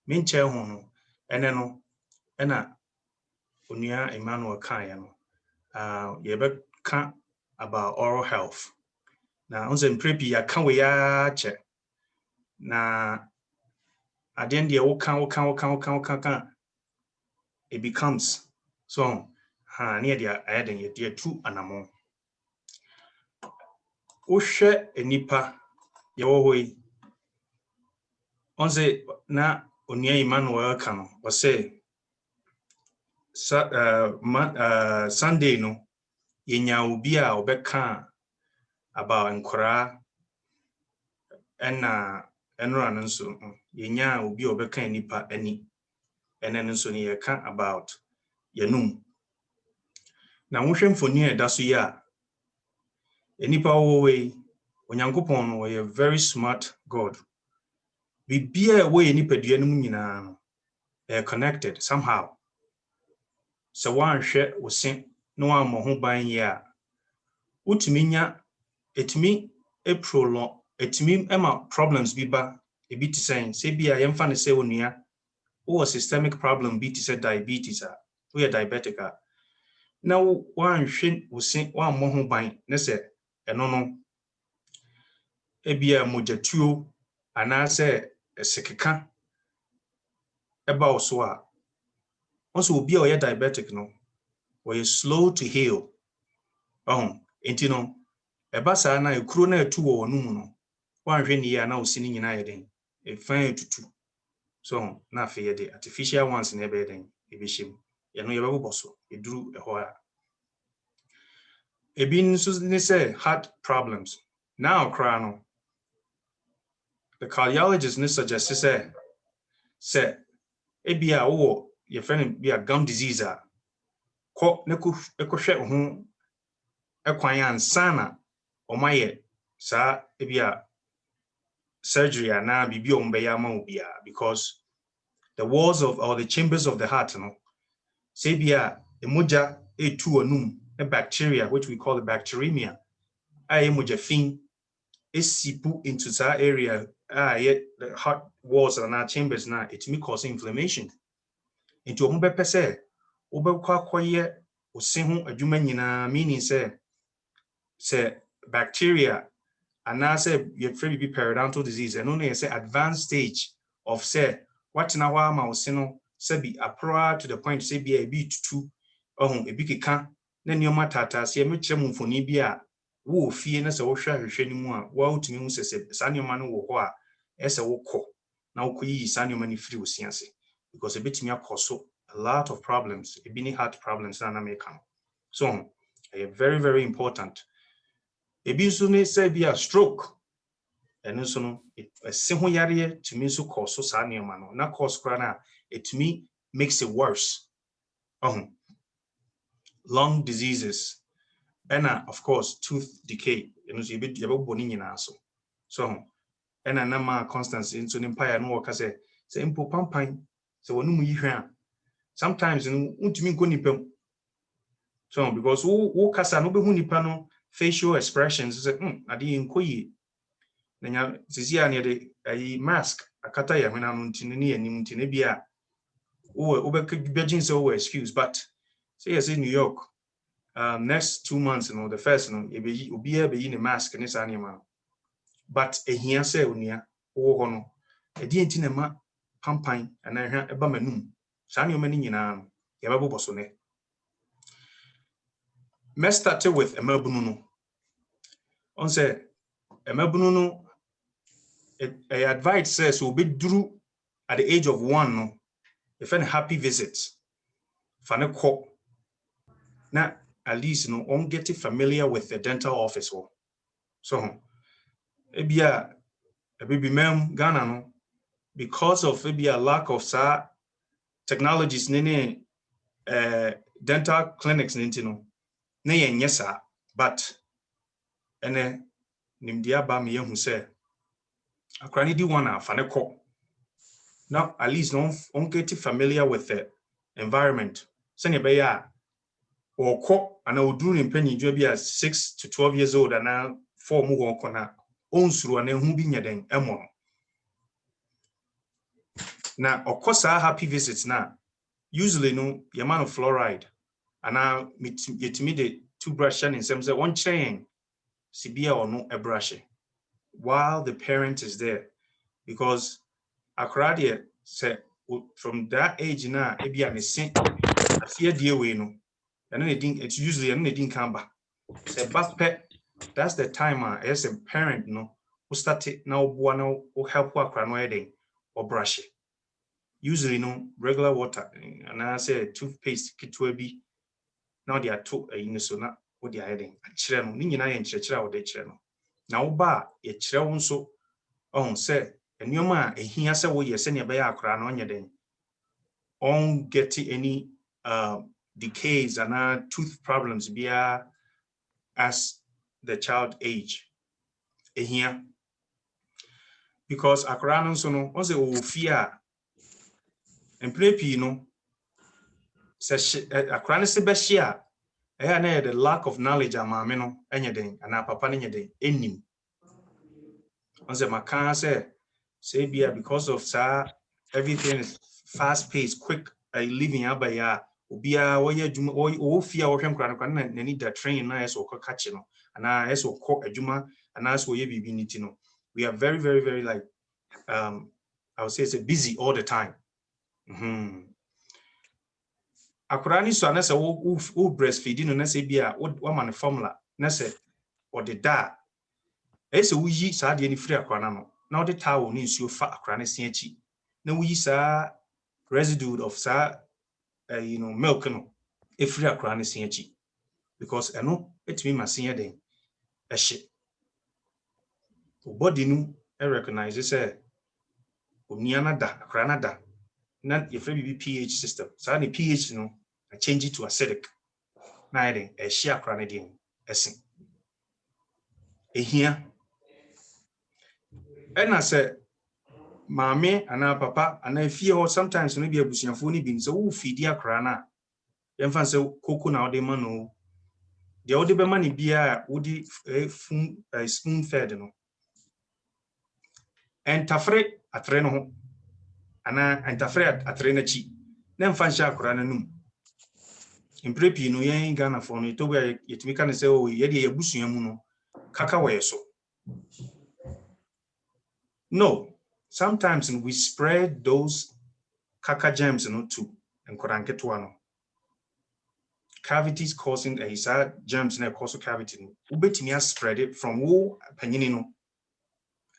Minche hono eneno ena Unia Emmanuel Kayano. Yebe kan about oral health. Na onse mprepi ya kan we ya che. Na aden de wo kan it becomes so near the adding it dear two anamo. Ushe enipa yawohoi onse na Unia Emmanuel Kano was say Sunday no yenya obi a obeka about nkora enra nso yenya obi obeka nipa ani enen nso ne yeka about yanum na wohwe mfoni edaso ya enipa wowe onyankopon no a very smart god bibia we enipa duanum nyina no connected somehow so one hwe wosen no ammo ho ban ya utumi nya etumi prolong etumi ema problems biba ebi ti say bia yemfa ne say onua wo systemic problem bi ti say diabetes we are diabetic now one hwe wosen one mo ho ban ne say eno no ebia mojatuo ana say esekeka eba oso a once obi a diabetic no we slow to heal enti no eba sa na ekuro na etu wo no mu no wanhwe ni ya na osini nyina yeden efan tutu so na afi yede artificial ones na ebe yeden ebeshim ye no yebe boso eduru eho a ebi nso ni say heart problems now cry no the cardiologist ni suggest say ebia wo ye friend bia gum disease a ko ne ko hwe ho ekwan ansana omaye sa ebia surgery na bibi ombeya ma obia because the walls of or the chambers of the heart no say bia emoja etu onum a bacteria which we call the bacteremia emoja fin esipu into that area yet the heart walls and our chambers na it may cause inflammation into ombe pese obekwa koye osehu adwuma nyina meaning say bacteria and now say you free be periodontal disease and only say advanced stage of say what na wa ma osino say be approach to the point say be a bit too e bi keka na nioma tata say me kyerem mfoni bi a wo fie na say wo hwehwe ni mu a wa utumi hu say sa nioma no wo ho a ese wo kọ na wo koyi sa nioma ni free osiase because e betimi akoso a lot of problems e bi ni heart problems na make am so very very important. Ebi nso ne say be a stroke and nso no se ho yare to me so cause so sa nioma no na cause kra na it me makes it worse. Lung diseases and of course tooth decay and so be boni nyina so and na ma constance into empire no work say impo pampan so wonu mu yihwe a sometimes untumi nko nipam so because wo kasa no be hu nipa no facial expressions say ade nkoyi nanya zizia ne de ayi mask akata ya hwena no ntine ne yanim ntine bia wo be begin say wo excuse but say yes in New York next 2 months the first obi be yi ne mask ne sa ne ma but ehia say onia wo ho no ade ntine ma pampan ana hwa eba manum sa ne ma ni nyina no ya babo so ne. Let's start with emabunu no. On say emabunu no advice says will be duru at the age of 1 no if any happy visits fane ko na at least no on get familiar with the dental office so ebia baby mem Ghana no because of maybe a lack of technologies nene dental clinics no na yesa but ene nimdia ba me yehu say akrani di one afane ko now at least on get familiar with the environment sene be ya or ko ana oduru mpani dwa bi 6 to 12 years old ana 4 mu won ko na onsuru ana hu bi nyaden emo Now, of course, our happy visits now. Usually, no, your man of fluoride. And now, it me the toothbrush and some say one chain, Sibia or no a brush while the parent is there. Because Akradia said from that age now, it be an essential. I fear dear way no. And then it's usually and they didn't come back. Say back pet, that's the time as a parent no who started now one who help work or brush it. Usually no regular water and I say toothpaste kitwebi. Now they are two in so not what they are heading. Children, Nina and Chechra or the channel. Now ba a children so on say and your man a he has a way you send your bear crown on your day. On getting any decays and tooth problems be as the child age. Here because akrano so no once o fear and prepi no se akrano se be hia na the lack of knowledge amame no enye den ana papa no nye den enim once maka say bia because of everything is fast paced quick living abaya obia wo ye adwuma wo fear wo hwem kran na need the train na eso ko catch no ana eso ko adwuma ana so ye bibi niti no we are very very very like I would say it's busy all the time. Akurani so na say wo breastfeeding no na say bia wo man formula na say or the da e say wo yi sa de ni free akurana no na wo de towel ni nsuo fa akurana se achi na wo yi sa residue of milk no e free akurana se achi because eno etimi masen den e hye body no e recognize say oniana da akurana da na your friend pH system. So the pH no, I change it to acidic. Na then a share cranidine essing. Here. And I said, Mammy and our papa, and I fear sometimes maybe a bushing phony being so feed your crana. Then fancy cocoa now de mano. The old money beer would a spoon fed no. And tafre at reno. And tafre at renachi. Then fancy crana num. In prepi no yen Ghana for no to where yet me can say oh ye de abusuamu no kaka we so. No, sometimes we spread those kaka germs to enkoranketo no. Cavities causing a germs na cause cavity no. Ubetimi spread it from wo panyini no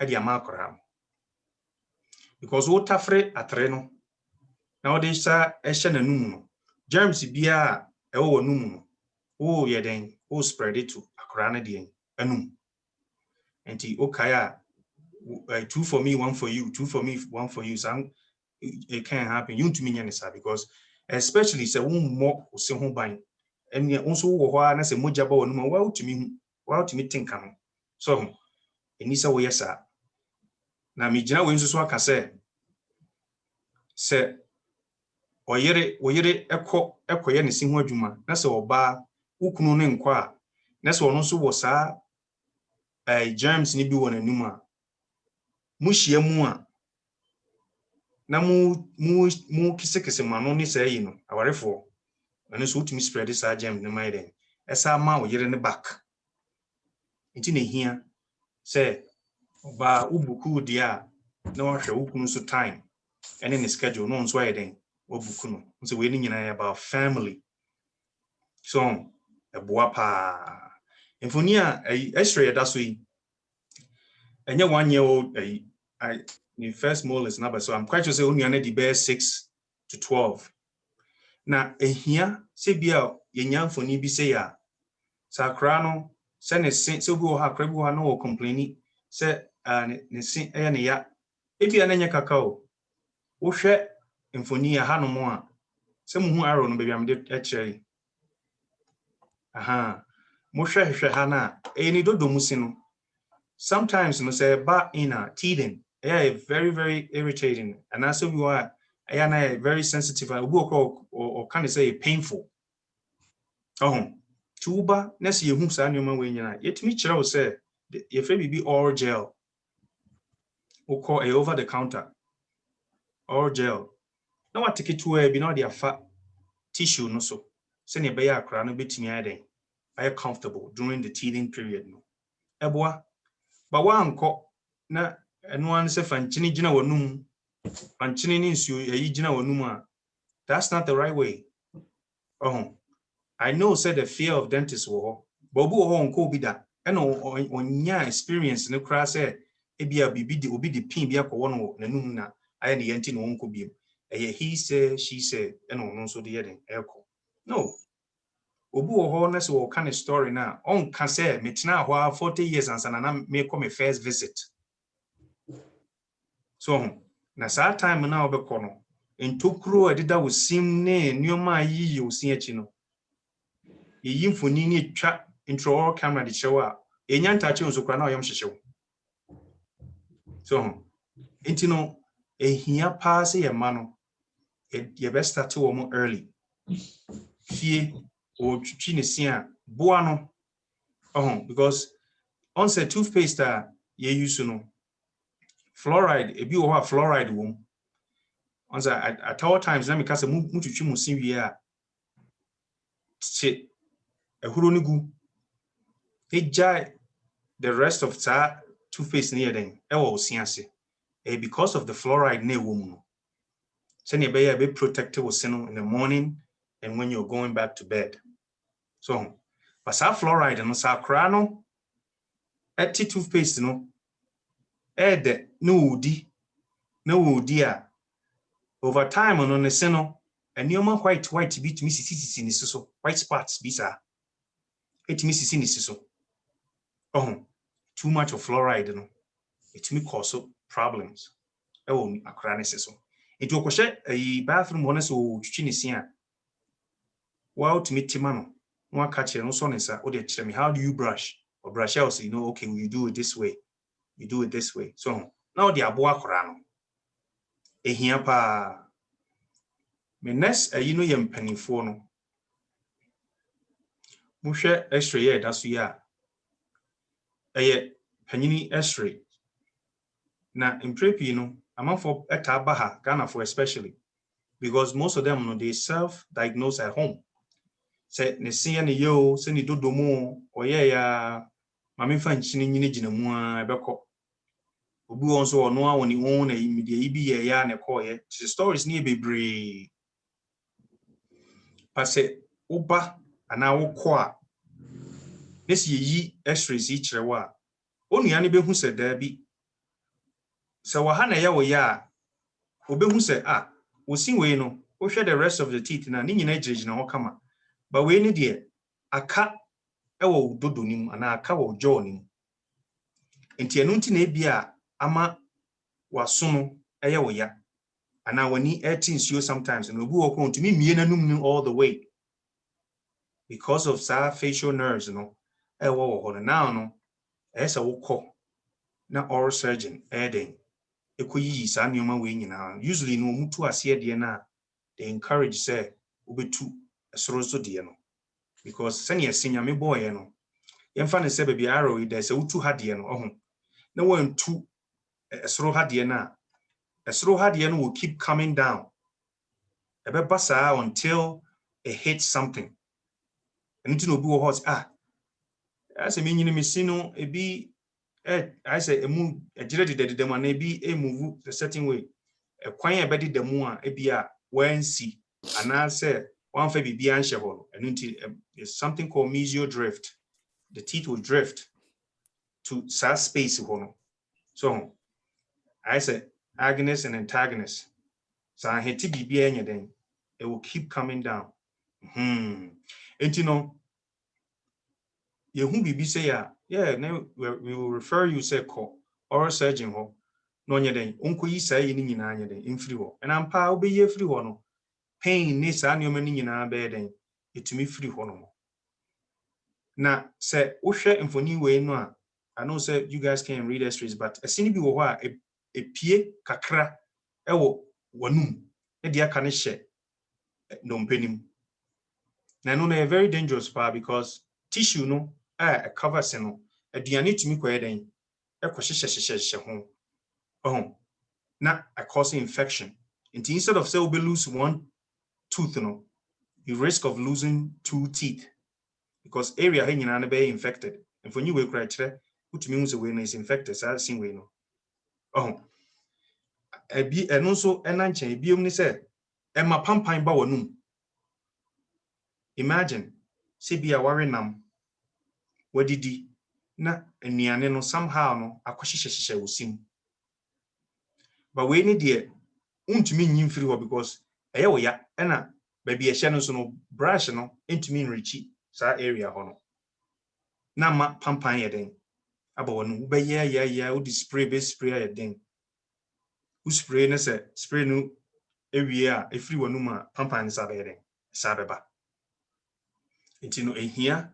e de amakora. Because wo tafre atre no. Now they sa ehye nanum no. Germs bia e wo num no. Oh, yeah, then oh spread it to akorana de anum. Enti okaya 2 for me, 1 for you, 2 for me, 1 for you. So it can't happen. You to me because especially say more say home buying. And also na say moja ba wonu wa to me think am. So enisa wo yesa. Na me gina we nso so aka say oyere ekoye ne si ho adwuma na say oba ukunu ne nkwa na say ono so wo germs ni bi won anum a muhia mu a na mu kise mano ni say yi no awarefo ane so utimi spread this germ ne mai den esa ma oyere ne back nti na hia say oba ubuku dia na wa hwe ukunu so time ene ne schedule no nso ayeden obuku no nso we ni nyina about family so eboa pa infonia extra da so yi enye 1 year old the first molars number so I'm quite sure say only the bear 6 to 12 na ehia se bia yenya mfoni bi say ya sakra no se ne se obi wo ha kra bi wo no wo complaini se ne se ne ya ebia na nya kakao wo hwe mfoni ya ha no mo a se mu hu arrow no be bia me de kire mo hwe ha na eni dodo musi no sometimes no say ba ina teething very very irritating and as you are very sensitive or can say painful tuba na see hu sa nyoma we nyina yetimi kire wo say ye fe bibi oral gel or call a over the counter or gel. Now what take it to a be not their fat tissue no so. Send a bear crown a bit me adding. I comfortable during the teething period no. Eboa. But one co na and one say fanchini jina wanum. Fanchini nins you a jina wanuma. That's not the right way. Oh, I know said the fear of dentists war. Bobu on ko be that. And on ya experience no crass say ebia bibi di obi di pin bia ko wono nanum na aye ne yenti no wonko biem. He said, she said, and on so the heading echo. No. Obu ho na so kind of story na on can say metina ho 40 years and sana me come my first visit. So na sa time na obekọ no entokuro adida wo sim ne nneoma yi osi achi no. Yi mfoni ni twa intraoral camera de chewa enya ntache nso kra na oyam hyehyew. So intino ehia pa se ye ma no ye best start wo early. Fie or chinisia boano. Because on say toothpaste ye use no fluoride e bi o fluoride wom. On say at all times na me ka say mututwi mu sin wie a che ehuro ni gu ejai the rest of that toothpaste near then e wo sin ase because of the fluoride na wom no. Say ne be protective in the morning and when you're going back to bed. So but sa fluoride no sa kra no eti toothpaste no ede no udi a over time on ne se no enioma white bit mi sisi ni so white spots bi sa etimi sisi ni so too much of fluoride no it may cause problems e wo akra ne so enti okohye a bathroom one so twitwi ne si a wow to meet no no catch no so ne sa o de kire me how do you brush or brush out, so you know, okay, you do it this way, you do it this way. So now the abo akora no ehia pa me next you know yem panifo no mo hwe x-ray ye da so ya eye panini x-ray na imprepi no amanfo eta ba ha Ghana for especially because most of them no they self-diagnose at home. Say ne se ne yo se ni dodomo oye ya mame fa nchini nyine gina mu a ebekọ obu won so ono a woni won na imedie ibi ye ya ne call ye stories ni bebre pase uba ana wokọ a nesi yi x-rays yi kire wa onua ne behu se da bi se wa ha na ye wo ya obehu se osin we no wo hwe the rest of the teeth na ni nyina girigina ho kama ba we ni de aka ewo dodo nim ana aka wo jaw nim enti enu nti na ebia ama waso no eye wo ya ana wani etinsuo sometimes no obu wo ko ntumi mie nanum all the way because of sa facial nerves no ewo wo ho now no esa wo ko na oral surgeon eden ekoyi sa nneoma we nyina usually no mutu ase de na they encourage say obetu esorozo de no because senior senior me boy no yemfa ne se baby arrow ide se utu ha de no na wantu esoro ha de na esoro ha de no will keep coming down ebeba saa until it hits something and you know be what as a meaning me sino ebi I say emu ejire de dem na ebi move a certain way e kwan e be de mu a ebi a wansi ana say one fa bibi anhye ho and it's something called mesial drift. The teeth will drift to sad space ho. So I say agonist and antagonist. So I hit bibi anya then it will keep coming down. And you know yehu bibi say we will refer you say call oral surgeon ho no nya den onko yi say ni nyina anya den infri ho and ampa obeye free ho no pain ni sa nneoma ni nyina be den etumi free ho no na say wo hwe mfoni we no a I know say you guys can read x-rays but asini bi wo ho a epie kakra ewo wanum e dia ka ne hye no mpanim na no na very dangerous because tissue no covers no aduane tumi koye den e ko hye ho na cause infection instead of say we lose one tooth, you risk of losing 2 teeth because area here nyina be infected. And for you we cry chere, which means the way is infected, so same way no. Oh, ebi eno so enanche ebiom ni say ema pampan ba wonum. Imagine say bia ware nam wadidi na anuane no somehow no akohyehyehye wosim. But we need there untumi nyim firi ho because eye wo ya na ba bia hye no so no brush no entumi nrichi sa area ho no. Na ma pampan ye den aba wonu wo be ya wo di spray be spray ye den. Wo spray na say spray no ewie a efiri wonu ma pampan sa be den sa beba. Enti no ehia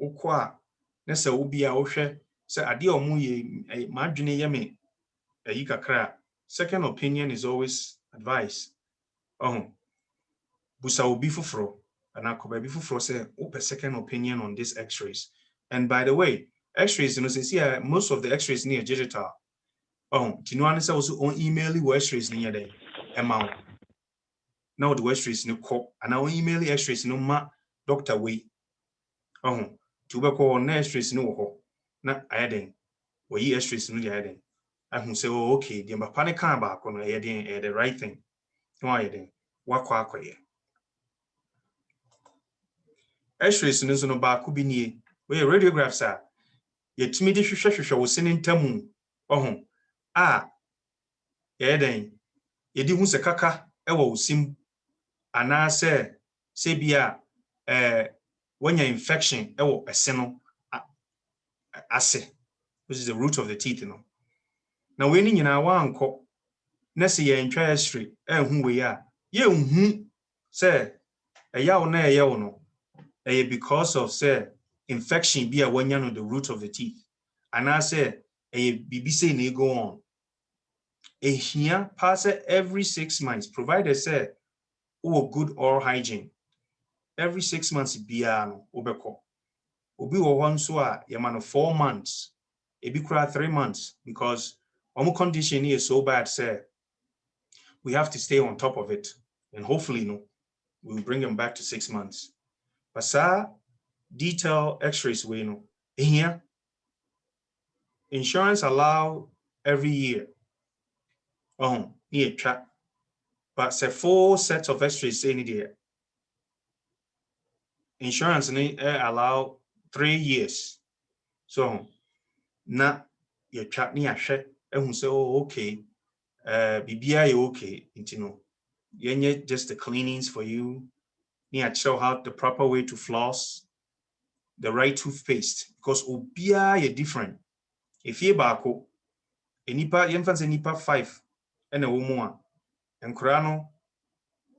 wokọ a na say wo bia wo hwe say ade omu ye madwene ye me ayi kakra. Second opinion is always advice. Busa obi fufuro and akoba bi fufuro say open second opinion on these x-rays. And by the way, x-rays, say most of the x-rays near digital. Tinuane say also on email x-rays near there. Amount. Now the x-rays no call and our email x-rays no ma doctor way. To call on x-rays no ho. Na ayaden. We x-rays no ayaden. I who say, oh, okay, the panic can back on the right thing. No ayaden. Wakwa. X-rays no ba ku bi nie we radiographs a yetimi de hwehwehwehwe wo sene ntamu ye den ye di hu se kaka e wo sim ana se bia wanya infection e wo ese no ase, which is the root of the teeth na we ni nyina wa anko na se ye ntwa x-ray hu we a ye hu se eyawo na eyawo no because of say infection be a wanya no the root of the teeth. And I say BBC ne go on. Here pass every 6 months, provided say good oral hygiene. Every 6 months be obeko. Obi wo hon so a yamano 4 months. Ebi kura 3 months because condition is so bad say we have to stay on top of it. And hopefully we'll bring them back to 6 months. But sir, detail x-rays we here insurance allow every year but say 4 sets of x-rays any day insurance allow 3 years so na you chat ni ahwe ehun say okay bibia you okay yenye just the cleanings for you ni show how the proper way to floss, the right toothpaste because obia you different. If you bako enipa yemfanse nipa 5 ena wo mu a enkura no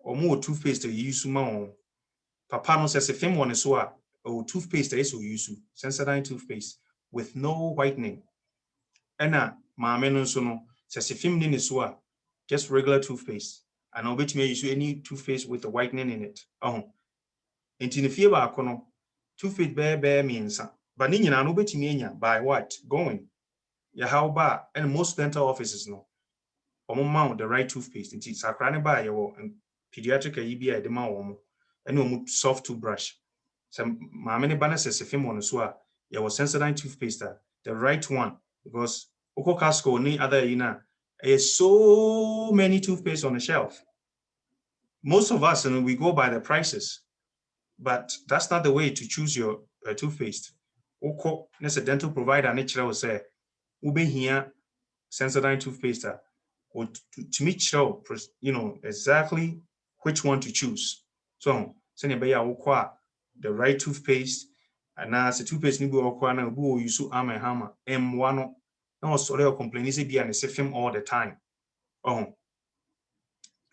omo toothpaste use ma on papa no se fem won so a toothpaste is use Sensodyne toothpaste with no whitening ena maame no so no se fem ni so a just regular toothpaste and obetime use any toothpaste with the whitening in it enti ne fie ba ko no toothpaste be means but ni nyina no obetime anya by what going ya how ba and most dental offices no mount the right toothpaste into sakrane ba yewo pediatric ABI de ma wo and soft toothbrush some mamene bana se fem on so a yewo Sensodyne toothpaste the right one because oko casco ni other so many toothpaste on the shelf. Most of us we go by the prices, but that's not the way to choose your toothpaste. Oko nese dental provider natural will say ube here Sensodyne toothpaste or to meet show exactly which one to choose. So send the right toothpaste and as a toothpaste ni na bu use arm and hammer M1 no sorry complain is be an film all the time.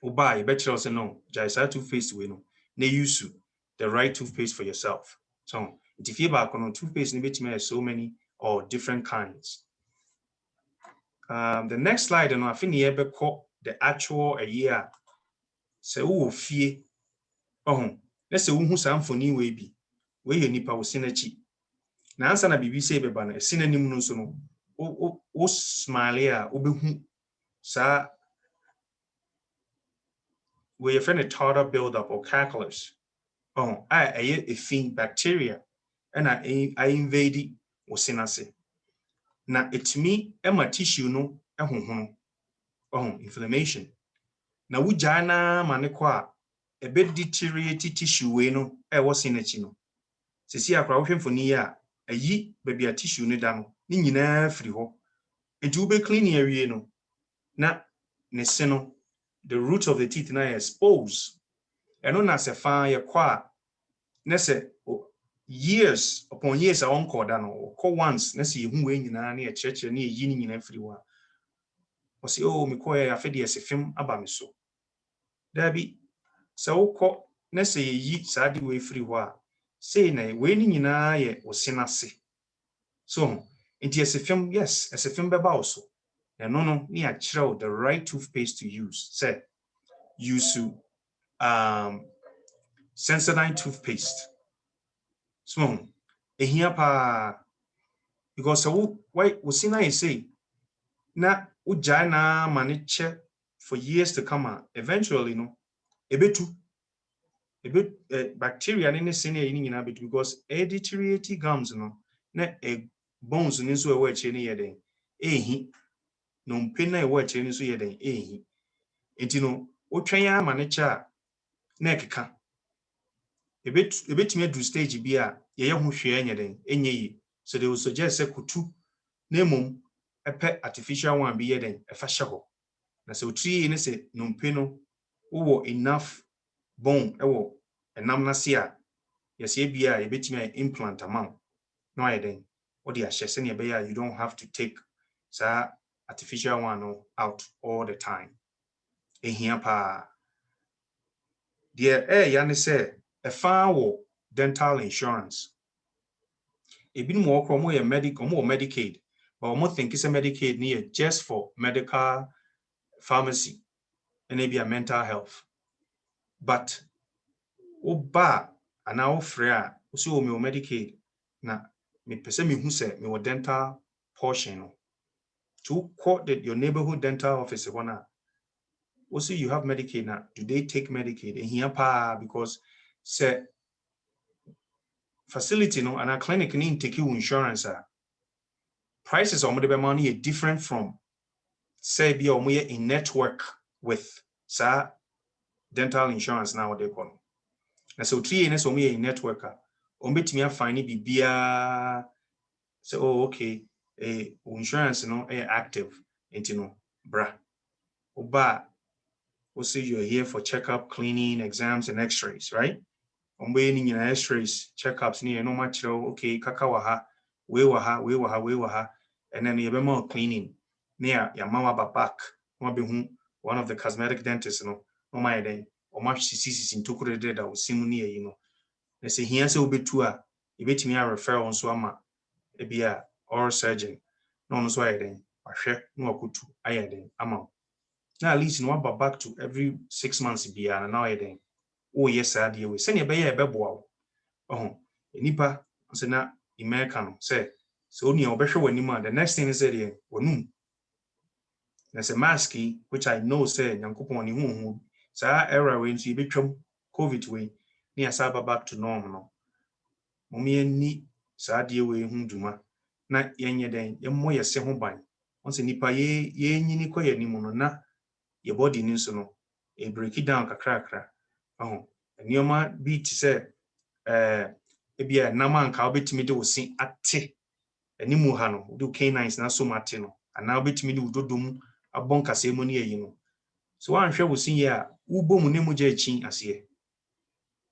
Buy better also no jaisa toothpaste we no na use the right toothpaste for yourself. So if you back on toothpaste ni betime so many or different kinds. The next slide, I think the actual a year. So fear. Let's say who samphony way be where you nipa was synergy. Now, answer na BBC bebana, a synonym no so no. O smile ya, obehu sa where your friend a tartar buildup or calculus. Oh, a fin bacteria, and I invade osinase. Now it me my tissue no inflammation. Now we jana manekwa a bit deteriorate tissue we no was in it no. Sisi akra wohwe mfoni ya ayi baby a tissue ne da no ni nyina firi ho. Enti wo be clean awie no na ne se no the root of the teeth na expose. Eno na se fa ye kwa na se years upon years a onko da no ko once na se yehu we nyina na ye cheche na yi ni nyina firi wa. O se o me ko ya afede se fem aba me so. Da bi se wo ko na se yi saade we firi ho a say na we ni nyina ye osinase. So enti se fem yes se fem beba also. No ni a chiro the right toothpaste to use. Say use Sensodyne toothpaste. So ehia pa because why usina you say na ujai na maniche for years to come eventually no ebetu bacteria ni senior ni nyina betu because deteriorate gums no na bones ni so e che ni yeden ehi no mpe na e che ni so yeden ehi enti no otwen ya maniche a na ekeka ebetumi adu stage bi a ye ho hwe anya den enye yi so they will suggest say kutu na mum epe artificial one bi ye den efa hye ho na so tri ne se nompe no wo enough bone ewo enam na se a ye se bi a ebetumi implant amount no aye den what they are se ne be ya you don't have to take sa artificial one no out all the time ehia pa de ya ne se efa wo dental insurance. Ebin more from more Medicaid, but more think it's a Medicaid near just for medical pharmacy and maybe a mental health. But oba and now freya also me Medicaid na me pese me who say me dental portion to quote your neighborhood dental office one also you have Medicaid now. Do they take Medicaid and here pa because say facility no and a clinic need take you insurance prices on the money are different from say be in network with dental insurance now they call. And so 3 years in network betimi afine bibia say oh okay insurance no active into no bra oba we say you're here for checkup, cleaning, exams and x-rays, right? Ni x-rays, checkups ni no much okay kaka waha we waha and then you be more cleaning near your mama back one of the cosmetic dentists no my day or much CCs in tukure that will seem near you know they say here say obetu a ebetimi a refer on so ama e bia oral surgeon no so aye den ahwe no akutu aye den ama now at least no back to every 6 months bia na now aye den oh yes sir dey we say ne be ya ebeboa oh enipa say na American no say so oni obehwe wanima the next thing is say wonum there's a mask which I know say nyankopon ni hu sa era we nso betwam covid we ni asaba back to norm no momye ni sa de we hu duma na yenye den yemmo yese ho ban on se nipa ye nyini koye ni mu no na ye body ni so no e break it down kakra enioma bi ti say e bia na man ka obetimi de osi ate enimu ha no do canines na so mate no ana obetimi de udodom abon kase mu ne yi no so wan hwe wosi ye a ubom ne mu ja chi ase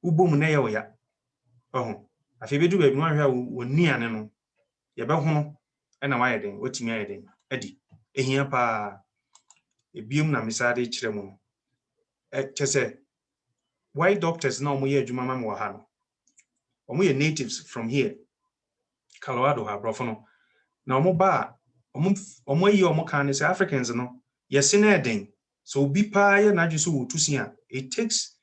ubom na ye oya afi bedu be wan hwe woni ane no ye be hono na waye den otimi aye den adi ehia pa ebiem na misade kire mu chese why doctors na omo ye adwuma ma mo ha no omo ye natives from here Colorado ha brofo no na omo ba omo yi omo kan say Africans no yes na eden so bi pa ye na adwuso wo tusia it takes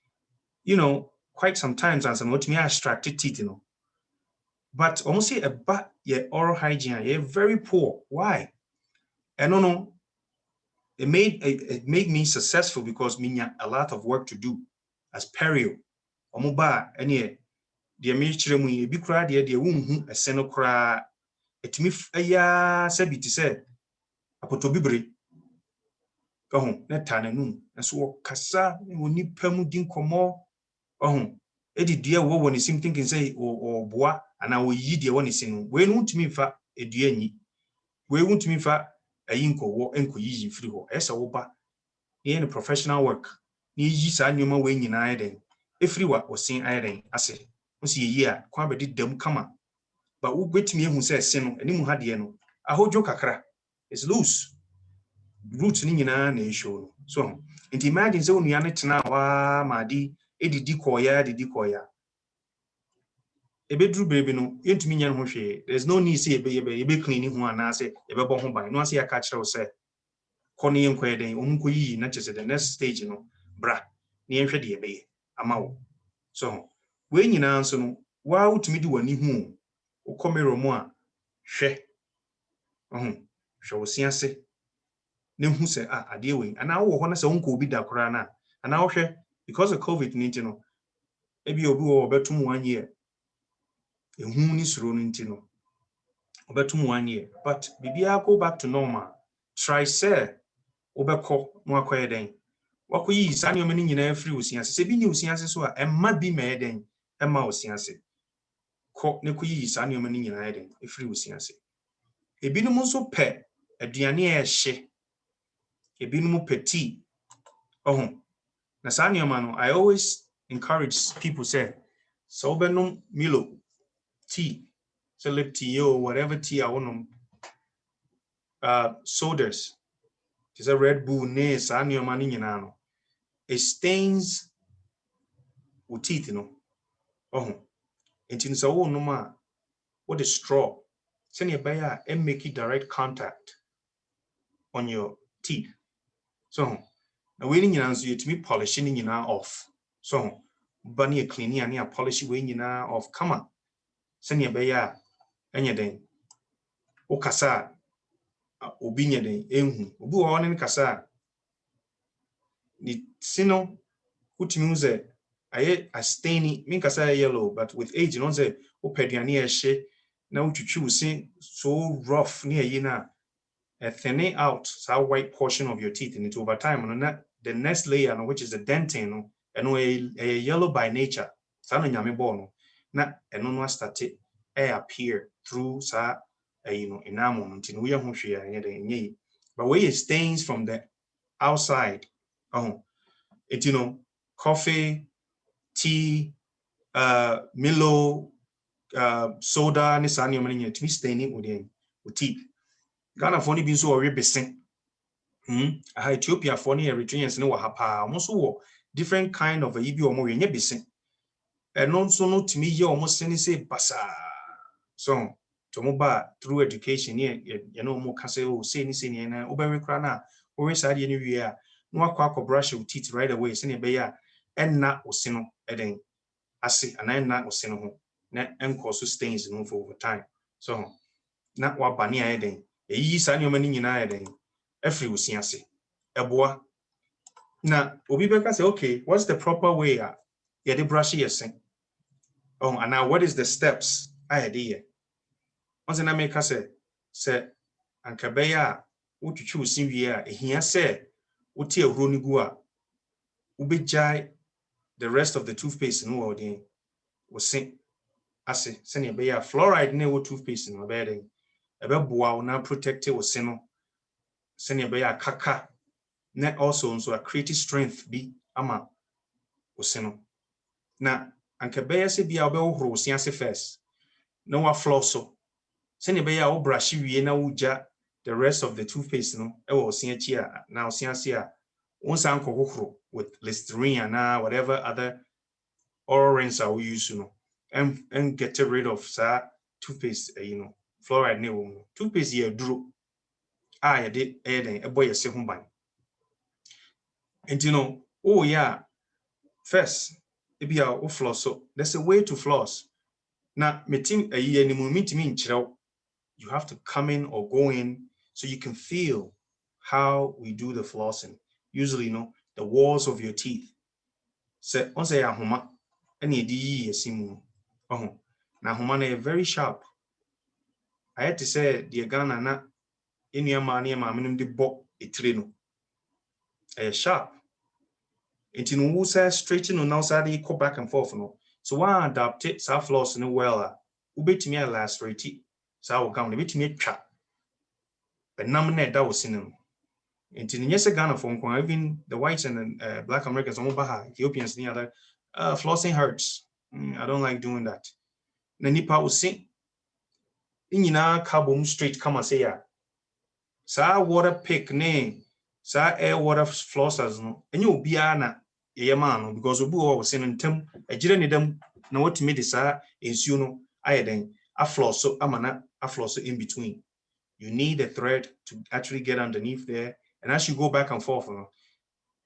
quite some times as what me extract teeth but omo say eba ye oral hygiene ye very poor why no it made me successful because me a lot of work to do as perio. Omoba any de me chire mu e bi kura de wunhu ese no kura etimi aya sabiti se apotobibre ohun na tananum nso kasa woni pam din komo ohun edi dua wo ne sim thinking say o boa ana wo yi de wo ne sin we no ntimi fa edua nyi we ntimi fa ayi nkowo enko yi firi ho esa wo ba ne professional work ni yi sa nyoma we nyina ayden efiri wa osin ayden ase nso yi a kwa bedi dam kama ba wo betimi ehu say se no animu ha de no ahojo kakra is loose roots ni nyina na show so into imagine say onu ya ne tena wa madi edidi koya ebedru baby no yentumi nya no hwe there's no need say ebe clean hu ana say ebe bo ho ban no say aka kire wo say kono yen kweden omkoyi na chese the next stage no bra ne yenhwe de ebe ama wo so we nyina nso no wa utumi di wani hu o komero mu a hwe hwe wo siase ne hu se ade we ana wo ho na se wonko obi da kora na ana wo hwe because of COVID-19 no ebi obi wo betum 1 year ehu ni suro no ntino obetum 1 year but bibia go back to normal try say obekọ no akoye den wakoyi sani omani nyina free osiase se bi ni osiase so a emma bi me den emma osiase ko ne koyi sani omani nyina den e free osiase ebinum nso pe aduane e hye ebinum peti na sani omano I always encourage people say so benum Milo tea lip tea or whatever tea I want sodas is a Red Bull ne sani omani nyina no it stains with teeth Until so no ma what is straw send your buyer and make it direct contact on your teeth so now we need you to be polishing off so bunny cleaning and polish we off come on send your buyer any day o kasa obi nye den ehu obi wo ne kasa ni sino utimi uze aye a stainy min kasa yellow but with age no say opeduane e hye na utwitwi usin so rough ne ayi na thinning out so white portion of your teeth and over time no the next layer no which is the dentin no eno a yellow by nature so no nyame bo no na eno no start appear through sa enamel until we hu hwe ya but where it stains from the outside it coffee tea Milo soda ne sa ne omani to be staining with teeth Ghana for ni bi so ore besen Ethiopia for ni Eritreans ne wa ha pa almost wo different kind of a ibi omo we nya besen eno nso no timi ye omo sene say basa so to mo ba through education ye no mo ka say o say ni na obewe kra na o we sade ni wie a no akwa brush your teeth right away sene be ya enna osino eden ase ana enna osino ho na enko so stains no for over time so na wa bani eden eyi sa ni omani nyina eden every osiase eboa na obi beka say okay what's the proper way ye de brush your sen and now what is the steps idea once na make say ankabeya utwitwi osin wie a ehia say uti ehuro ni gu a ubejai the rest of the toothpaste no odin osin ase sene beya fluoride na wo toothpaste no be den ebeboa na protect osin no sene beya kaka na also nso a create strength bi ama osin no na ankabeya se bia obehohoro osin ase first na wa floss so sene beya wo brush wie na wuja the rest of the toothpaste no e wo osin achi a na osin ase a once anko hohoro with Listerine na whatever other oral rinse we use and get rid of toothpaste fluoride ne wo toothpaste ye duro ye de den e boy se ho ban and oh yeah first e bia o floss so there's a way to floss na metim animu mitimi nkirew you have to come in or go in so you can feel how we do the flossing. Usually, the walls of your teeth. Say, on say ahoma, any di yesimu. Oh, na ahoma na very sharp. I had to say the Ghana na in your money, minimum the bo etrino. Sharp. It in who says straighten on outside you go back and forth. No. So why adapt it, so floss in well. Ubet me a last rate. So I will come to bit me trap. But nominate that was in. Into the yes Ghana phone call, even the whites and black Americans, Ethiopians, the other flossing hurts. I don't like doing that. The nipa will sing in carbon straight come and say, yeah. Sa water pick name, sa air water flossers, no, and you'll be ana man because we was in them a journey them now what to me this is I then a floss so amana a floss in between. You need a thread to actually get underneath there, and as you go back and forth,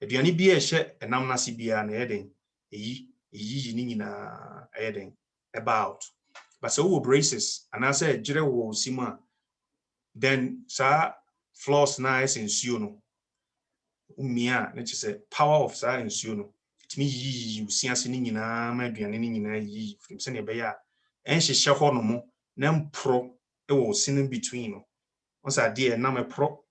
if you only be a shed and I'm not be an heading, about. But so braces, and I said, Jere will sima, then sa floss nice in suno. Umia, let's say power of sa in suno. It me you see us in maybe an in from Senia Baya, and she shall no nem pro, it was sin in between. Once I dear name pro.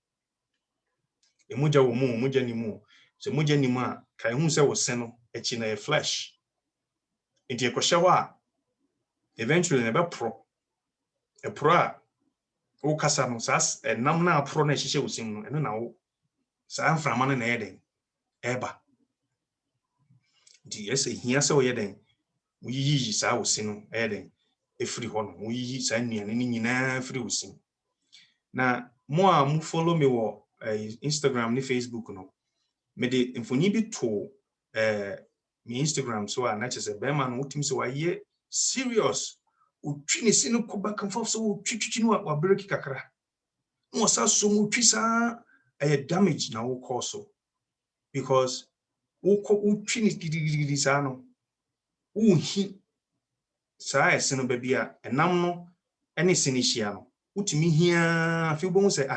A muja wo mu muja ni mu so muja ni mu a kai hu se wo se no echi na flesh enti e kwhye eventually na be pro e pro a wo kasa no sas enam na pro na hihye wo sim no eno na wo sa mframa no na eden eba di ese hia se wo yeden wo yiyi sa wo sim no eden efiri ho no wo yiyi sa nnuane ni nyina firi wo sim na mo a mu follow me wo Instagram ni Facebook no me de mfoni bi to me Instagram so a na chese be man no tim so waye serious utwi ne sinu ko back and forth so twitwi no wa break kakra no sa so mu twi sa damage na wo cause so because wo utwi ne gidigidi sa no wo hi sa eseno ba bia enam no ene sinihia no utimi hia afi bo se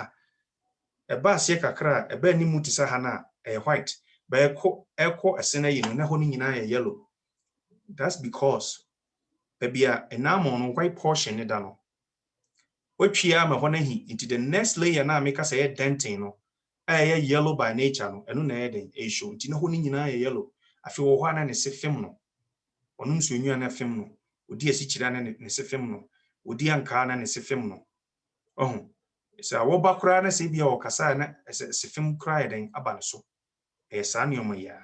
eba se kakra eba ni mu ti sa ha na white ba eko esena yi no na ho ni nyina yellow. That's because baby enam on white portion ne da no watwia ma ho na hi into the next layer na make say dentin no yellow by nature no eno na eden show into na ho ni nyina yellow afi wo ho na ne se fem no onum so nyu na fem no odi asi kira na ne se fem no odi anka na ne se fem no ohun sa wo ba kura na se bia o kasa na se fem kura eden aba so sa ne omo ya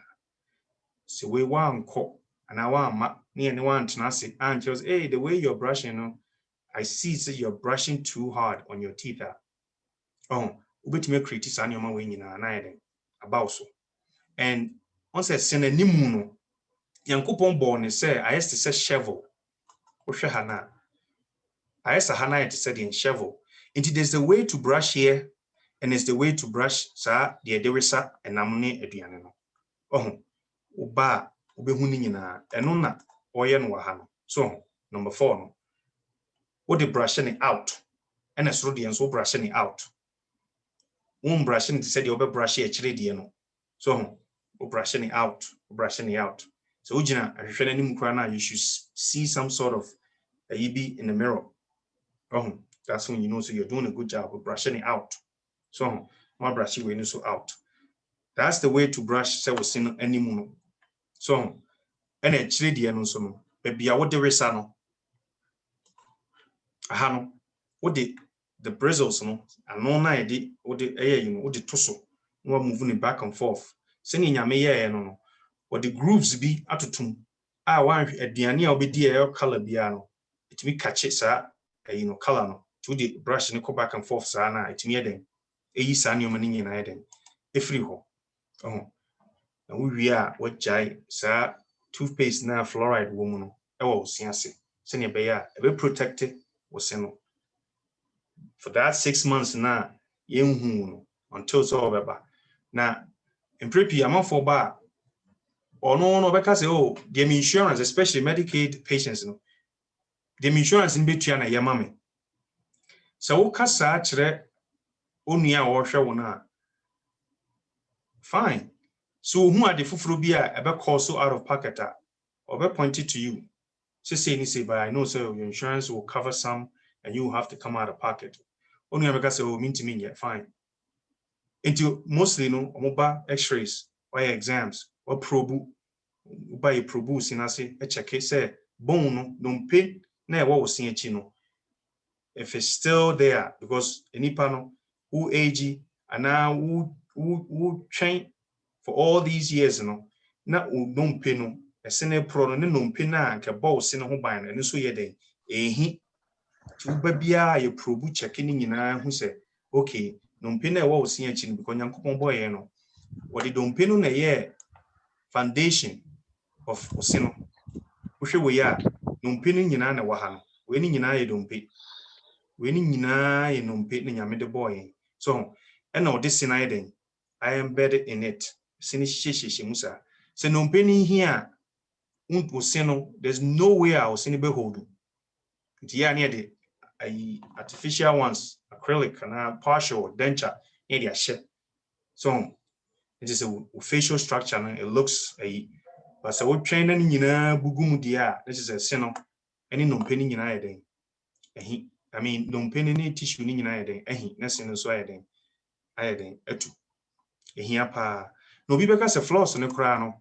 se we wanko and I want me and one tenacity and just hey the way you're brushing I see so you're brushing too hard on your teeth oh ubetime create sanyoma we nyina na eden about so and once senanimu no yankopon born say I used to say shovel ohwe hana I used to hana it said in shovel into there's the way to brush here and there's the way to brush sa the derisa enamne aduane no oh uba obehu ni nyina eno na oye no ha no so number 4 no what the brushing it out and as so the enso brushing it out brushing it said you be brush e kire de no so brushing it out so ugina ahwehwe na nim kura na you should see some sort of be in the mirror that's when you know so you're doing a good job of brushing it out so my brush we so out that's the way to brush say we sin animu so and a chire de no so no bia wo de resa no aha no wo de the bristles no ano na ide wo de wo de toso no move ni back and forth se ni nyame ye no wo de grooves bi atotum wan aduane a obedi color bia no it me catch it sa color no to the brush ni go back and forth sa na it me eden sa ni o mani nyina eden efiri ho na wo wi a wo jai sa toothpaste na fluoride wo mu no wo siase se ne be ya e be protected wo se no for that 6 months na yenhu no until so beba na imprepi amafo ba no beka say the insurance especially Medicaid patients no the insurance in betua na yema me so wo kasa kire onua wo hwe wo na fine. So who are the fufurubia about call so out of pocket or be pointed to you? Say, but I know so your insurance will cover some and you will have to come out of pocket. Only America say, oh, mean to me, yeah, fine. Into mostly no x-rays or exams or probu by a probus in ase a check say bone no pay na what was seeing chino. If it's still there, because any panel who age and now who train for all these years, na don't pay no a sene pro no pay na nke boss in ho ban and so ye den ehi to babia ye probu checking nyina who say okay no pay na what was seeing chin because yankopon boy no what the don't pay no na ye foundation of osino wohwe we ya no pay no nyina na wa ha no we ni nyina ye don't pay we ni nyina ye no pay na nyame de boy so and now this sin I am embedded in it sini sheshe musa se no pay ni here osino there's no way I was in be hold yeah near the artificial ones acrylic and partial denture near their shit so it is a facial structure and it looks but so we train any bugumu dia this is a sino any no penny nyina den I mean no penny ni tissue ni nyina den na sino so den etu ehia pa no bi beka se floss ne kra no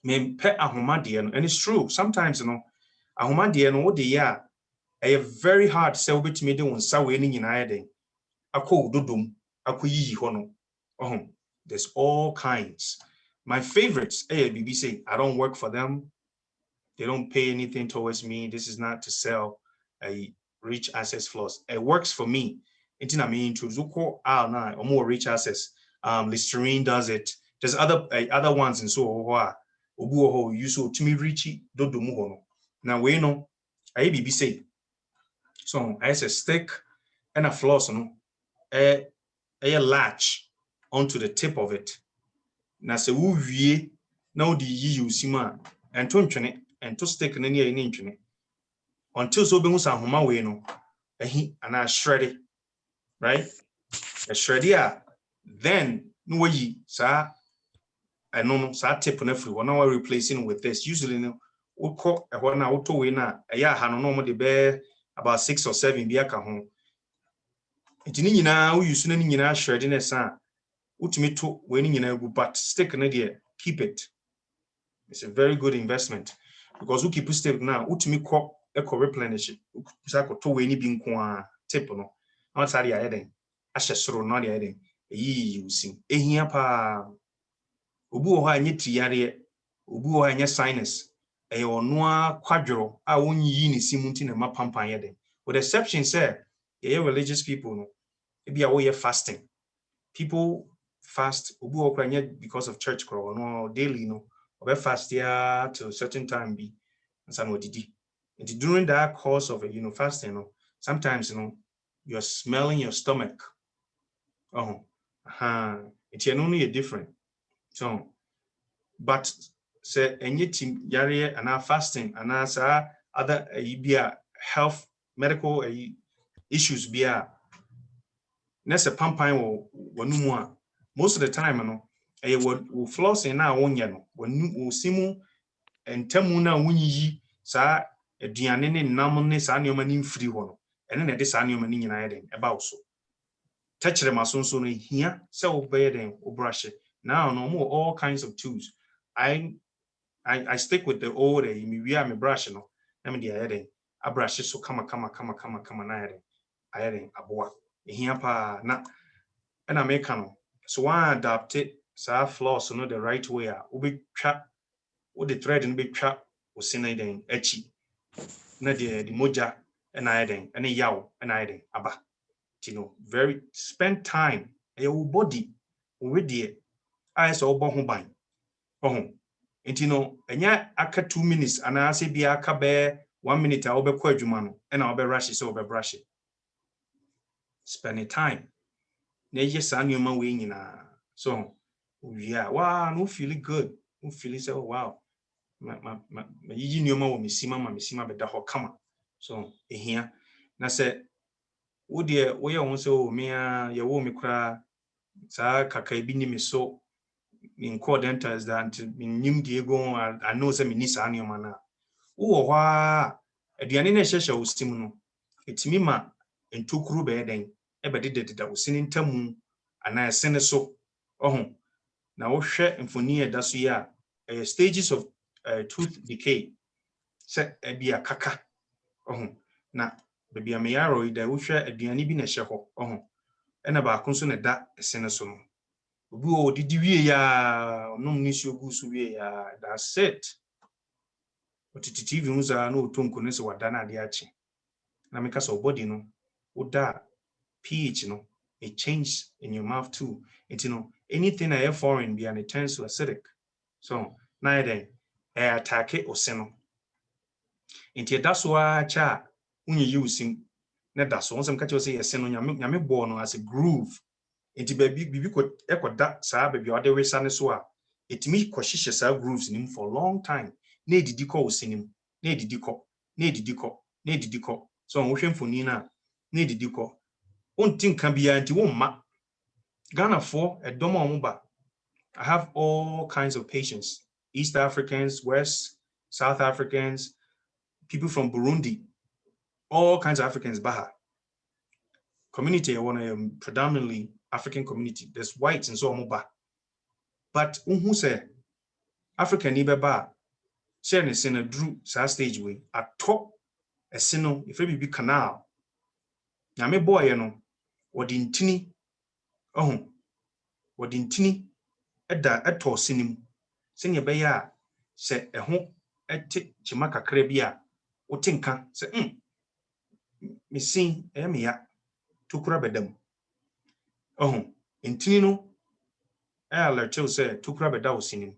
me pe ahoma de no and it's true sometimes ahoma de no wo de ya very hard say obetimi de won sa we ni nyina den akọ dodom akọyiyi ho no there's all kinds. My favorites, BBC, I don't work for them. They don't pay anything towards me. This is not to sell a rich access floss. It works for me. It's not mean to Zuko or more rich access. Listerine does it. There's other ones and so Obuoho use to me richy do muhono. Now we know BBC. So I say stick and a floss a latch onto the tip of it. Na se wo wie na wo di yi usima and to ntwene and to stick na ne ni ntwene until so be hu sa homa we no ahi ana shred right a shred then no wayi sa no sa tip na free one we replacing with this usually no wo ko e ho na wo to we na ya ha no mo de be about 6 or 7 bi aka ho etini nyina wo use na ni nyina shred na sa utumi to we ni nyina gu but stick na there keep it. It's a very good investment because we keep stick now utumi ko eco replenish it to we ni bi nko tip no na sa dia eden ahye soro no dia eden yi using ehia pa obu ho anye triyare obu ho anye sinus e ono a kwadworo a wonyi ni simunti na mapampan yeden with exception say religious people no e bia we fasting people fast obu ho kwanye because of church crawl no daily no or fast here till a certain time be and some didi and during that course of fasting sometimes you're smelling your stomach it's only different so but say any team yare and fasting and as other health medical issues be ness a pampan wo most of the time wo flossing na wonye no wo simu entamu na wonyi sa aduane ne nam ne sa neoma ni mfiri ho no ene na de sa neoma ni nyina yeden eba wo so tachere masonso no hia se wo be yeden wo brush now no more all kinds of tools I stick with the old me we am brush no na me de yeden a brush so kama na yeden ayeden aboa hia pa na make no so one adapt it sa floss no the right way wo be twa wo the thread no be twa wo sina den achi na the moja and ayeden and yaw and ayeden aba very spend time your body with the eyes or ho ban enya aka 2 minutes and I say be aka be 1 minute I will be kwa adwuma no and I will be rush so be brush it spend time na ye sa nyoma we nyina so no feel good no feel say wow ma yi nyoma wo mesima be da ho kama so ehia na say wo de wo ye won so me ya ye wo me kura sa kaka bi ni me so in core dentures that nim Diego I know some in Nisaniumana. Oh, why a Dianina Shesha was Simuno. It's Mima and two crew bedding, ever did it that was singing Tamu, and I send a so. Oh, now share infonia dasuya stages of tooth decay. Set a be a kaka. Oh, na baby a mearo, that will share a Dianibi Neshaho. Oh, and about consonant that a senason. Go did you ya no nisio gusu ya that's it. But it TV no tonko ne so wadana de achi. Na make so body no oda pH no it changes in your mouth too. It anything I foreign be and it turns to acidic. So na then attack it or seno. Into that's why cha when you using na that's one some catch you say seno nyame born as a groove. Into baby ko ekoda saa baby other way sane so a etimi kwahihye saa grooves nim for a long time. Na edidi ko osinim. Na edidi ko. Na edidi ko. Na edidi ko. So wo hwe mfoni na edidi ko. Ontin ka bia nti wo mma. Ghana for edom omuba. I have all kinds of patients. East Africans, West, South Africans, people from Burundi, all kinds of Africans, Baha. Community, I want to predominantly African community. There's whites and so on. But who say African Ibeba, sharing a sinner drew sa stage way at top a sinner if it be canal. Yame boy, you know, what in tini, oh, what in tini, edda eto sinim, senior baya, say a home at Chimaka Krebia, or tinka, say, me sing, emia, to crabedem. Oh, in tino, lertil say, to crabedao sinim,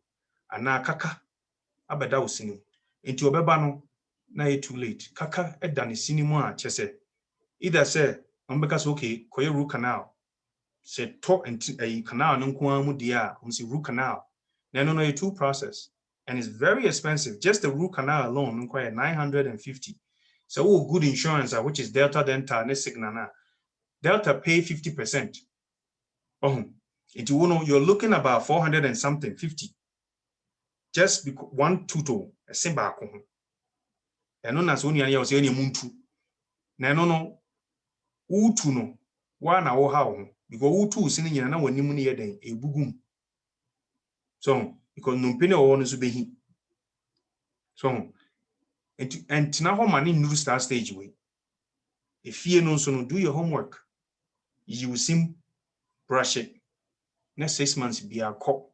and na kaka, abedao sinim, into a bebano, na too late. Kaka edda ni sinimwa, chese. Either say, because okay, koye root canal. Say talk and a canal nunkuamu dia, see root canal. No, two process. And it's very expensive. Just the root canal alone require 950. So good insurance, which is Delta Dental, Nesignana. Delta pay 50%. Oh, you're looking about 400 and something, 50. Just because one tuto, a simba. And no, that's only a muntu. No. Utu no one na wo ha wo because utu sini nyina na wani mu ne yeden ebugum so because no pene wo no so behi so and na ho mani nuru start stage we if you no so no do your homework you will sim brush it next 6 months be a cop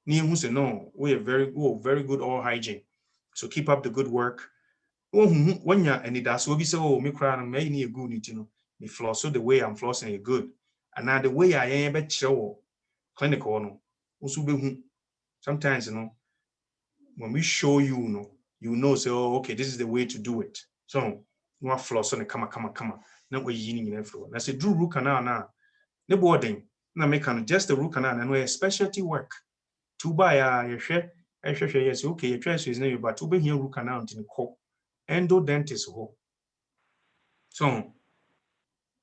ni hu say no we are very good oral hygiene so keep up the good work when ya and that's what we say oh me cry no me ni egu ni ti no me floss so the way I'm flossing it good and now the way I am be show clinical no also be sometimes when we show you say oh okay this is the way to do it so no floss on come na we yin in flow na say do root canal na ne boarding na make just the root canal and we specialty work to buy you share yes okay your choice is now but to be here root canal in call Dentist ho so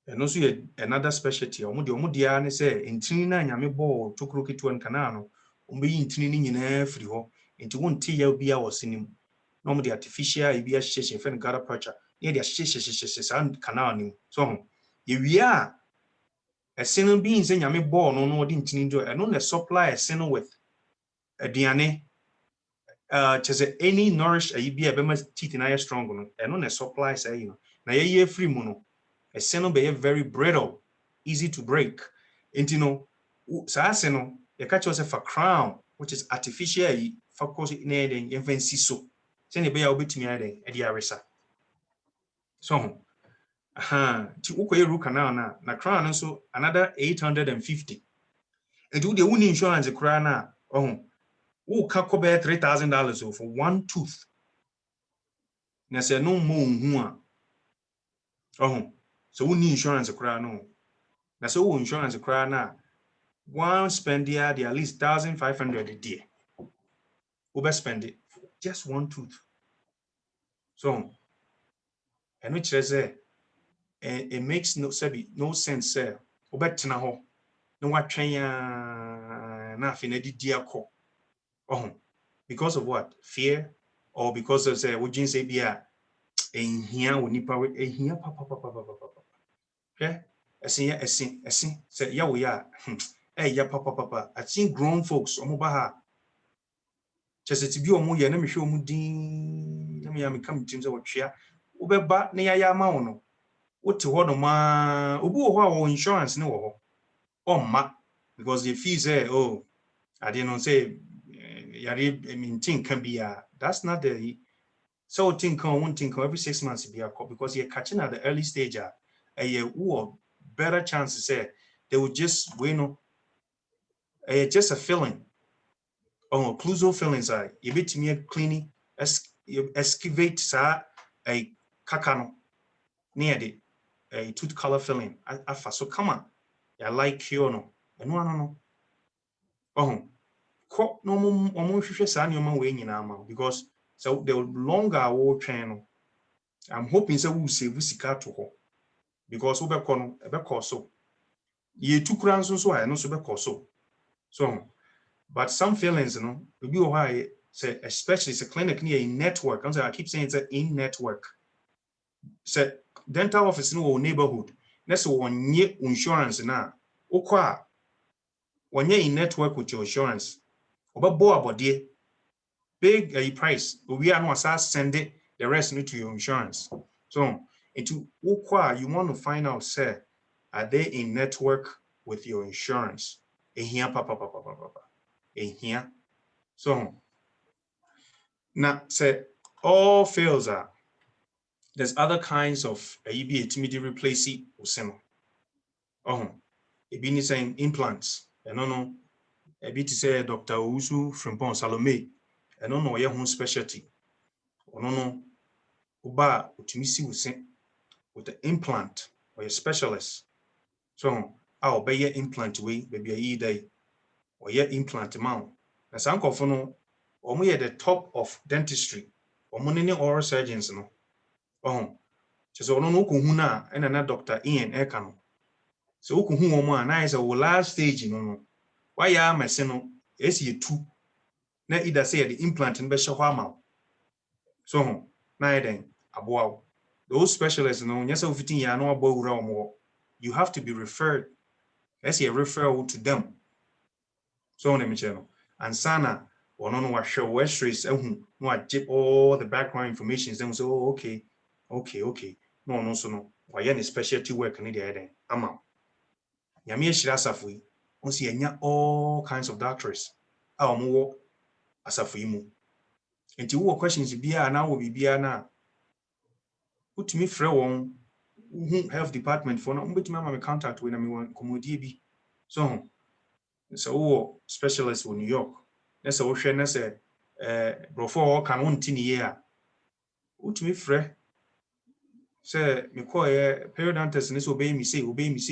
and also another specialty omo dia ne say intini na nyame ball to kroketu an kana no ombe intini ni nyina free ho enti wonte ya bia wosinim no mo the artificial e bia hyehyɛ fe gara patcha ne dia hyehyɛ san kana nim so ye wia eseno bi nse nyame ball no odi intini do eno na supply eseno with aduane chese any nourish e bia be ma teeth na ya strong no eno na supply say na ye free mu no a seno be very brittle, easy to break. And so you catch yourself a crown, which is artificial, for course, in a infancy so. Send a bear bit me at the arisa. So, to Ukoe Rukana, na crown also another 850. And do the only insurance a crown, who can cover $3,000 for one tooth. Na say no more. So we need insurance a crown no. Na so insurance a crown na one spend the at least 1,500 a day. Over spend it just one tooth. So and which is it makes no sense. Over tina ho no what train na finedi diako. Oh, because of what? Fear, or because of say would you say be a here we nipa we here papa. Okay? Esin say ya we are eh ya papa. I think grown folks omoba ha chese ti bi omo ye na me hwe omo din na me ya me kam tim say wotwea wobeba na ya ma wo no wote ho no ma obi wo ho a wo insurance ne wo ho omma because the fees say oh I didn't say yari maintain can be that's not the so think on one thing every 6 months be a call because you're catching at the early stage a better chance to say they would just just a feeling occlusion feelings are you bit me cleaning excavate sa a kakano near the a tooth color filling afa so come on I like you no and no no hwehwɛ saa nneɛma wei nyinaa ma because so the longer I will train I'm hoping so we'll save sika to hɔ because wobɛkɔ no ɛbɛkɔ so yɛtu kura nso so a ɛno nso bɛkɔ so but some feelings you know ebi wɔ hɔ a say especially it's a clinic near a network I keep saying it's a in network say dental office no wɔ neighborhood na sɛ wɔnyɛ insurance na wokɔ a wɔnyɛ in network with your insurance obabo abode big price we are no send it the rest need to your insurance so into ukwa you want to find out say are they in network with your insurance here papa here so now say all fails are there's other kinds of be timidity replace it or it be saying implants no a bit to say Dr. Usu from Bon Salome, and no your own specialty. Or no, Uba, Utimisi will say with the implant or a specialist. So I'll buy your implant way, baby, a day or your implant amount. As Uncle Fono, or me at the top of dentistry, or money oral surgeons, no. Oh, just no kuhuna and another Dr. Ian Ekano. So kuhuma, and I is a last stage, you know. Why am I saying SDA na either say the implant in besha hwama so na then aboa those specialists no nyesa 15 year no abo wura omo you have to be referred as a referral to them so na me channel and sana ono no wa hwe westries ehun no agye all the background information then so okay no so no wa ye ne specialty work ni dey then ama nyame ehira asafo yi on se enya all kinds of doctors a omo wo asafo yi mu enti wo questions bia na wo bibia na utumi frɛ wɔn health department for na umbetumi ama me contact we na me won komodie bi so wo specialist in New York na sɛ wo hwɛ na sɛ brofo kan won ti ne ye a utumi frɛ sɛ me call periodontist ne so obey me say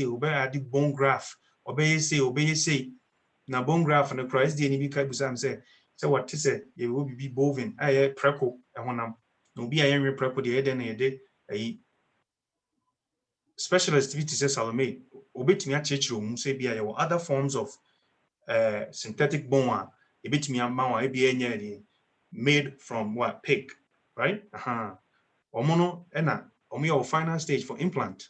obey adi bone graft obey say na bone graft na price dey ni bi ka busam sɛ what say ye will be bovine aye preco ehonam no bi aye preco de ede na ede ayi specialist vt say Salome obetimi a chechiro mu say bi aye other forms of synthetic bone a ebetimi ama wa e bi enya made from what pig right omo no na omo your final stage for implant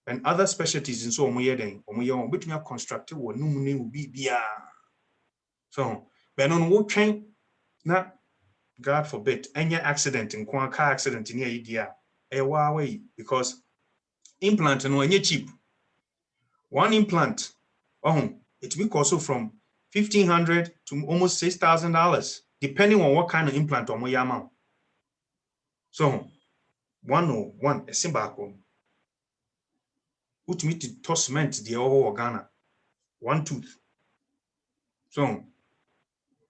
and other specialties in so omo ye den omo ye obetimi a construct wo num ne obi bia so but no wo twen na God forbid any accident in car accident in idea way because implant no any cheap one implant it will cost from $1,500 to almost $6,000 depending on what kind of implant or yama so 101 a simple put me to tossment the whole Ghana one tooth so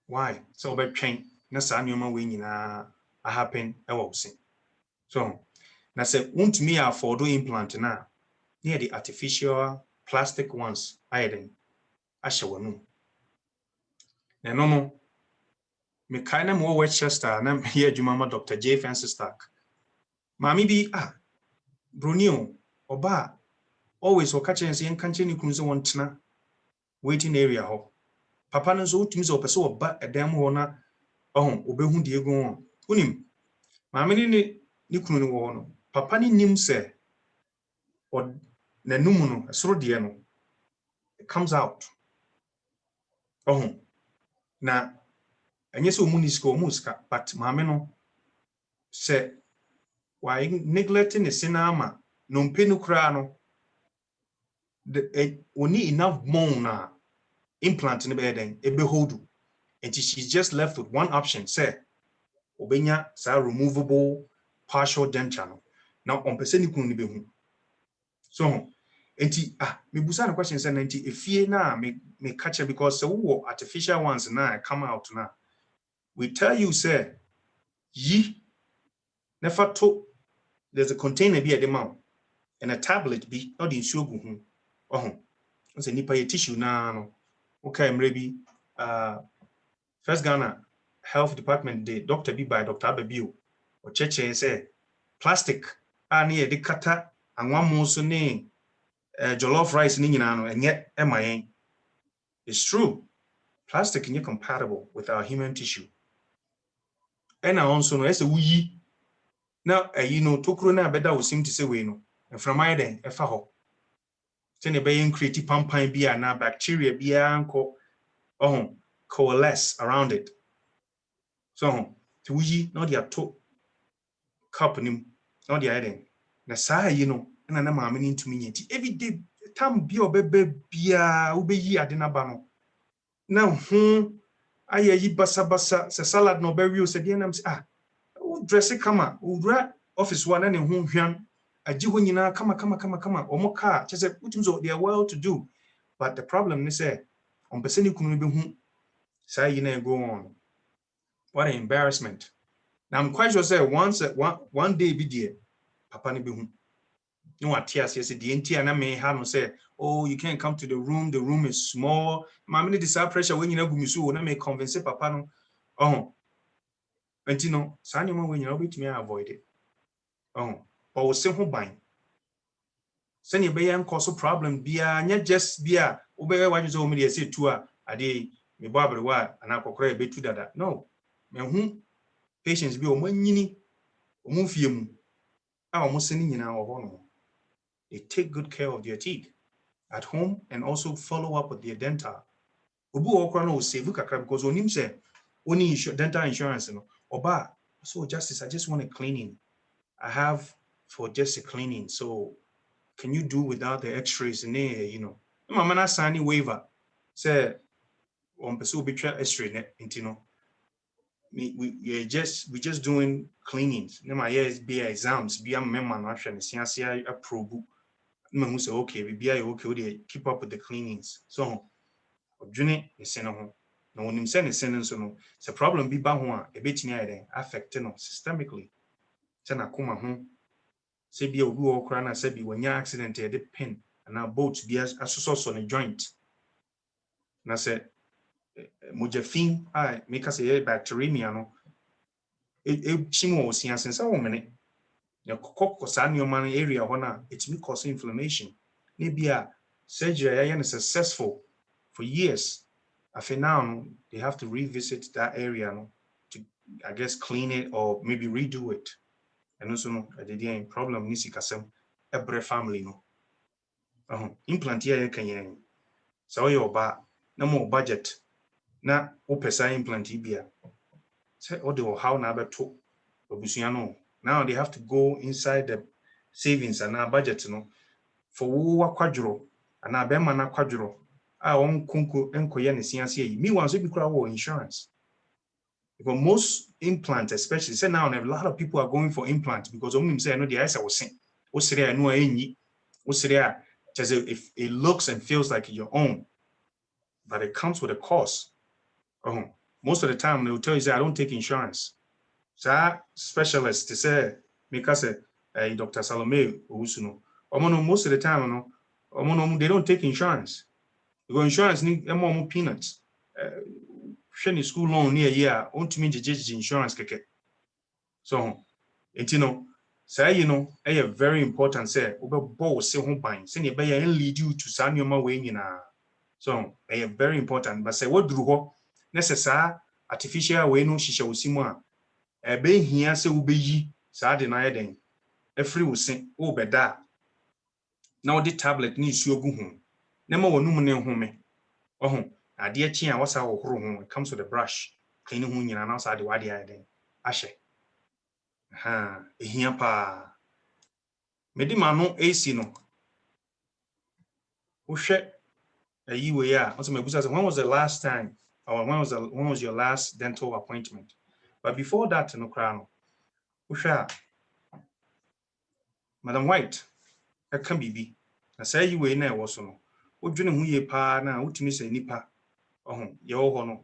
why so by train na saa nneɛma we nyinaa happen ɛwɔ se so na sɛ wontumi afford implant na near the artificial plastic ones ayɛden ahyɛ w'anum na ɛno no mekae na mewɔ Westchester na meyɛ adwuma ma Dr. J. Francis Stark maame bi bronio ɔba always ɔka kyerɛ sɛ yɛnka kyerɛ ne kunu sɛ wɔntena waiting area hɔ papa no so utimi so opese oba edam ho na obehu de egu ho unim maame ni kunu ni wo no papa ni nim se nanum no soro de no it comes out na enye se omuska but maame no se why neglecting the sinama no mpenu kra no only enough bone na implant in the bed ebe hold and she's just left with one option say obenya sa removable partial denture no now on person ni kunu ni behu so enti me busa na question say enti efie na me catch because so wo artificial ones na come out na we tell you say yi never to there's a container be at the mouth and a tablet be not in sugar say nipa ye tissue na no okay maybe first Ghana health department the doctor be by Dr. Ababio or cheche say plastic ani e de kata anwamo so ne jollof rice ni nyina no enye emayen. It's true plastic is compatible with our human tissue and also no ese wuyi now you know tokro na beda wo sim to say we no from my den e fa ho tene be yin create pampan bia na bacteria bia anko coalesce around it so to wuyi no dia to cup nim no dia eden na saa yi no na na maame ni ntumi nyeti every day time bia obebe bia ubeyi ade na ba no na ayeyi basa se salad no be wi o se de nam se dress kama ura office one na ne hwan agi ho nyina kama omoka chese utim so they are well to do but the problem is say on person ni kunu be hu say yi na go on what an embarrassment. Now I'm quite sure say one day be there papa ni be hu no atias yes the entia na me ha no say oh you can't come to the room is small mama ni this pressure when you na gumisu na me convince papa no enti no sa nyoma when you obetimi avoid it but we say ho ban say ne be yan cause problem bia nya just bia obey wan so me dey say tu ade me bo abrewa ana kokora betu dada no me hu patients bi o manyini o mu fie mu o mo se ni nyina wo ho no they take good care of their teeth at home and also follow up with their dental obu okra no save kakra because onim say only dental insurance no oba so justice I just want a cleaning I have for just a cleaning so can you do without the x-rays in there you know mama na sign waiver say on person be try x-ray net into no we just doing cleanings na my years be exams be am member no ahwe ne siasia approve na who say okay be okay we keep up with the cleanings so odwene ne se no ho na onim se ne se nso no se problem bi ba ho a e betini ayden affect no systemically se na koma ho se bi obi wo kra na se bi wanya accident e de pin na bolt bi asoso ne joint na se mojafin make us a bacteremia no chimo siansen se wo mene na kokko sa nyoma area ho na it may cause inflammation ne bia surgery is successful for years after now they have to revisit that area no, to I guess clean it or maybe redo it and also no the problem nisi kasem every family no implant here can yen so your ba na more budget na opesa implant bia say o de how na beto obusuya no now they have to go inside the savings and our budget no for wo akwadworo and be ma na akwadworo on kunku enkoye ne sianse yi me wan so bi kura wo insurance because most implants especially say now a lot of people are going for implants because only say no the eyes are sin o sere no enyi o sere just if it looks and feels like your own but it comes with a cost most of the time they will tell you say I don't take insurance so specialist to say because Dr. Salome Owusu no most of the time no they don't take insurance because insurance need more peanuts shany school loan near year on me insurance keke so say very important say obe bo se ho ban say ne be lead you to sa nyoma we nyina So very important. But say what drew necessary artificial way no shisha usimwa. Be here say ubeyi sa de na yeden. Every usin o beda. Now the tablet ni isuo gu ho. Na ma wonum ne home. Ohun ade chi a wasa wo horo ho. It comes with a brush. Clean ho nyina na sa de wade ayeden. Ahye. Ha, ehia pa. Medi ma no AC no. Wo hwe ayi we ya. Also me gusa say when was the last time or when was your last dental appointment? But before that no kra no. Wo hwe Madam White, can be. Na say you we na e wo so no. Wo dwene ho ye pa na wotumi say nipa. Ohun ye wo ho no.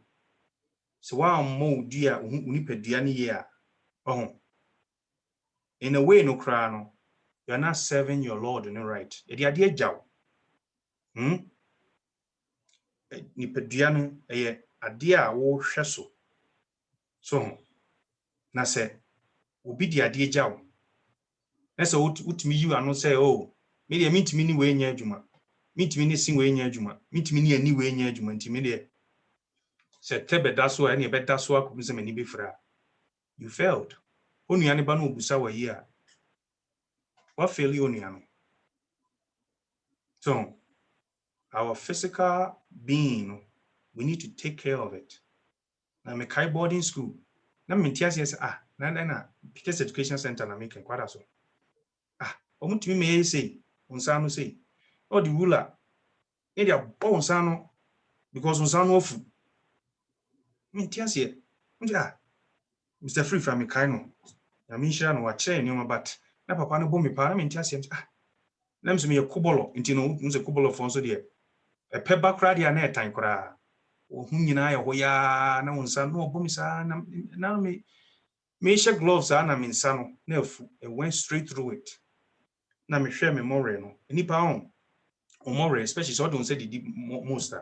So wa mo dia unipadua ne ye a. Ohun. In a way no kra no. You are not serving your Lord in the right. E dia de agyaw. Nipadua no eye ade a wo hwe so. So na say obi di ade agyaw. Na say wotumi you ano say oh me de mintimi ni we nya adwuma. Mintimi ni sin we nya adwuma. Mintimi ni ani we nya adwuma ntimi de say tebe da so ani be da so akobi se mani be fra. You failed. Onua ne ba no obusa wa yi a. What fail you onua no? So our physical being, we need to take care of it. Na me kai boarding school. Na me ntia say na Peters Education Center na make kwada so. Omutimi me say unsa no say. O the ruler e dia bo unsa no because unsa no ofu. Me ntia say Mr. Free from me kai no. Na me shira no wa che ni but na papa no bo me pa na me ntia say na me so me kubolo nti no unse kubolo fon so de e peba kra dia na etan kra. Hu nyina ya ho ya na unsa no obo me sa na me share gloves na me nsa no na afu it went straight through it. Na me hwe me more no nipa on more especially so don't say the most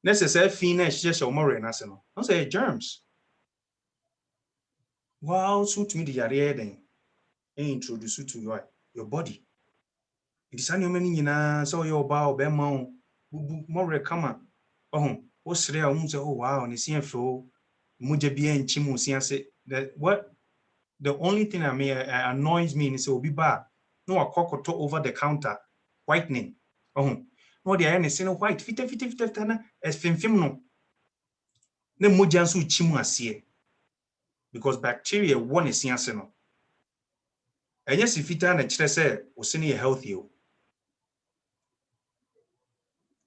necessary fin na share more na se no say germs wow so to me the yare den introduce to your body it is any many nyina so your ba obema o bubu more kama wo sere a wo say oh wow ni see fo muje bia nchi mu see ase what the only thing annoys me is obi ba no akokoto over the counter whitening no dey any sin white fita na esfimfim no na moja nso chimu ase because bacteria won ese ase no enye si fita na kire say o se ne healthy o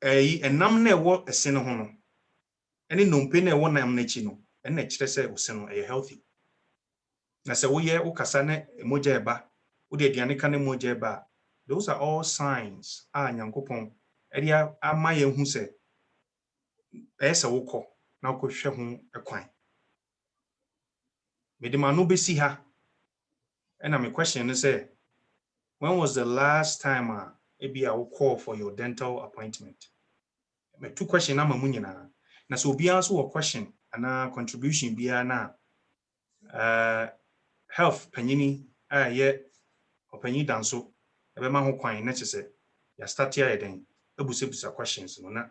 enam na ewo ese no ho no ene nompe na ewo nam na chi no ene kire say o se no healthy na se wo ye wo kasa na moja eba wo de aduane ka na moja eba those are all signs nyankopon area ama ye hu se ese wokọ na ko hwe ho ekwan me de manu be si ha and my question is when was the last time maybe I will call for your dental appointment? My two question na mamu nyina na so obi answer a question and contribution bia na health panyini ye opanyi danso ebe ma ho kwan na chese ya start here den ebusebusa questions no na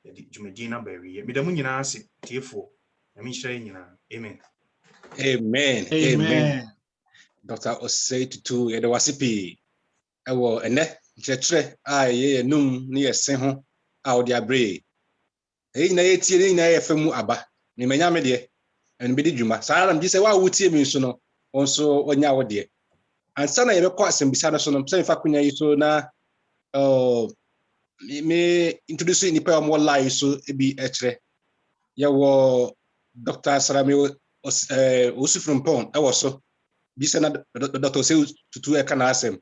ya di jumedi na ba wi me de mu nyina ase tiefo na mi hire nyina amen. Amen. Dr. Osei-Tutu ye de wasipi ewo ene chechre ye num ne yese ho a odi abre na ye tie na ye femu aba me manya me de en bi di dwuma saa na mji se wa wutie mi nso no onso onya wo de ansa na ye bekọ asembisa no so no se fa kunya yi so na me introduce ni pa mo live so ebi echre ye wo Dr. Sarami Osifrumpon so bisa na Dr. Osei-Tutu e kana asem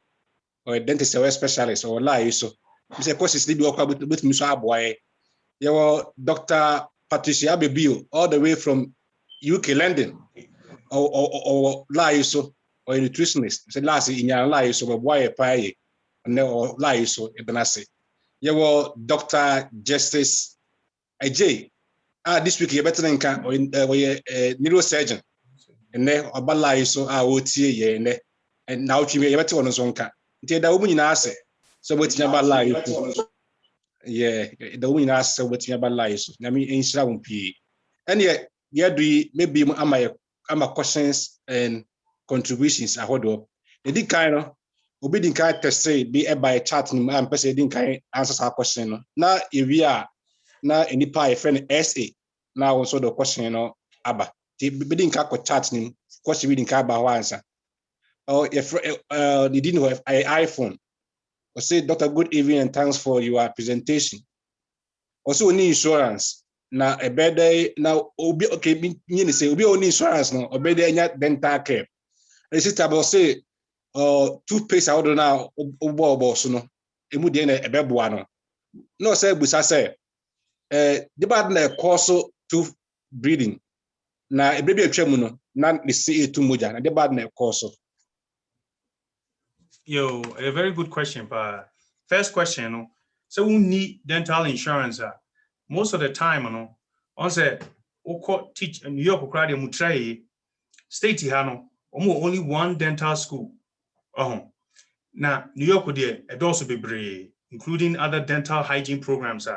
or dentist or specialist or lie so bisa courses dey be okwa but mi so aboy your Dr. Patricia Bebio all the way from UK London or lie so or nutritionist say last in your lie so boy pay or lie so e benase your Dr. Justice AJ this week you better nka or neurosurgeon and obalai so wotie ye ne and now twi ye better one so nka nti da wo nyina ase so botinya balai Yeah, the woman asked what you about lies. I mean, in Shroud P. And yet, do maybe am questions and contributions. I hold up. They did kind of obedient kind to say be by chat and person didn't kind answers our question. Now, if we are now any pie friend SA, now also the question, Abba. The bidding kind of chat him, question reading kind of answer. Or if they didn't have an iPhone, or say, Dr. Good evening and thanks for your presentation. Also, we need insurance. Now, a better now, okay, you say, we only insurance now, or better dental care. And it's about say, toothpaste out now, so no, a bebuano. No, say, Busa say, the bad na cause tooth breeding. Now, a baby a tremuno, not the CA too much, and the bad na cause. Yo, a very good question, but first question, so we need dental insurance. Most of the time, on say, teach New York crowd mutray state hano, only one dental school. Now New York there, it also be brave, including other dental hygiene programs.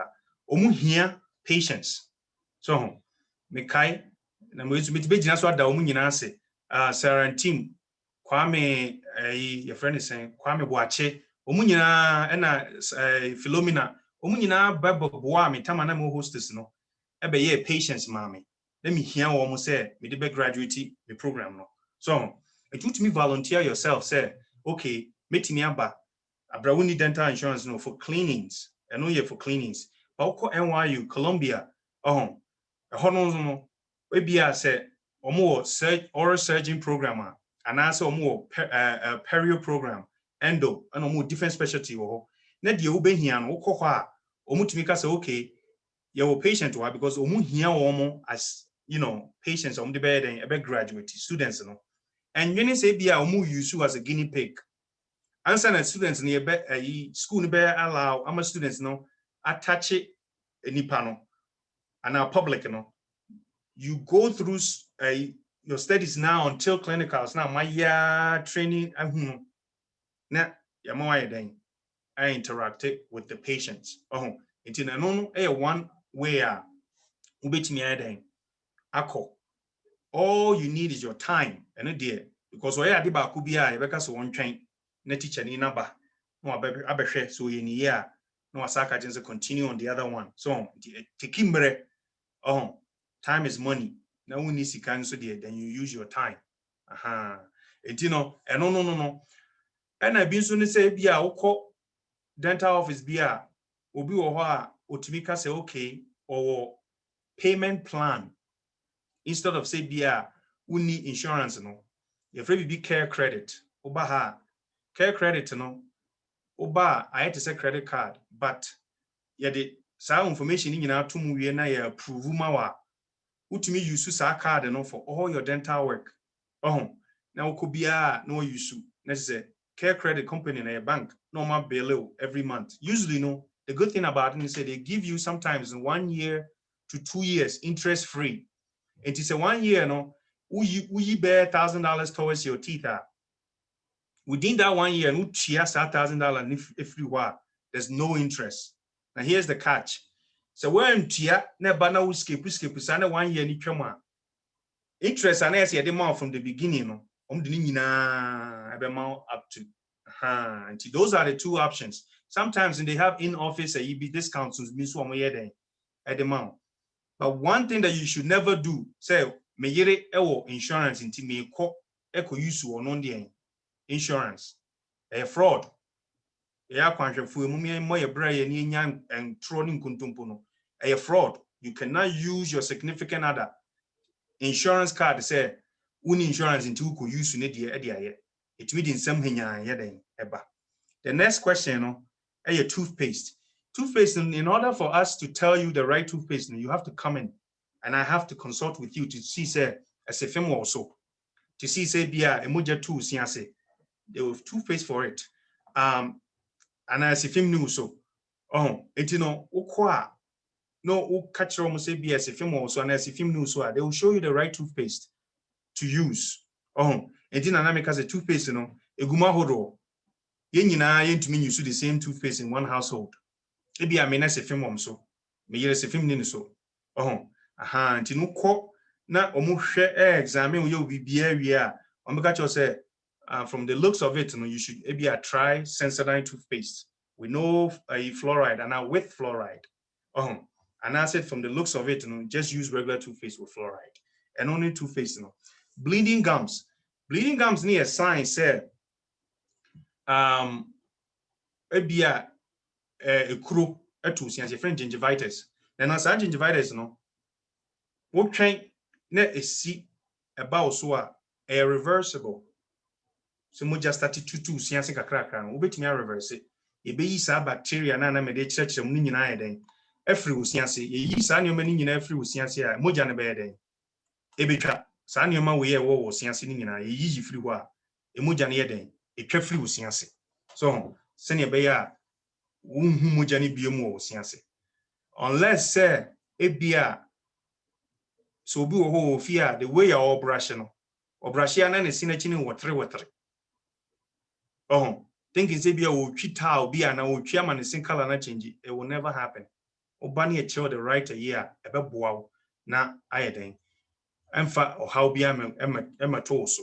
Here patients. So me kai na mo be jina so da nyina ase. Sarah team Kwame your friend is saying Kwame Boache nyina na Philomena nyina boa me tama na mo hostess no ebe ye patients mame let me hear wo say me de be graduate the program no so it would me volunteer yourself say okay metimi aba abrawuni dental insurance no for cleanings and no for cleanings but NYU Columbia no ebia say oral surgeon program and also more perio program endo and more different specialty na de obehia no wokọ ho a omutumi ka say okay your patient why because hia as patients the be graduate students no and when say bia use you as a guinea pig answer na students no be school no be allow am students no attach nipa no and our public you go through your studies now until clinicals now my training na I interact with the patients until one way all you need is your time and dear because why ade ba ku bia e beka so won twen na teacher ni number no abehwe so ye ni ya no asaka jinse continue on the other one so tikimbre time is money na when you sika so there then you use your time no and I been so ni say bia wokọ dental office bia obi wo ho a otimi ka say okay or payment plan instead of say bia uni insurance no your free be care credit oba ha care credit no oba I had to say credit card but yeah the sa information ni nyina to mu wie na ya approve ma wa utumi use sa card no for all your dental work now could be no use na say care credit company na your bank normal bill every month usually the good thing about it is they give you sometimes in 1 year to 2 years interest free. It is a 1 year we bear $1,000 towards your teeth. Within that 1 year, no cheers $1,000 if you are there's no interest. Now here's the catch. So when tia never na skip 1 year ni twema. Interest and as the amount from the beginning the up to and those are the two options. Sometimes when they have in-office EB discounts means at the amount. But one thing that you should never do, say, me yere ewo insurance inti me eko use or non the insurance. A fraud. Ya kwanhwefu emu me moye bra ye ni nya and trolling kuntumpo no. A fraud. You cannot use your significant other insurance card say uni insurance into ko use ne de ye. It mean some henya ye den eba. The next question a toothpaste. Toothpaste, in order for us to tell you the right toothpaste, you have to come in and I have to consult with you to see, say, as a film also, to see, say, bia, emoja too, say, there was toothpaste for it. And as a film new so, ukwa, no, catch almost say, be as a film also, and as a film new so, they will show you the right toothpaste to use. And then anamic as a toothpaste, eguma horo. Yen yina yen to mean you use the same toothpaste in one household. ebi a me na se film so me yere se film ni so aha nti no kɔ na omo hwɛ examine wo ye bibia wi a omeka cho say from the looks of it, you should maybe try Sensodyne toothpaste with no fluoride and with fluoride. And I said from the looks of it, just use regular toothpaste with fluoride and only toothpaste. Bleeding gums. Bleeding gums near a sign said maybe a crew a tooth and friend gingivitis. And as I gingivitis, what train net is see about so a reversible. So mo just started to sianse kakra no obetimi a reverse e be yi sa bacteria na me de kyerɛkyerɛ mu ni nyina yɛ den afiri wo sianse ye yi sa nneɛma ni nyina afiri wo sianse a moja ne be yɛ den e betwa sa nneɛma wo yɛ wo sianse ni nyina ye yi firi ho a e moja ne yɛ den e twa firi wo sianse so se ne be ya wo hu moja ne bie mu wo sianse unless say e bia so obi wo ho fi a the way ya brush no brush ya na ne sinachi ne wotre thinking say be a towel be an old chairman is in color na change it will never happen. Obani a child the right a year about bow na iodine. And fa or how be Emma torso.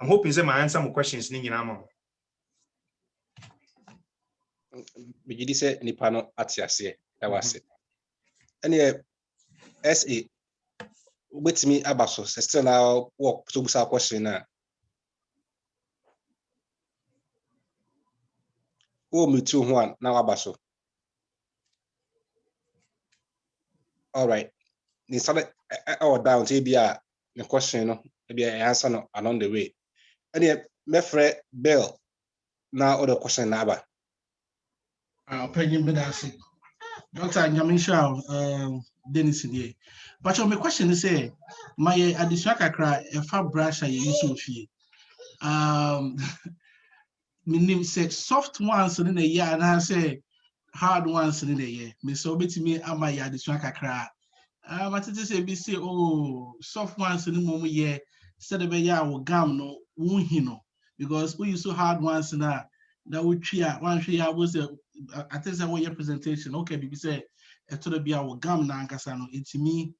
I'm hoping say my answer more questions in Yamam. Bigidi say Nipano Atiase, that was it. And SA with me abaso, still now walk to Busa question now. Oh, me too, one now abaso. All right. They started down to be a question, maybe an answer along the way. And yet, Mefre Bell now other question number. Opinion Bedasi. Dr. Nyamisha Dennis here. But my question is my additional kakra a fab brush I use in fee. Meaning say soft ones in a year and I say hard ones in a year. Me so bit me am my additional kakra. I say be say soft ones in the moment year said be ya will gum no hino because we use so hard ones now that would tria one tree was I think that was your presentation. Okay, because say to be our gum na nkasano it's me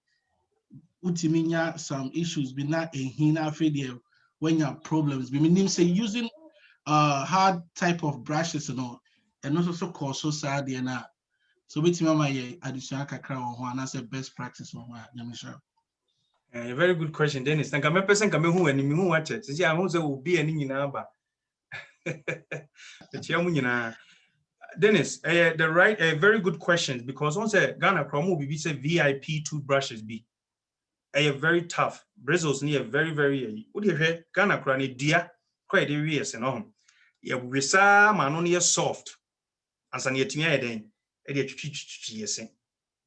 utiminya some issues be not a hina failure when you have problems. We mean say using hard type of brushes and also cause so sad and so with my additional kakra on that's the best practice on Nyamisha. A very good question, Dennis. Thank you. Person come who and me who watch it. See, I will be an number. Dennis, a very good question because once a Ghana promo be say VIP toothbrushes be a very tough bristles near very what do you hear Ghana cranny dear quite a years and on. Yeah, we saw man only soft as an yetimia then a yes.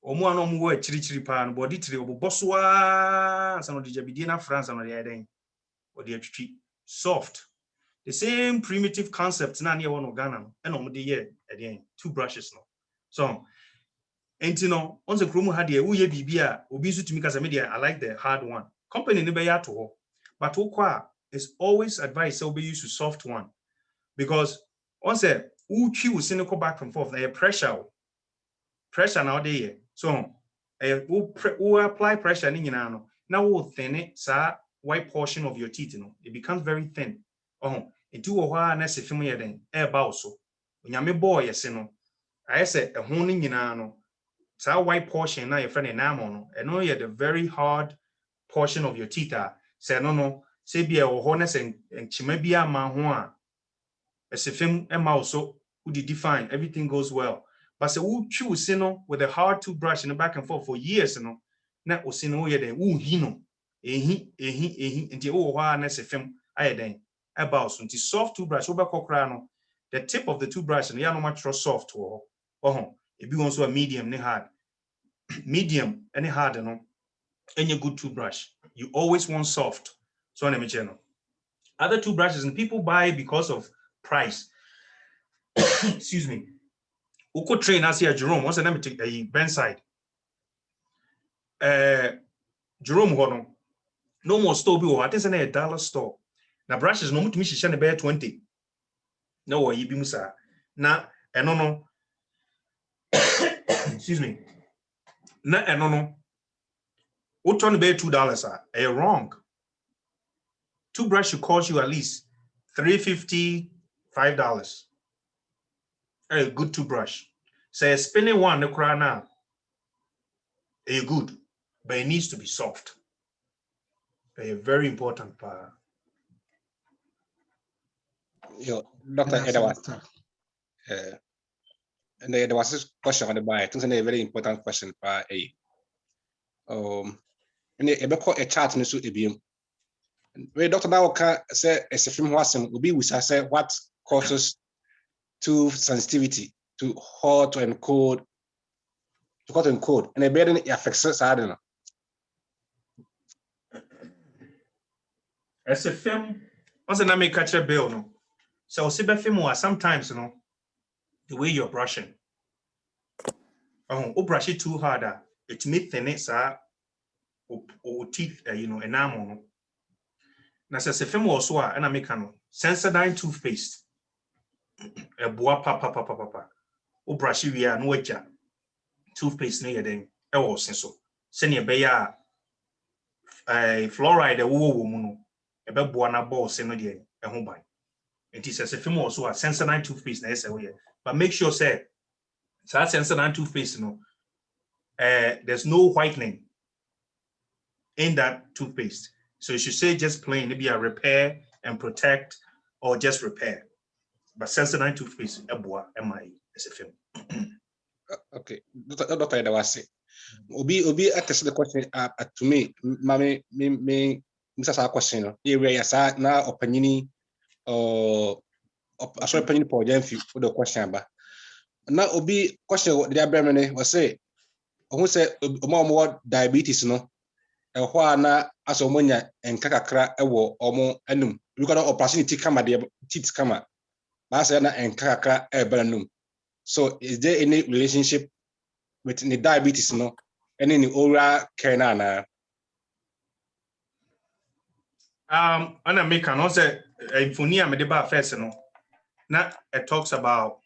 Omo anom wo chiri pa no body tiri oboswa san odi jabidi na France and the den odi atwitwi soft the same primitive concept na near one Ghana and omo de ye eden two brushes no so enti no on the kromu had ye wo ye bibia obi su tumi kasa media I like the hard one company ne be ya to ho but okwa is always advised so be use to soft one because on say uchi wo cynical back and forth na pressure now dey so we apply pressure ni nyina no now we thin it sa white portion of your teeth it becomes very thin it wo ho na se fim ye den e ba so onyame boy yese no I say e ho ni nyina no sa white portion na your friend enamel no e no ye the very hard portion of your teeth say no say bia wo ho na se enchima bia ma ho a e se fim e ma so we define everything goes well. But say who choose with a hard toothbrush in the back and forth for years, na osino ye den who hino ehi nti o wa na se fem aye den about so nti soft toothbrush obekokra no the tip of the toothbrush no ya no much soft wo e bi won so a medium ne hard medium any hard no any good toothbrush you always want soft so na me channel other toothbrushes and people buy because of price. Excuse me. Uko train as here Jerome once na me take a Benside Jerome hono no more store bi I think say na a dollar store na brushes no mutumi hihye ne be 20 na wo yi bi musa na eno no excuse me. No. What turn be $2 are wrong. Toothbrush should cost you at least $3.50, $5. A good toothbrush. Say spinning one the crown now. A good, but it needs to be soft. A very important part. Dr. Edward. And there was this question on the buy. I think it's a very important question. And they call a chart in the suit. Where Dr. Now can say as a film was will be with say what causes tooth sensitivity to hot and cold, and a better affects us. I don't know. As a film, what's the name catch a bill? No, so see film was sometimes the way you're brushing. Oh, brush it too harder. It may thin it, sir, or teeth, enamel. Now, says a film also, and I make a Sensodyne toothpaste. A bois papa. O brush we are no edger. Toothpaste near them. I was so. Send your bear a fluoride, a woman, a babuana ball, send a home by. It is as a film also a Sensodyne toothpaste, but make sure, say, so that Sensodyne toothpaste, there's no whitening in that toothpaste. So you should say just plain, maybe a repair and protect or just repair. But Sensodyne toothpaste, a bois, MI as a film. Okay, Dr. Edawase. Obi attest the question to me. Me, Mr. Question. Area na opinion or a sort of opinion for them for the question about. Now, Obi question what the Abraham was say. Who say more diabetes no? And why na as omonya and kakakra ewo omo enum. We got opportunity come at the teeth come at. Basana and kakakra ebenum. So is there any relationship with the diabetes no? And in the oral care na? And I make an answer if you need me the first no. Now it talks about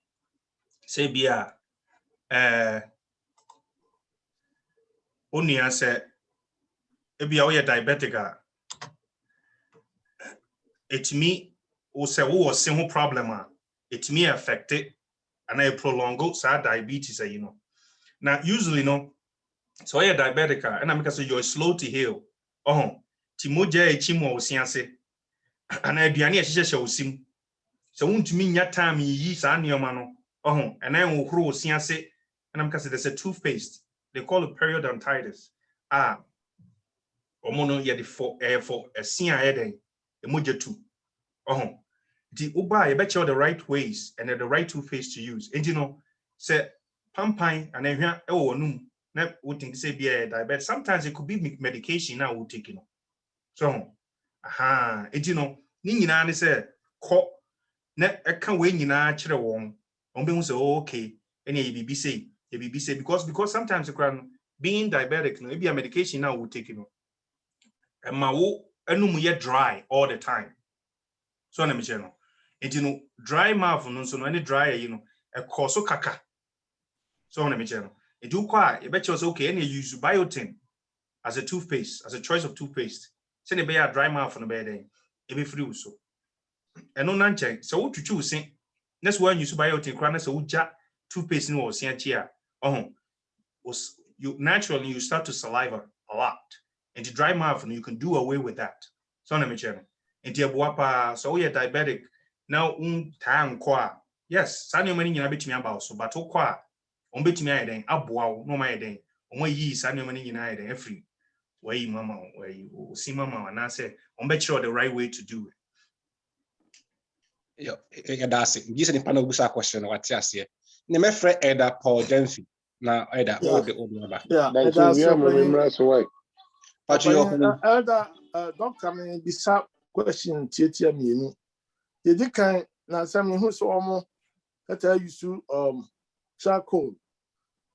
say bia only answer if you are diabetic it me or say who single problem it may affect it and I prolong so diabetes Now usually so you're diabetic and I'm because you're slow to heal. Timoja chimo osianse and aduane ehyehyɛ osim. So untumi nya time yi saa nneoma no. And then wo horo osianse and I'm because there's a toothpaste. They call it periodontitis. Omono ye the for a sia eden emoja tu. The uba you bet you the right ways and the right toothpaste to use. And say pampan and then num na would think say be a diabetes. Sometimes it could be medication now we'll take So ni nyina ne say ko na eka we nyina kire won be say okay any you be say because sometimes being diabetic no be a medication now will take and ma wo enum ye dry all the time so na me che no dry mouth no so no any dry e koso kaka so na me che no e do kwa e be che okay any use biotin as a toothpaste as a choice of toothpaste say be a dry mouth no be then e be free so eno na nche so wo twitwu sin next one use biotin kra na so wo ja toothpaste no wo sin achi a you naturally you start to saliva a lot and the dry mouth you can do away with that so na me che no enti eboapa so we diabetic now time kwa yes sani mani nyina betimi aba so but kwa betimi ayeden aboa no ma ayeden yi sani mani nyina ayeden afri way mama way see mama na say bet the right way to do it. That's it. This is the panel busa question what you say. Ne me frɛ Eda Paul Jenfi na Eda all the old number. Yeah, But you Elder doctor me bisa question tietia mienu. Ye di kan na sam hu so omo that I use charcoal.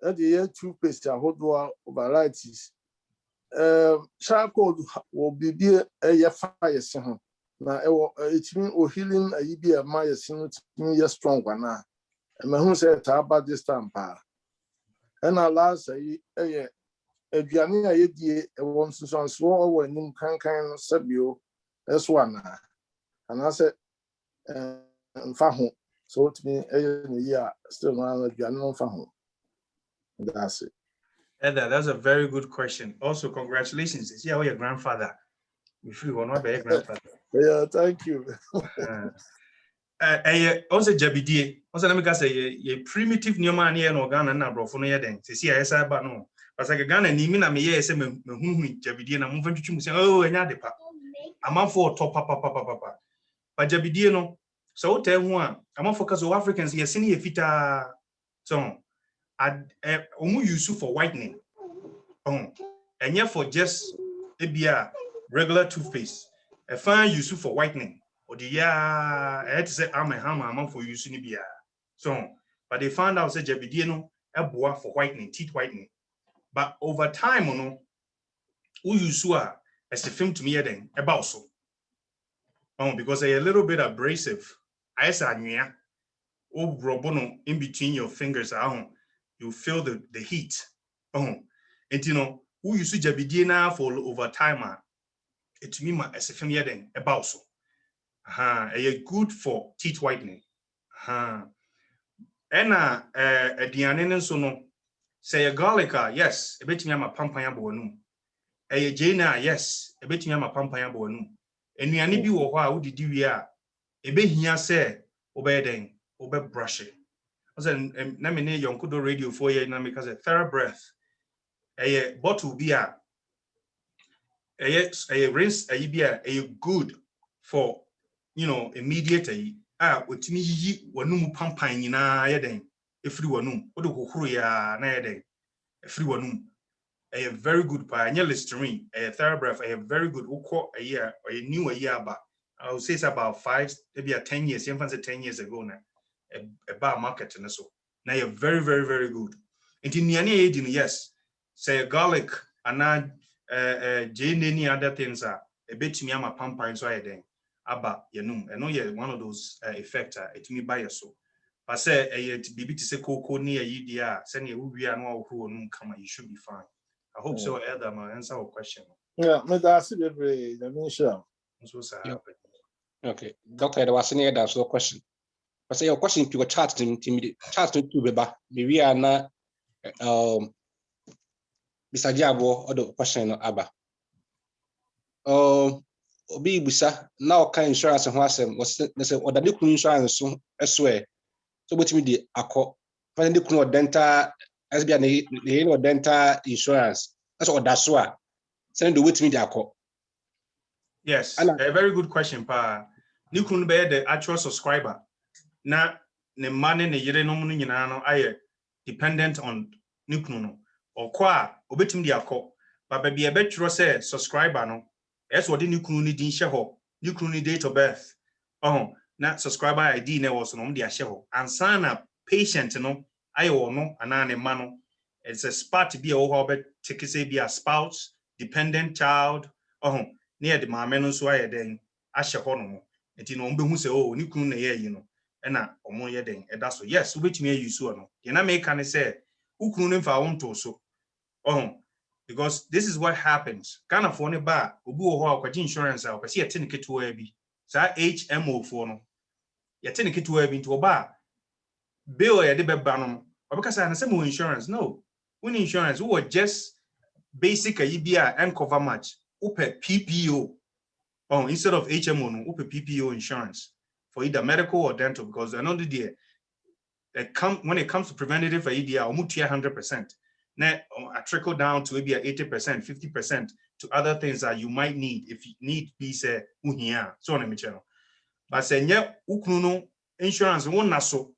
That the toothpaste ahodoa varieties. Charcoal will be a fire sen. Na it mean healing a be a my sin strong one. And my who said about this time. And our last aduane a yɛdie ɛwɔ nsusuansoɔ ɛwɔ anim kankan no sɛbio ɛso ana anaasɛ mfa ho so wotumi ɛyɛ no yi a still no aduane no mfa ho. That's it. Edda, that's a very good question. Also, congratulations. See how your grandfather. If you want to be a grandfather. Yeah, thank you. Also jabidie. Also let me say ye primitive nyoma na ye no Ghana na brofo no ye den. See I say ba no. Parce que Ghana ni mi na me ye say me hu jabidie na mo fa twitwu mu say oh enya de pa. Amafo top papa. Ba jabidie no so tell hu a amafo ka so Africans ye sene ye fita so omu use for whitening. And yet for just a regular toothpaste. A fine use for whitening. Or the I had to say I'm a hammer for using it. So, but they found out that Jabidino a boa for whitening, teeth whitening. But over time, who you saw as the film to me then about so. Because they're a little bit abrasive. I said, yeah, robono in between your fingers, you feel the heat. And you know, who you see Jabidie now for over time, it me ma as a familiar then about so. Good for teeth whitening. And a dianene so no say a garlica, yes, a bit me ama pampaya bonum. A jana, yes, a bit me ama pampaya bonum. And we ani bi wo ho a wo didi wi a e be hia say obey den obe brush it. Na me ne yonkudo radio for ye na me ka say TheraBreath. A bottle be a rinse a good for immediate otimi yiyi wanum pampan nyina ye den efiri wanum wo de hohoro ya na ye den efiri wanum very good pa anya Listerine TheraBreath very good ukọ a year or a new a year ba I would say it's about 5 maybe 10 years even 10 years ago na a bar market na so na you're very very very good nti niane e di yes say garlic and any other things are a bit to me ama pampan so ayeden aba yenum eno ye one of those effects it me buy so but say bibi to say cocoa near you say ne we are no who num kama you should be fine. I hope so Elder ma answer your question. Yeah, me that's it very sure. So sir. Okay, doctor, there was any other question. But say your question to a chart to chart to beba we are na Mr. Jabo or the question aba. Obi busa now kind insurance and wasem was say or the insurance so elsewhere. So what me the akọ find the dental SDA the dental insurance. That's what that's why. Send the wait me the akọ. Yes, a very good question pa. Ni kunu be the actual subscriber. Na ne money ne yere no mu nyina no aye dependent on ni kunu no. Okwa obetim di akọ. Ba ba bia betro say subscriber no. Es what ni kunu ni din hye ho. Ni kunu ni date of birth. Na subscriber ID na was no di ahye ho. Ansa na patient no aye wo no ana ne ma no. It's a spot to be a ho be take say be a spouse, dependent child. Near the mama no so aye den ahye ho no. Enti no mbehu say ni kunu na ye yi no. Na omo ye den eda so yes ubetimi ayi so no. Ye na me kan say ukunu no mfa wonto so. Because this is what happens. Kind of funny ba obi wo ho akwaji insurance a opese ye tene ketewa bi. Sa HMO for no. Ye tene ketewa bi nti oba bill ye de beba no. Obeka say na say mo insurance no. When insurance we were just basic a bia and cover much. Upe PPO. Instead of HMO no upe PPO insurance for either medical or dental because another day when it comes to preventative idea almost 100%. Now I trickle down to maybe 80%, 50% to other things that you might need if you need be say so on me channel. But say yeah ukunu insurance won na so.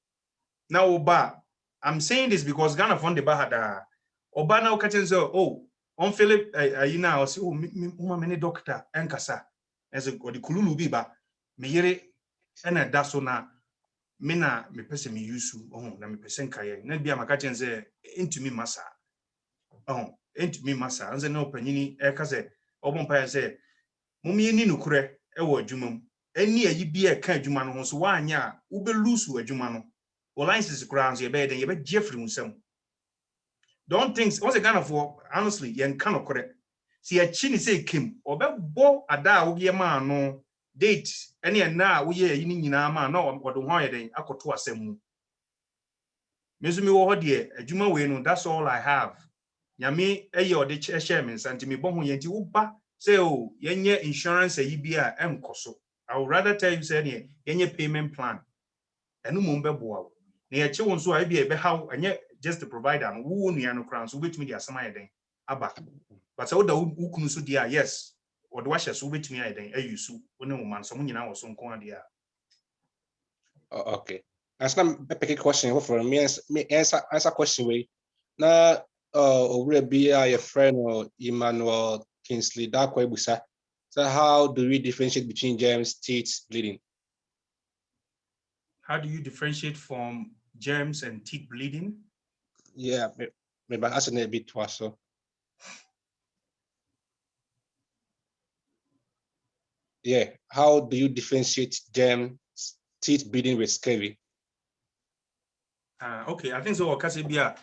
Now oba I'm saying this because Ghana fund the bahada oba na okachen say on Philip you now say many doctor enkasa as a the kululu bi ba me yere ena da so na me na me pese me yusu na me pese nkaye na bia maka chen say entumi masa entumi masa anze na opanyini e ka say obompa say mumye ni nukure e wo adwumam ani ayi bia e ka adwuma no ho so wanya ube lusu adwuma no o license kura anze be den ye be jeffrey musam don't think what's a kind of honestly yen kind of correct. See a chini say Kim or bo ada we man no date any and now we ye in man no or the wire then I could to asem. Mizumi wo dear a juma we no that's all I have. Yami a your the chairman and me bon yenti uba say oh yenye insurance a yibia em koso. I would rather tell you say yenye payment plan. And no mumbe boa. Near chewon so I be a how and just the provider and who no crown so wait me their sama then aba. But so the who so dear yes or the washer so wait me then a you so no man someone now was some corner there. Okay. That's not a picky question for me answer question way. Now over be a friend or Emmanuel Kingsley that way busa. So how do we differentiate between germs, teeth, bleeding? How do you differentiate from germs and teeth bleeding? Yeah, maybe asking a bit twice so. Yeah, how do you differentiate germs, teeth bleeding with scurvy? Okay, I think so. Okasibia,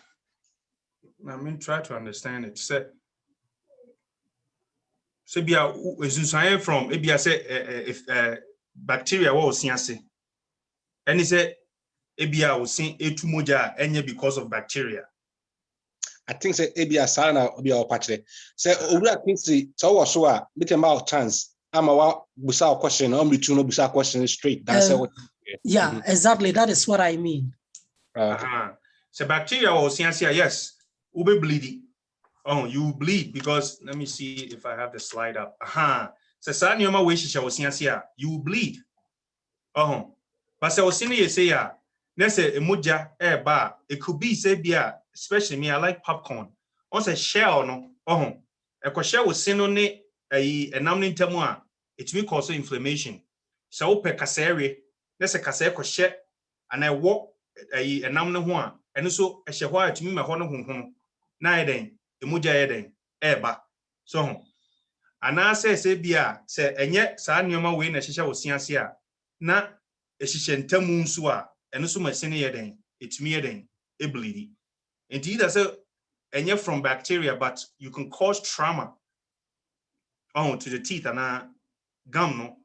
I mean, try to understand it. Say, is from Ebia say if bacteria was seen, and he said Ebia was seen etu moja enye because of bacteria. I think say Ebia sana Ebia opachre. Say Obra Kingsley, so was so a bit about chance. I'm a busa question, I'm between no busa question straight. That's what. Yeah, exactly. That is what I mean. Okay. So bacteria or scientia, yes, ube bleeding. Oh, you bleed because let me see if I have the slide up. So sanioma wishisha or scientia, you bleed. But so senior say ya, let's say emoja bar. It could be say bia, especially me, I like popcorn. Also shell no. A shell was send on it a naming temua. It will cause inflammation. So per casere, let's a casere shell and I walk a naming one. And so a shahwa to me my honor home. Naiden, emoja eden, eba. So and I say bia, say and yet sanioma win a shisha was scientia. Na ehihentamu nso a eno so masene yeden etumi yeden e bleed and either say enye from bacteria but you can cause trauma to the teeth and gum no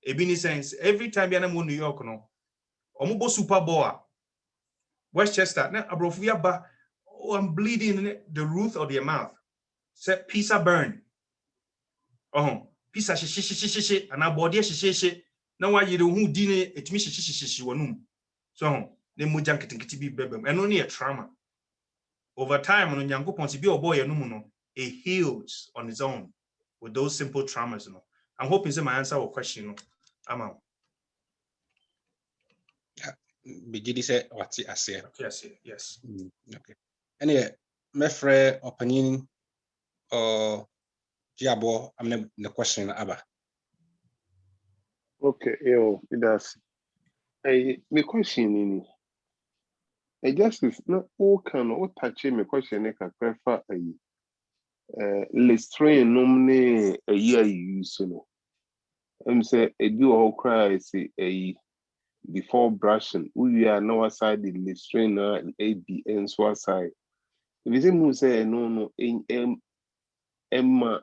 ebi ni sense every time you na New York no omubo Super Bowl Westchester na abrofia ba I'm bleeding in the roof of their mouth say pizza burn pizza shi and body shi na wa yire hu di ne etumi shi wonum so the moja nkitinkiti bi bebem and only a trauma over time no nyankopon si bi oboy enum no it heals on its own with those simple traumas no. I'm hoping say my answer will question no ama Bigidi say what I say. Yes. Okay. Anyway, my friend opinion or Jiabo, I'm the question Abba. Okay, it does. My question is, justice not all can all touch my question. I can prefer Listerine nomine a year use no. Say a do all cry say before brushing. We are now aside the Listerine AB and so aside. If you say say no Emma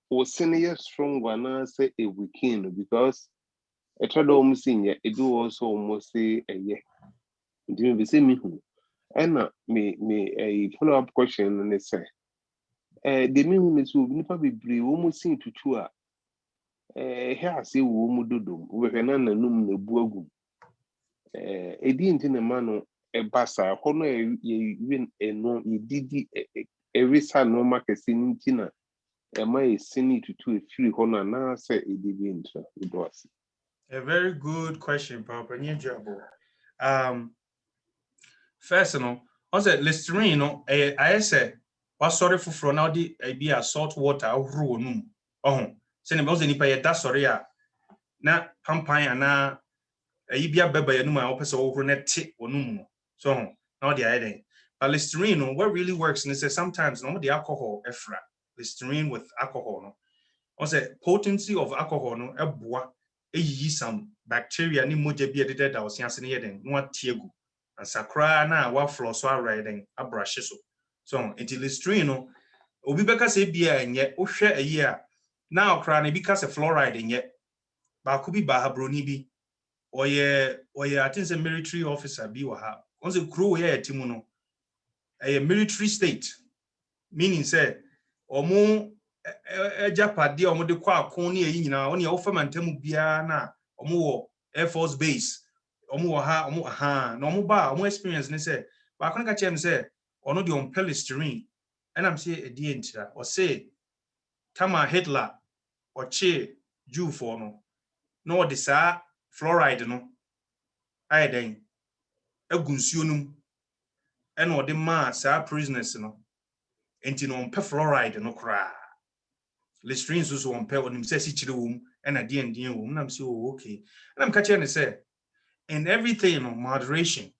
was senior strong one say a weekend because I tried almost seeing it do also almost say a year. Do you see me who? And me a follow-up question and they say the mean is will never be brave almost seen to tour. Here say womudodo we can num ne buagum. A didn't in a man a bassa, honor ye win a no ye didi a risa no market sin tina. Am I sinning to a free honor now say a divine it was. A very good question, Papa. First, I said Listerine, I said, what sorry for now the be a salt water or room. Send about any pay that sorry. Na pampan na bia beba ya numa opese over net or num. So now the idea. But Listerine, what really works and it says sometimes no the alcohol efra. Listerine with alcohol no. I said potency of alcohol no eboa some bacteria ni moja bi edede da osia se ne yeden no atiegu and sakra na wa flow so riding abrashe so So until Listerine no obi beka say bia enye wo hwe ayi a now kra na bi ka say fluoride enye ba ko bi ba ha broni bi oye I think say military officer bi wa ha on say kro we ya timu no a military state, meaning say omo ejapade omo de kwa akon ne yi nyina oni wo fama ntamu bia na omo wo Air Force base omo wo ha omo ha na omo ba omo experience ne say ba kon ka chem say ono de on Listerine and I'm say e die ntira o say Tama Hitler or che Jew for no de sa fluoride no ayeden agunsuo num and or the ma sa prisoners no enti no on fluoride no kra Listerine so on on him say si chire wom and a die wom na say oh okay and I'm catching say in everything on moderation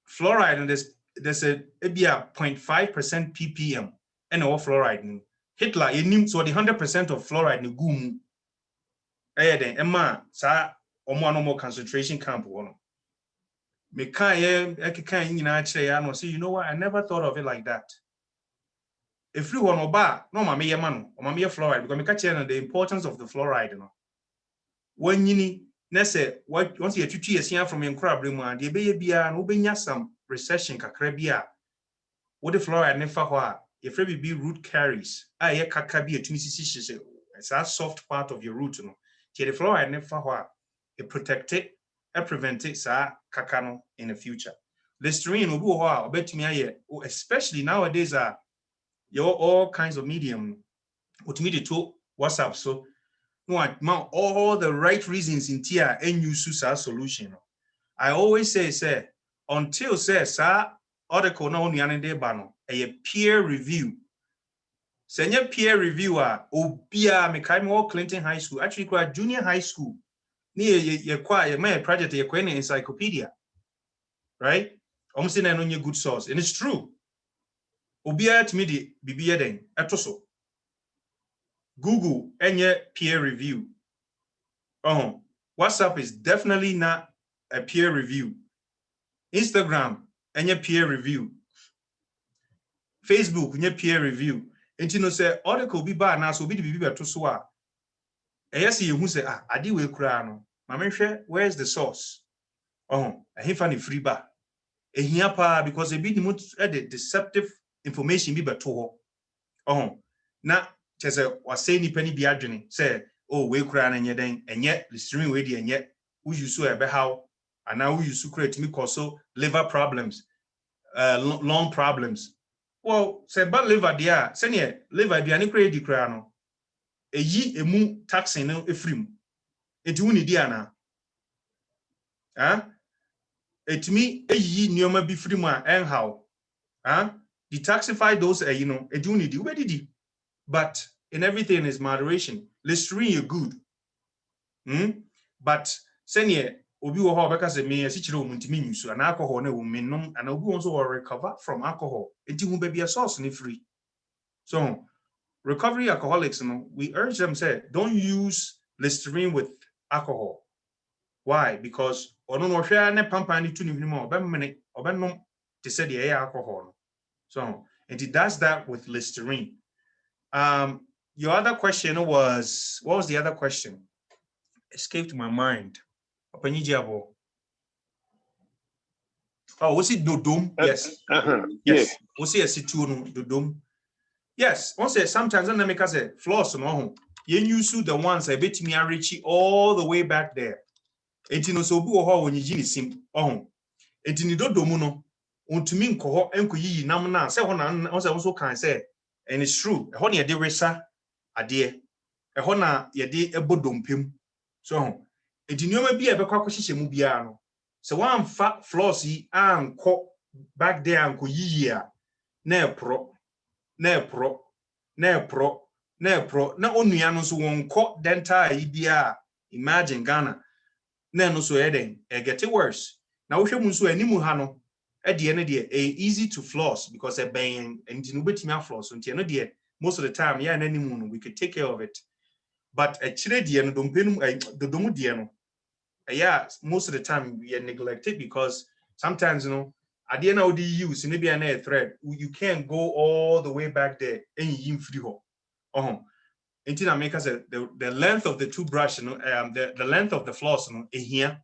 fluoride and there's a 0.5% ppm and all fluoride Hitler enim so the 100% of fluoride no gum ayeden emma sa omo concentration camp wono me kan nyina kire ya no say you know what I never thought of it like that. If you want to buy no mama ye man o mama ye fluoride because me catch the importance of the fluoride no when yini na say once you tutu yesia from enkra bremu and e be ye bia no benya some recession kakra bia what the fluoride ne fa ho a if we be root caries a ye kaka bia tumi sisi hye it's that soft part of your root no the fluoride ne fa ho a it protect it and prevent it sa kaka no in the future. Listerine obi ho a obetumi aye especially nowadays your all kinds of medium ultimately to WhatsApp so no all the right reasons in tia and use our solution. I always say until say article na only an day bano a peer review. Senior peer reviewer obia me kai me Clinton High School actually quite junior high school near ye my project ye encyclopedia, right? Almost in an good source and it's true. Obia to me the bibia den etoso Google any peer review. WhatsApp is definitely not a peer review. Instagram any peer review. Facebook any peer review. And you know say article be bad now so be to so a. Yes you who say adi we kura no. Mama where's the source? I him find free bar. Here pa because a bit the deceptive information be beto ho. Na say was say ni penny be adwene say oh we kura na nye den enye Listerine we de enye who you so ebe how and now who you so create me cause so liver problems lung problems. Well say but liver dia say ne liver dia ni kura di kura no eyi emu taxing no efrim enti woni di ana etimi eyi nioma bi frim a enhow detoxify those you know enti woni di we di but in everything is moderation. Listerine you good. But senior obi wo ho beka say me asi kire omuntimi nyusu and alcohol na wo menum and obi won so recover from alcohol. Enti hu be a source ni free. So recovery alcoholics we urge them say don't use Listerine with alcohol. Why? Because ono no hwe na pampa ni tu ni hunu obe mene obe nom to say the alcohol. So and it does that with Listerine. Your other question was, what was the other question? Escaped my mind. Oh, was it dodom? Yes. Yes. Was it a situno dodom? Yes. Once sometimes I make us a floss no. You use the ones I bet me reach all the way back there. And you know so bu ho when you sim and you dodom no. Untumi nko enko yi nam na say ho na also can say and it's true. Ho ne de resa ade ehọ na yede ebodompem so edinioma bi ebekwa kwahihye mu bia no se wan fa floss yi anko back there anko yiyi a na epro na onua no so wonko dental yi bia imagine Ghana na no so eden get worse na wo hwemu so animu ha no ede ne de easy to floss because e ben entinu betimi afloss ntia no de most of the time yeah na animu no we could take care of it. But a chile no the domu no yeah most of the time we are neglected because sometimes at the end of the use maybe a thread, you can't go all the way back there and you free ho. Until I make us the length of the toothbrush, the length of the floss here,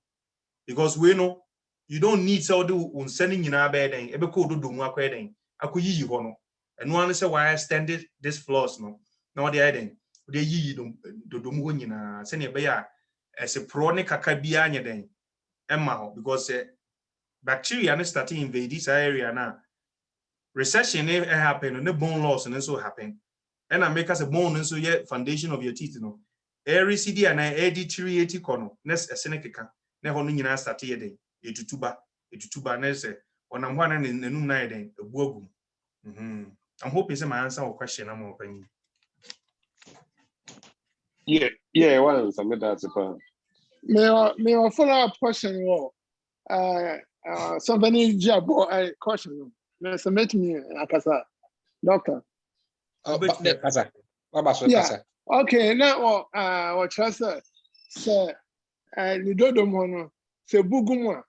because we know you don't need to do sending in our bed and ever could do more quitting. I could you hono. And one is why I extended this floss no. Now the adding they ye do munina send a bear as a chronic akabianya then. Emma, because bacteria starting invade this area now. Recession happen and the bone loss and so happen. And I make us a bone and so yet foundation of your teeth, no. Every CD and I deteriorate corner. Next a seneca. Never knew you start here day. It tuba, nese. When I'm one in the noon night, a wogum. I'm hoping some answer or question. I'm opening. Yeah, one some that's a point. May I follow up question? Somebody job or a question. Let's meet me, Akasa, doctor. Yeah. Okay, now what trust say you don't want say bugumwa.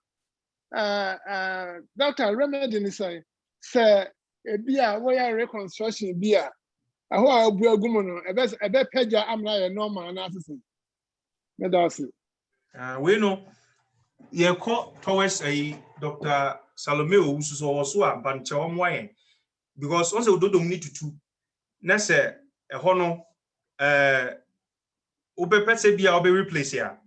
Doctor remedy ni say ebia where reconstruction bia aho abu agumono ebe peja amna ye normal na asese. Me that's We know you call towards a Dr. Salome who's also a bunch of wine because also we don't need to nese a hono ube petse bia obe replace ya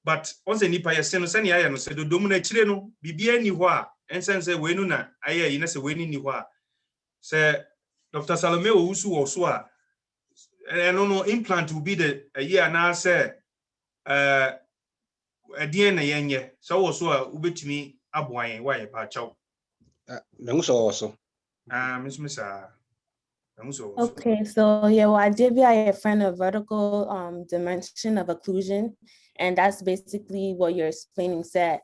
but once nipa ya seno sani aya no se do domu na chire no bibia ni ho a ensense we no na aya yi na se we ni ho a se Dr. Salome who's also a no implant will be the a year na say again na yenye so also a ubetimi aboan why pa chaw also Okay, so yeah, well, I did be a friend of vertical dimension of occlusion, and that's basically what you're explaining. Said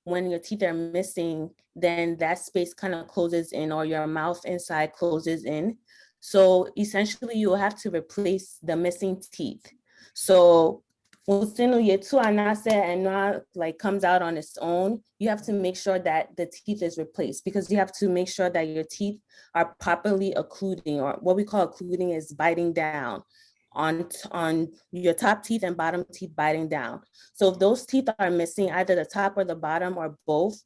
when your teeth are missing, then that space kind of closes in, or your mouth inside closes in. So essentially, you will have to replace the missing teeth. So and not like comes out on its own, you have to make sure that the teeth is replaced because you have to make sure that your teeth are properly occluding, or what we call occluding is biting down on your top teeth and bottom teeth biting down. So if those teeth are missing, either the top or the bottom or both,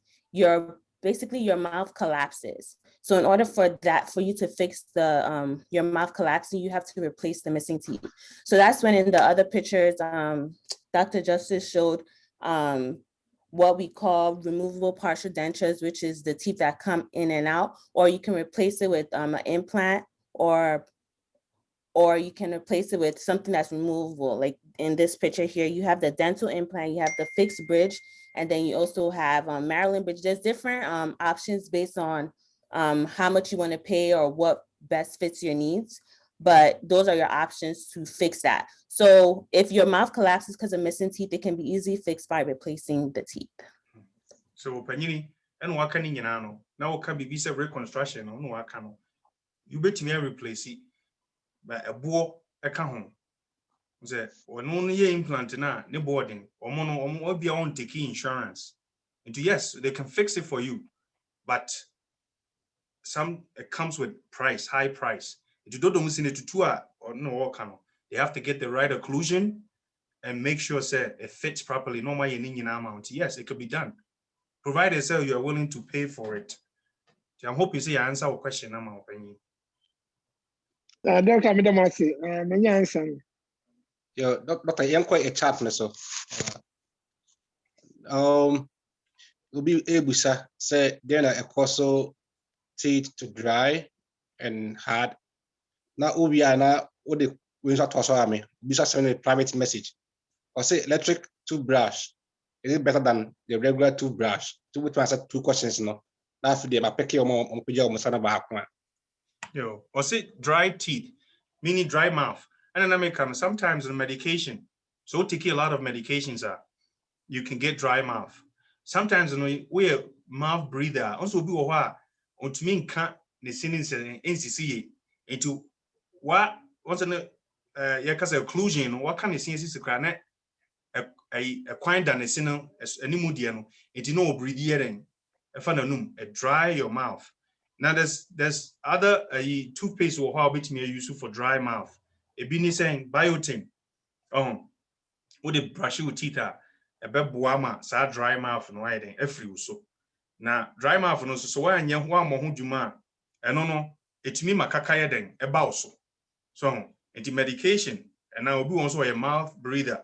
basically your mouth collapses. So in order for you to fix the your mouth collapsing, you have to replace the missing teeth. So that's when in the other pictures, Dr. Justice showed what we call removable partial dentures, which is the teeth that come in and out, or you can replace it with an implant, or you can replace it with something that's removable. Like in this picture here, you have the dental implant, you have the fixed bridge, and then you also have Maryland bridge. There's different options based on how much you want to pay or what best fits your needs. But those are your options to fix that. So if your mouth collapses because of missing teeth, it can be easily fixed by replacing the teeth. So Panini and Wakani Yanano, now can be visa reconstruction on Wakano. You bet me replace it by a boar a home. When only implant na ne boarding or mono or be on taking insurance. And yes, they can fix it for you, but it comes with high price. If you don't listen to tour or no cano, they have to get the right occlusion and make sure it fits properly. No my amount. Yes, it could be done, provided you are willing to pay for it. So I'm hoping you answer our question. I'm opinion. Doctor Midamasi, many answer. Yo, Doctor, I'm quite a chat so. Will be able to say then a coastal teeth to dry and hard. Now Ubiana what the wings are to me. Bisa send a private message. Or say electric toothbrush. Is it better than the regular toothbrush? To answer two questions, no. That's the Mapeki or Musana Bahakma. Yo, or say dry teeth, meaning dry mouth. And then I make sometimes the medication. So take a lot of medications you can get dry mouth. Sometimes we mouth breather also do a while on to mean can't the NCC into what once occlusion, what kind of things is a quine than a sinner as any mudiano, it no breathing. dry your mouth. Now there's other toothpaste or how bit me use for dry mouth. A bini saying biotin. With the brush your teeth a buama sa dry mouth no widen every so. Now dry mouth no so why anya ho amoho dwuma no etimi makakaya den eba so. So anti medication and now obi won so your mouth breather.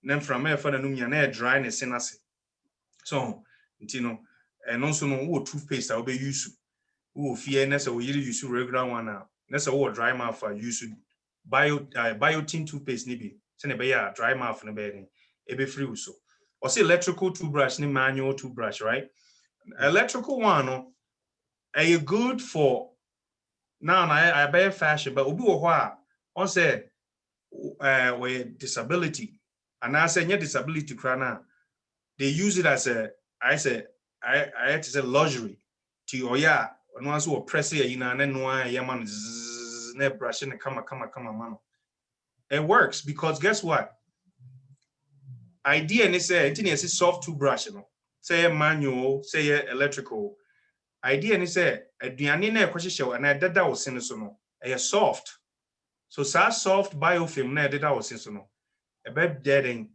Then from me for no na dry ne senase. So no and also no wo toothpaste I be use. Wo fear na say we use regular one now. Na say wo dry mouth use biotin toothpaste ni bi. Say be ya dry mouth no be ebe free so. Or say electrical toothbrush ni manual toothbrush, right? Electrical one no are good for now I buy fashion but obi wo ho a on say with disability and I say disability krana they use it as a I had to say luxury to when once we press it and then man ne brush and come man. It works because guess what? Idea and say it is soft toothbrush, say manual, say electrical. Idea and say aduane na ekwohyehyɛ and dada wo sin so no ɛyɛ soft. So soft biofilm na dada wo sin so no ebe deading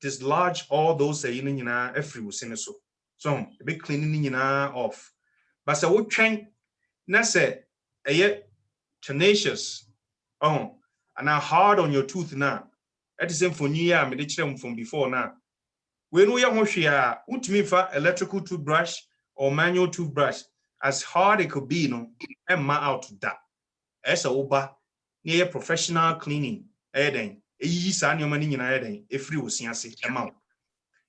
dislodge all those nyina afri wo sin so. So ebe cleaning nyina off. But say wo twɛn na say ɛyɛ tenacious and hard on your tooth na at the same for new year me de kyerɛ from before na we no yɛ ho hwe a utumi fa electrical toothbrush or manual toothbrush as hard it could be no emma out that as a oba near professional cleaning eden eyi saa nneɛma ni nyina eden efiri wo siase emma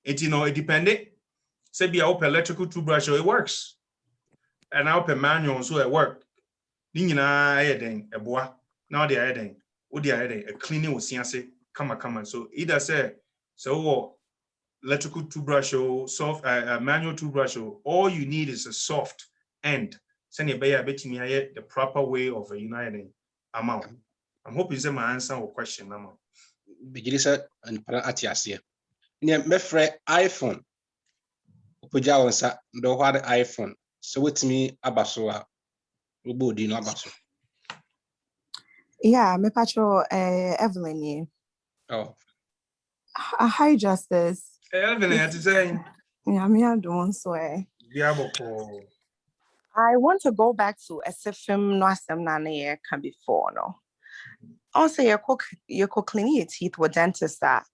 it it depended say be a electrical toothbrush so it works and I open manual so it work ni nyina eden eboa now they are eden wo they are eden a cleaning wo siase kama so either say so electrical toothbrush or soft manual toothbrush all you need is a soft end. Send a the proper way of a uniting amount. I'm hoping you say my answer or question. Begirisa and Atiasia. Near Mefre iPhone. Pujawansa, do what iPhone. So with me, Abasua. Ubu Dino Abasu. Yeah, me patro Evelyn. Oh. Hi, Justice. Evelyn, what you saying? Yeah, me I don't swear. I want to go back to a film no asem can before no. Also, you cook clean your teeth with dentists that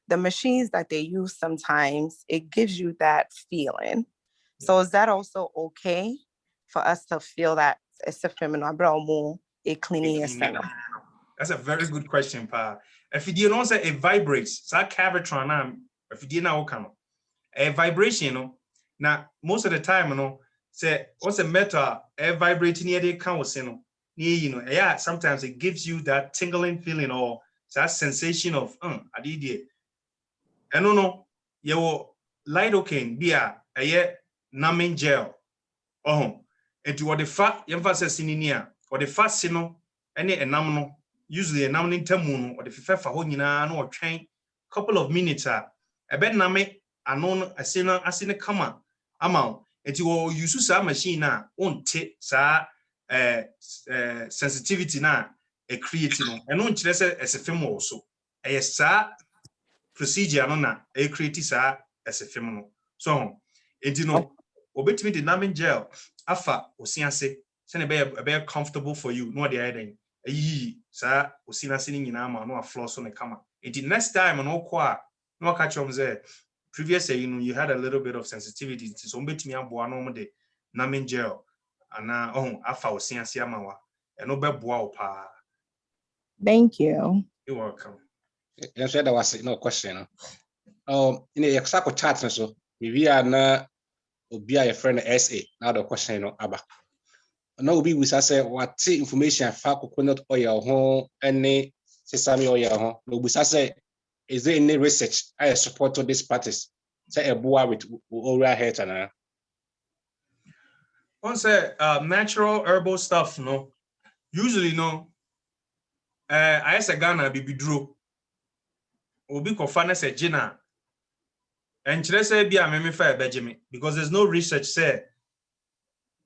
the machines that they use sometimes it gives you that feeling. So is that also okay for us to feel that it's a film no a cleaning yourself? That's a very good question, Pa. If you don't say it vibrates, so cavitron if you didn't know a vibration, now most of the time, say what's a metal a vibrating near the count, yeah, sometimes it gives you that tingling feeling or that sensation of I did it. And no, your lidocaine be a numbing gel. And to what the fat emphasis in here, or the fat sino, any enamel, usually a numbing temuno, or the fefa honina, no train, couple of minutes. A bed name, a non a sinner, as in a comma amount. And to use a machine now, won't take sensitivity now, a creating, and non as a film also. A sa procedure no a creative as a film. So, it obey me the numbing gel, afa, osiase, send a bear comfortable for you, no the idea. A ye, sir, osina sitting in armor, no a floss on the camera. It next time, no qua, no catch on there. Previously, you had a little bit of sensitivity. So, bet me a boano de numbing gel, and now, afa osiase amawa, and no boa pa. Thank you. You're welcome. Yes, that was no question. In a exact chat, so we are na be a friend SA. Now the question, Abba. No, we will say what information for coconut oil home any sesame oil. No, we say is there any research I support to these parties? Say a boy with oral hair and One say natural herbal stuff, no. Usually, no. I say Ghana be drew. Obi ko fa na say gina. And let's say be a memifa Benjamin because there's no research say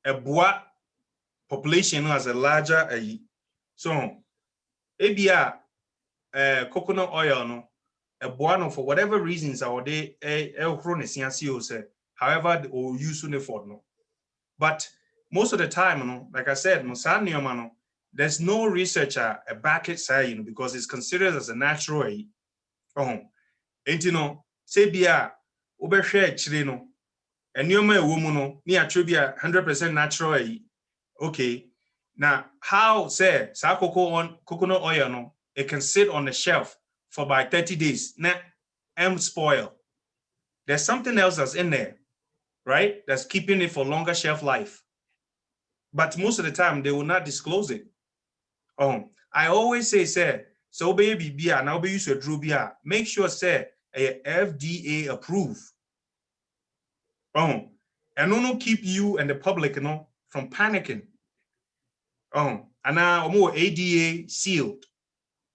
a bois population has a larger so ebia coconut oil no a bois no for whatever reasons or they however they will use for no. But most of the time, like I said, there's no research a back it say, because it's considered as a natural. And say bia share chile and you may woman near tribia 100% natural. Okay. Now, how say coconut oil no, it can sit on the shelf for about 30 days, and spoil. There's something else that's in there, right? That's keeping it for longer shelf life. But most of the time, they will not disclose it. I always say, so baby beer, now be use a drew beer. Make sure say a FDA approved. And no keep you and the public from panicking. And now more ADA sealed.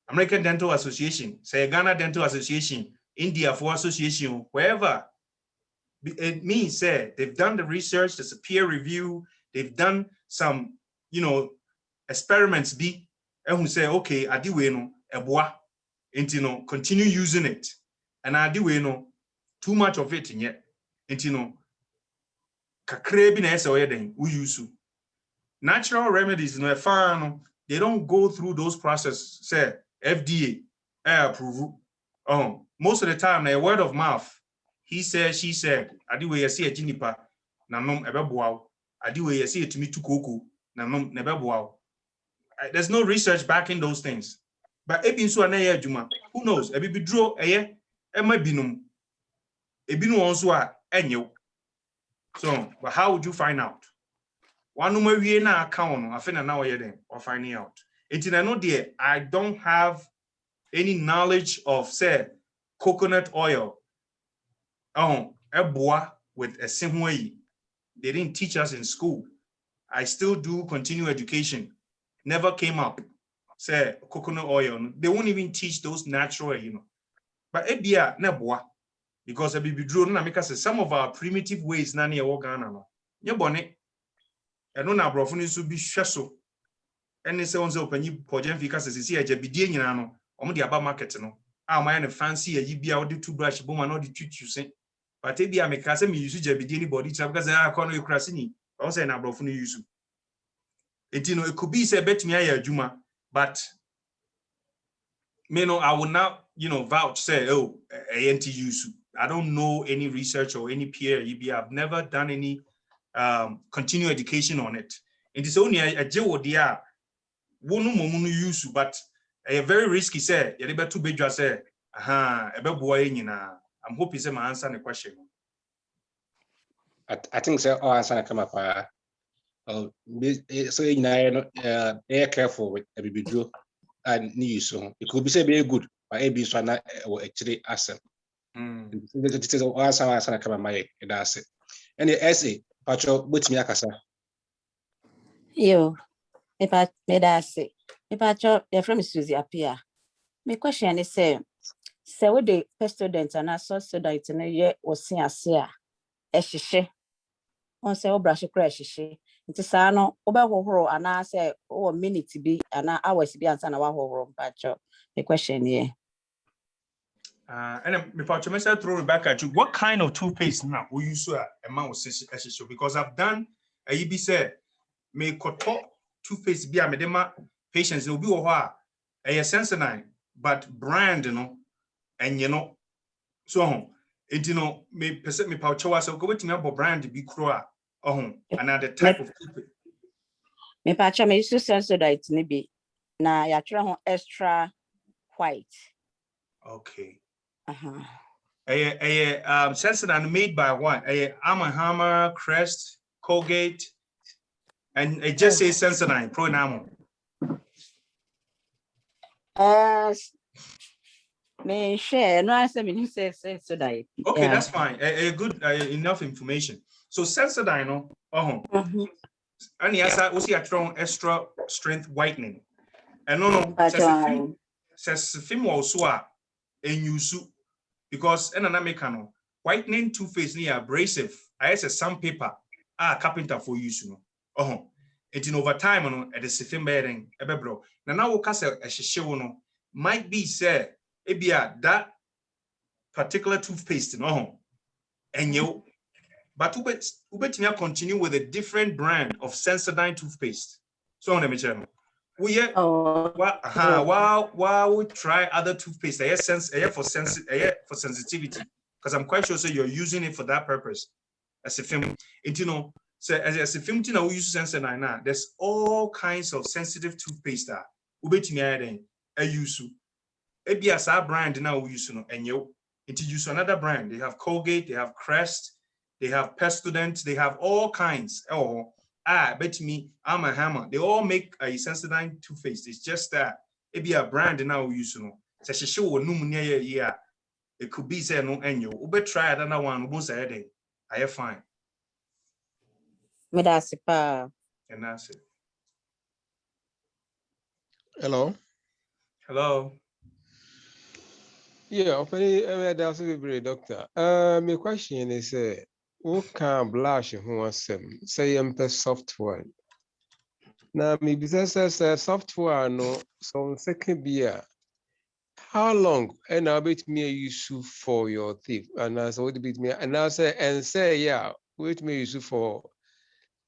American Dental Association, say Ghana Dental Association, India for Association, wherever. It means say they've done the research, there's a peer review, they've done some, experiments and who say, okay, I do eboa, and continue using it. And I do too much of it yet. And kakre bi na ese oyeden we use. Natural remedies they don't go through those processes, say FDA approve. Most of the time, a word of mouth. He said, she said, I do we see a jinipa, nanom ebeboa. I do we see it to me to cocoa, nanom nebeboa. There's no research backing those things. But who knows? Ebi bidro binum. Ebinu also enyo. So, but how would you find out? One we na account, I think now or finding out. I don't have any knowledge of say coconut oil. A bois with a same way. They didn't teach us in school. I still do continue education. Never came up. Say coconut oil. They won't even teach those natural, But ebia na bois. Because some of our primitive ways nani Ghana no. Nyebone. Eno na brofo ni so bi hweso. Ene se onse opanyi pojem fika sesi eje bidie nyina no. Omo de aba market no. My ne fancy ayi bia o de toothbrush boma no de twitwuse. But ebia me ka se me use je bidie ni body trap because kono ekrase ni. O say na brofo ni use. It could be say betimi aye adwuma, but I will not, vouch say, ANT use. I don't know any research or any peer EB. I've never done any continuing education on it. It is only a dia wonu momunu use, but a very risky say, you better too big just say, I'm hoping say my answer the question. I think so. Answer come up. So air careful with a baby and news. So it could be say very good, but maybe so not actually asset. This is answer come my that's it. And the essay, Pacho, which me akasa. Yo, if I made I say, if I chop your friend Susie appear. My question is say what the students and I saw so that in a year was seen as here. Eshishe. On say brush crash she. It is no over and I say minute to be and hours to be answer our whole Pacho. The question here. And before I throw it back at you, what kind of toothpaste now will you say a man was because I've done a EB said may koto toothpaste be a medema patients will be a Sensodyne, but brand and so it may percent me pouch so go with me about brand be croa another type of toothpaste. Me Pacho me use Sensodyne maybe na ya try extra white. Okay. Sensodyne made by what? Arm & Hammer, Crest, Colgate, and it just says Sensodyne Pro Enamel. Me share no answer me say Sensodyne. Okay, that's fine. A good enough information. So Sensodyne, and yes, I also a strong extra strength whitening. And no, says film also and you because an Americano whitening toothpaste near abrasive. I say sandpaper. Carpenter for use, you know. It in over time, no, at the sitting bedding, ebebro. Now, castle a shishono might be say, ebia that particular toothpaste, no, and you, but ubet continue with a different brand of Sensodyne toothpaste. So on the channel. We while we try other toothpaste, for sensitivity, because I'm quite sure so you're using it for that purpose. As a film, you know, so as a film, you know, we use Sensodyne now. There's all kinds of sensitive toothpaste that ubet me adding a use. ABS our brand now we use and you use another brand. They have Colgate, they have Crest, they have Pestudent, they have all kinds. Bet me, I'm a hammer. They all make a Sensodyne toothpaste. It's just that it be a brand now we use so she show no yeah. It could be say no and you ube try another one once a day. I have fine. And that's it. Hello. Yeah, that's a great doctor. My question is, what can blush who wants say software? Now, maybe says software no, so second beer. How long and I'll bet me use for your thief and I would beat me and I say yeah, wait me use for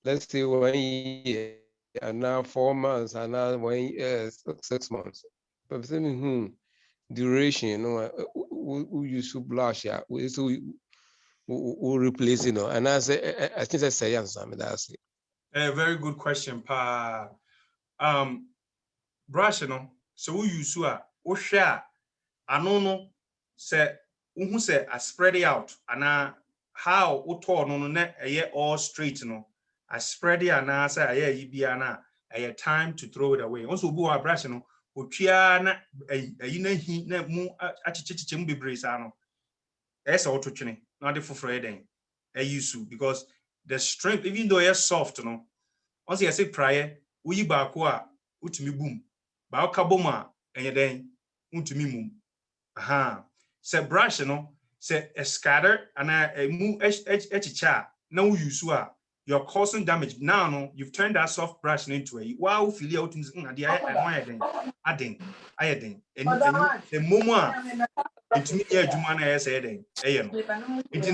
let's say 1 year and now 4 months and now 1 year 6 months. But duration, you know, we use to blush, yeah, we replace, you know, and I think I say yes, I mean, that's it. A very good question, pa. Brush, you know, so we use share. I know, say, who say I spread it out, and how we turn on net a year all straight, you know. I spread it and I say a year yibiana, a time to throw it away. Also, go a brush, you know. Uchiana he ne mu achichichim be brisano. That's all to not the for Friday. I use to because the strength, even though you're soft, you know. Once I say prior, we bakwa utimi boom. Ba kaboma and then utimi mum. Say brush, you know, say a scatter and I move echicha. Now you swear. You're causing damage. Now, no, you've turned that soft brush into a wow, feel out in the adding. And the moment into me, Jumana said, in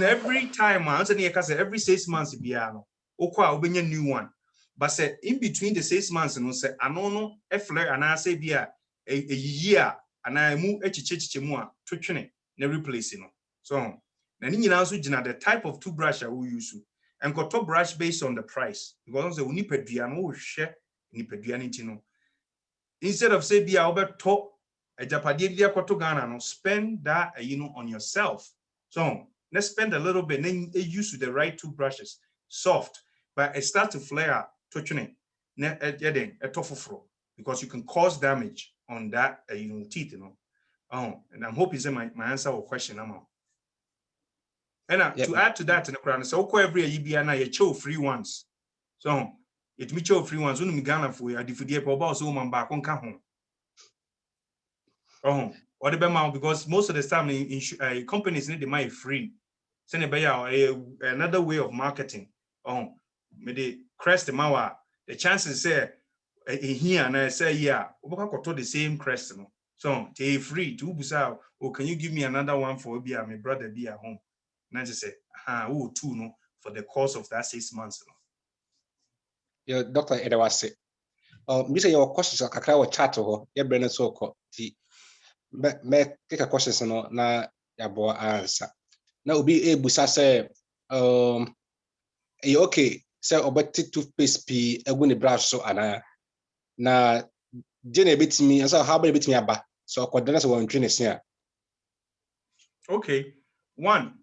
every time, every 6 months, piano, or new one. But say in between the 6 months, and say, I know a flare and I say, be a year, and I move echichimua, twitching it, never replacing. So, then you also the type of toothbrush I will use. And got top brush based on the price because we need pediano share ni pedianity. Instead of say be over top a japadia kotogana no spend that on yourself. So let's spend a little bit, then use the right toothbrushes, soft, but it starts to flare touching it a tough because you can cause damage on that teeth, and I'm hoping that my answer or question amount. And to add to that in the crown, so every year na you show free ones. So it me show free ones. When me Ghana for you, the about so man back on home. Or the bema because most of the time in companies need the money free. Send another way of marketing. Me the crest the mawa. The chances say here and I say yeah, we can the same crest. So they free to busa. Or can you give me another one for be my brother be at home? And I just say, two no for the course of that 6 months. Yeah, Dr. Edawase. Mr. Your questions are kakra chat or your brain so called the take a question no na yabo answer. Now will be able to say okay, say about toothpaste p a winny brush so ana na Jenny bit me and so how bit me about so coordinates one trainers here. Okay, one.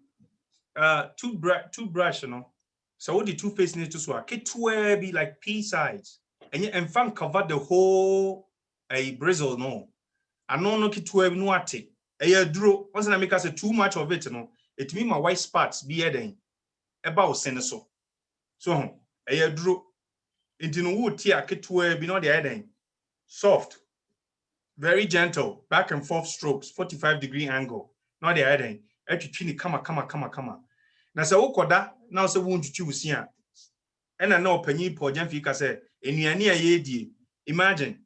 Toothbrush, so what the toothpaste needs to swap be like pea size and yet and fan cover the whole a bristle no kitwe no ate a draw once I make us too much of it it mean my white spots be heading about seneso so a draw into no wood tea kitwe be not the heading soft very gentle back and forth strokes 45-degree angle not the heading atwitwi ni kama na sɛ wokoda na sɛ wontwitwi wusi a ɛna na opanyin pɔgyan fi ka sɛ enuane a yɛdie imagine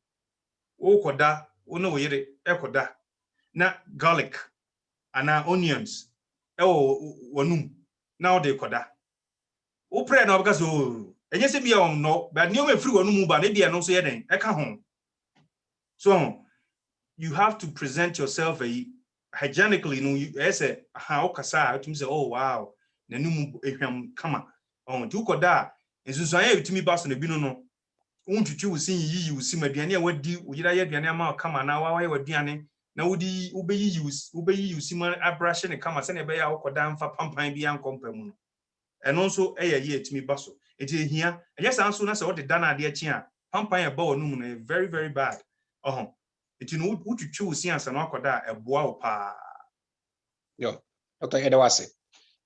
wokoda wo na wo yere ekoda na garlic ana onions wonum na wo de koda wo pray na obeka so enye se bia on no but ne o me free wonum ba na bia no so yɛ den ɛka ho so you have to present yourself hygienically no say how kasa to say oh wow na num ehwam kama on tu koda ensunsuan ya bitumi ba so na bi no wontwitwi wusi yiyi wusi maduane a wadi uyira ya aduane ama kama na wa waduane na wodi ubeyi wusi ma abrashe ne kama se na be ya wokoda mfa pampan bi ankompa mu no eno nso ye etumi ba so enti ehia enye sanso na se wode da na ade achi a pampan e ba wonu mu no very very bad enti no wotwitwi wusi ansa na akoda eboa wo pa yo okay edawase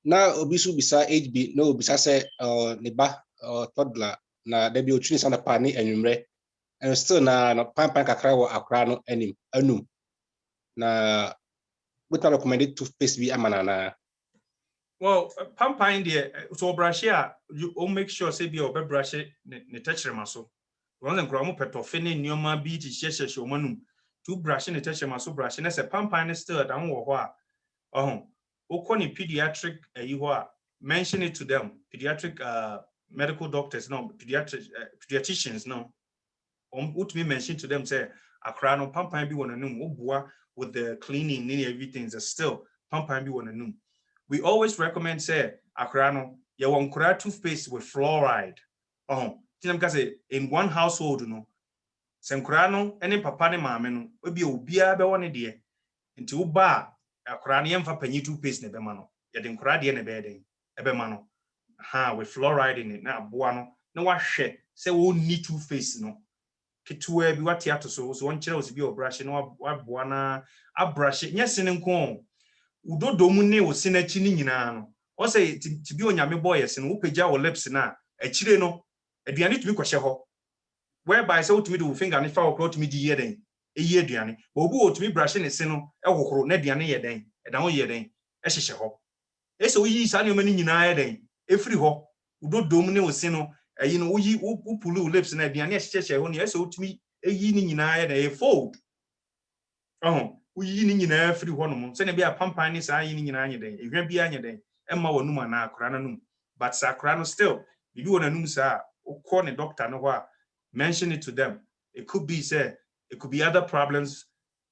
na obisu bisa HB no bisa se ne ba toddler na debi otwini sana pa ni enwumre and still na pampan kakra wo akra no anum na what I recommended toothpaste be amanana. Well, pampan there so brush here you make sure say be obe brush ne touch maso. One and gromo petofene nyoma bi ti sheshe shomanum. To brush ne touch maso brush na say pampan still down wo ho okoni pediatric mention it to them pediatric medical doctors no pediatricians no me mention to them say akra no pampan bi wonanum obua with the cleaning and everything is still pampan bi wonanum. We always recommend say akra no ye won kra toothpaste with fluoride tinam ka say in one household no sem kra no ene papa ne maame no obi obia be woni de nti wo ba akra no yemfa panyi toothpaste ne be ma no ye de kra de ne be den ebe ma no with fluoride in it na aboa no na wahwe say wo ni toothpaste no ketuwa bi wate ato so won kire osi bi o brush no waboa na abrush nyese ne nko udodo mu ne osi na chi ni nyina no o say ti bi onyame boy yes no upagya wo lips na akire no aduane tumi kwhye ho whereby say utumi do finger ne fa wo kro tumi di yeden eyi aduane bo obu otumi brush ne se no ehokoro na aduane yeden edan wo yeden ehyehye ho ese oyi sa ne omani nyina yeden efiri ho udodo mu ne osi no you know, we pull lips and the anesthesia when you so to me a yin in a fold. We yin in every one, send be a pampan is I in any day, if you be any day, Emma or Numa na cranum, but Sacrano still, you do a num sa or call a doctor no what mention it to them. It could be said, it could be other problems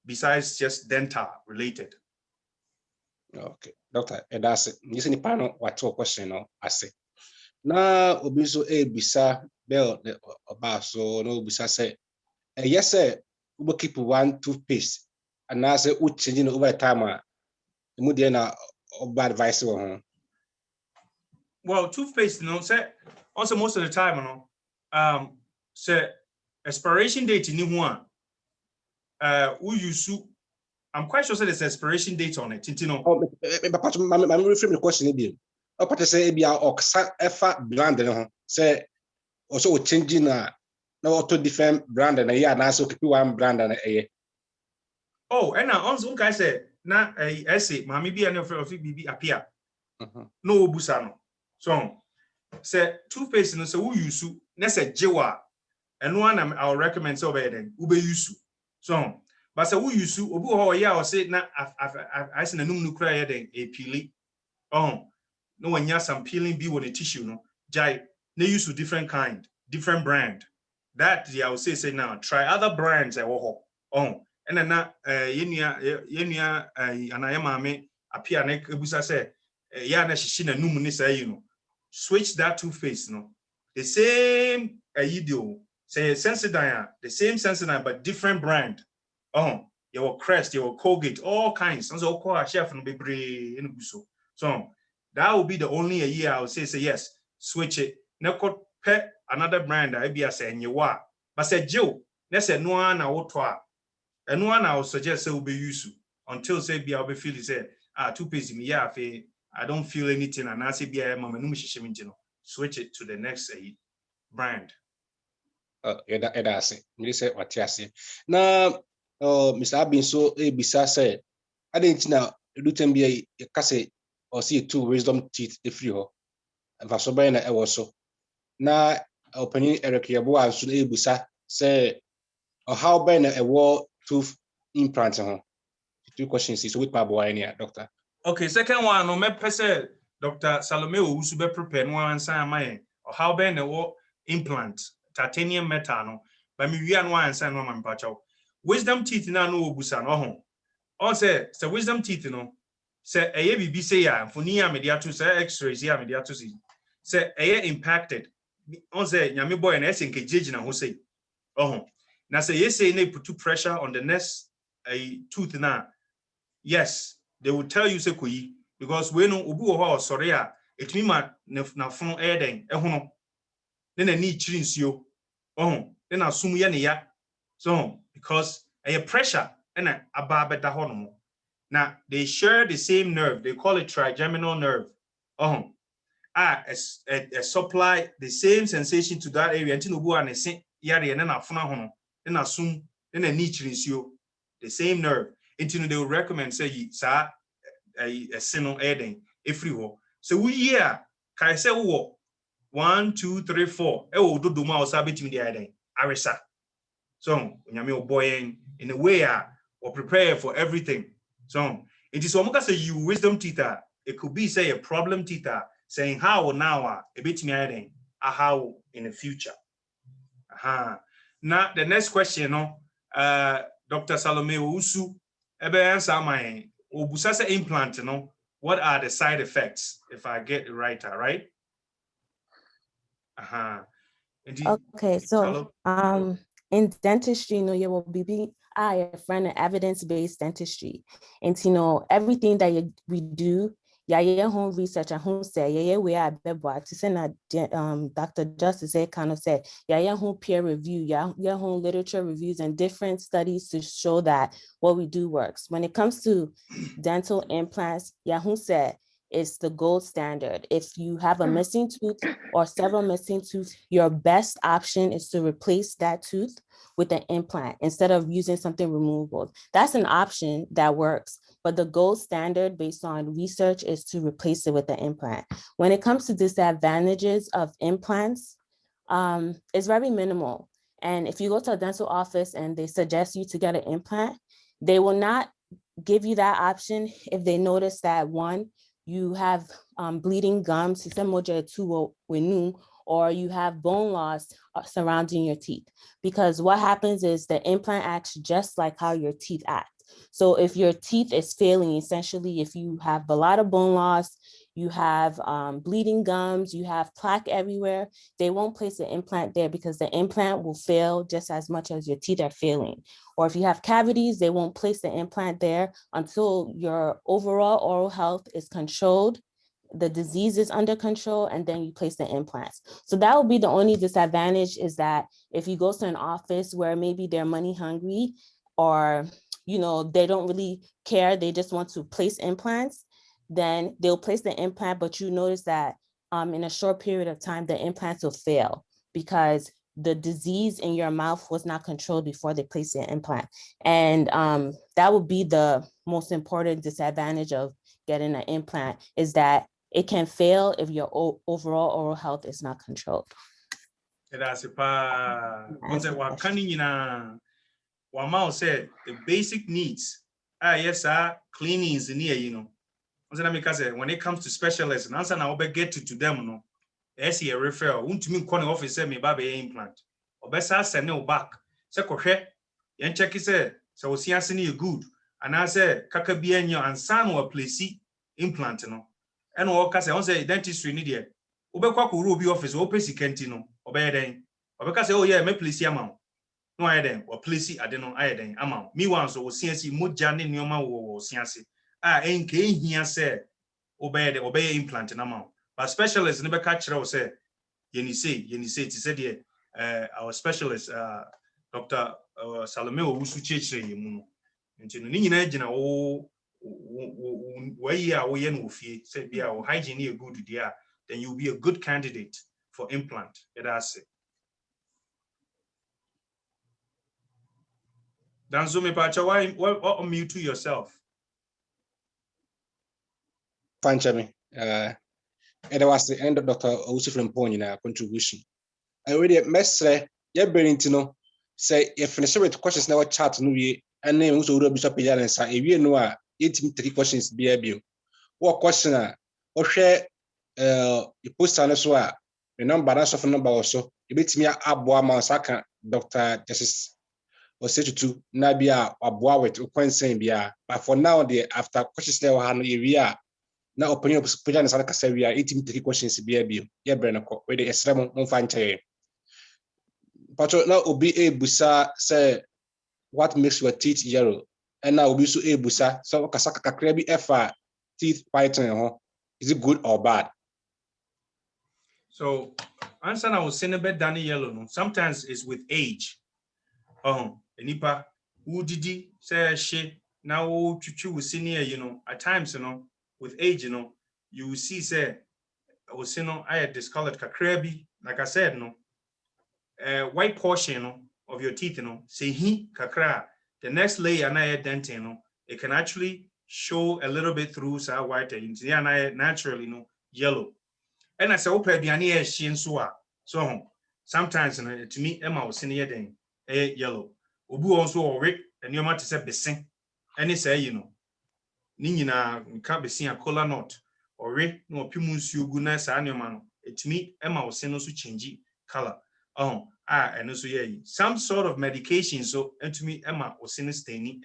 besides just dental related. Okay, doctor, that's it. You see, the panel, what question I say. Na obiso bisa bell about so no bisa say yes sir we keep one toothpaste and now say we changing over time mu dey na bad advice one. Well, toothpaste say also most of the time say expiration date ni ho we use I'm quite sure there's expiration date on it you know. But I'm reframe the question again. What say be oxa efa brand no say also changing na auto different brand na ya na so keep one brand na oh and now on guy say na essay mami bi any of bibi appear no obusa no so say toothpaste no say we use na say jewa and one I'll recommend so be then we be use so but say we use obi ho ya o say na I say na num no kra ya den e pili no one has some peeling be with a tissue no jai they use different kind different brand that I will say now try other brands and then yenya anayamame appear na ebusa say ya na shishi na num ni say you know switch that toothpaste no the same idio say Sensodyne the same Sensodyne but different brand your Crest your Colgate all kinds so call a chef no bebre in buso so that will be the only a year I would say yes, switch it. Never pet another brand I be say you wa. But say Joe, let's say no one I will try. And no one I would suggest say will be useful until say be I'll be feeling say toothpaste me yeah I don't feel anything and I say be a mama no switch it to the next brand. That's it. Me say what you say. Now Mr. Abin so bisa say I didn't know Lutem be a case or see 2 wisdom teeth if you have a sobana also. Now, opening Eric Yabua should ebusa say, or how ben a wall tooth implant. 2 questions is with my boy, doctor. Okay, second one, no me pese Dr. Salome Owusu be prepare no answer my or how ben the implant titanium metal no, but me wi an one answer no man pacho. Wisdom teeth na no obusa no ho. On say wisdom teeth no say eye bibi say ya for ni amedia to say x-rays ya amedia to see. Say eye impacted. On say nyame boy na ese nkejeji na ho say. Oh. Na say yes say na put pressure on the next tooth na. Yes, they will tell you say koyi because we know obi wo ho sorry a etimi ma na fun eden ehono ne na ni chiri nsuo oh ne na sum ye ne ya so because a pressure and aba beta ho no now they share the same nerve, they call it trigeminal nerve a supply the same sensation to that area until obi an se yare ne na fun ho no ne na sum ne na ni chiri nsuo the same nerve until they will recommend say sa a sino eden every wo so we year kai say wo 1 2 3 4 e wo dodo ma o sa betimi the eden aresa so nyame o boy in a way or prepare for everything so it is almost say you wisdom teacher it could be say a problem teacher saying how now a betimi eden how in the future now the next question no Dr. Salome Owusu ebe answer my obusasa implant no what are the side effects if I get it right right Okay, so in dentistry, you will be a friend of evidence-based dentistry. And everything that we do, home research and home say, we are to send Dr. Justice kind of said, home peer review, home literature reviews and different studies to show that what we do works. When it comes to dental implants, who said it's the gold standard. If you have a missing tooth or several missing tooth, your best option is to replace that tooth with an implant instead of using something removable. That's an option that works, but the gold standard based on research is to replace it with an implant. When it comes to disadvantages of implants, it's very minimal. And if you go to a dental office and they suggest you to get an implant, they will not give you that option if they notice that one, you have bleeding gums, or you have bone loss surrounding your teeth. Because what happens is the implant acts just like how your teeth act. So if your teeth is failing, essentially, if you have a lot of bone loss, you have bleeding gums, you have plaque everywhere, they won't place the implant there because the implant will fail just as much as your teeth are failing. Or if you have cavities, they won't place the implant there until your overall oral health is controlled, the disease is under control, and then you place the implants. So that would be the only disadvantage, is that if you go to an office where maybe they're money hungry or they don't really care, they just want to place implants, then they'll place the implant, but you notice that in a short period of time, the implants will fail because the disease in your mouth was not controlled before they place the implant. And that would be the most important disadvantage of getting an implant, is that it can fail if your overall oral health is not controlled. That's Wamao said the basic needs. Yes, cleaning is near, when it comes to specialists, and answer now get to them, no. Yes, a referral. Won't mean calling office say me baby implant. Or best send no back. Say kohe. Yen check say so we see good. And I say kaka bienyo and san or placey implant no. And all say on say dentistry need here. Ubekwa ku ruby office open sikentino. Obey then. Obeka say oh yeah me placey amount. No I then or placey adeno I then amount. Me one so we see moja ne nyoma wo siansi. Enke here say obey implant in amount. But specialists never catch us say yeni say to say our specialist Dr. Salome Owusu chechire yemu nti no ni nyina gina wo wayi a wo ye no ofie say bia wo hygiene e good there, then you'll be a good candidate for implant. That's it. Dan so me pacha why unmute yourself. Fanchami. And I was the end of Dr. Osei-Tutu in our contribution. I already mestre, yeah, Berintino, say if finish with questions now chat no we and name also will be so pay and say if you know 3 questions be able. What question or share you post on so the number of number also you bet me aboa mansaka Dr. Justice Osei-Tutu na bia aboa with kwensen bia but for now the after questions now han area na opinion pay and say kasa we are 3 questions be able. Yeah, Brenako we the extreme on fanche. But now obi ebusa say what makes your teeth yellow, and now obi so ebusa so kasaka kakra bi efa teeth whitening ho, is it good or bad? So answer now Senebet Danny yellow no. Sometimes it's with age. Enipa who didi say she now chuchu senior, you know, at times, you know, with age, you know, you will see say I had discolored kakrebi, like I said, no. White portion of your teeth, say he kakra, the next layer na dentin, it can actually show a little bit through sa white naturally yellow. And I say open the shin so sometimes to me Emma was senior then yellow. Obu also or and you might say besing. And it say Nina can't be seen a color knot or no pimus you goodness animal. It me Emma was also changing color. And also some sort of medication. So and to me, Emma was in a staining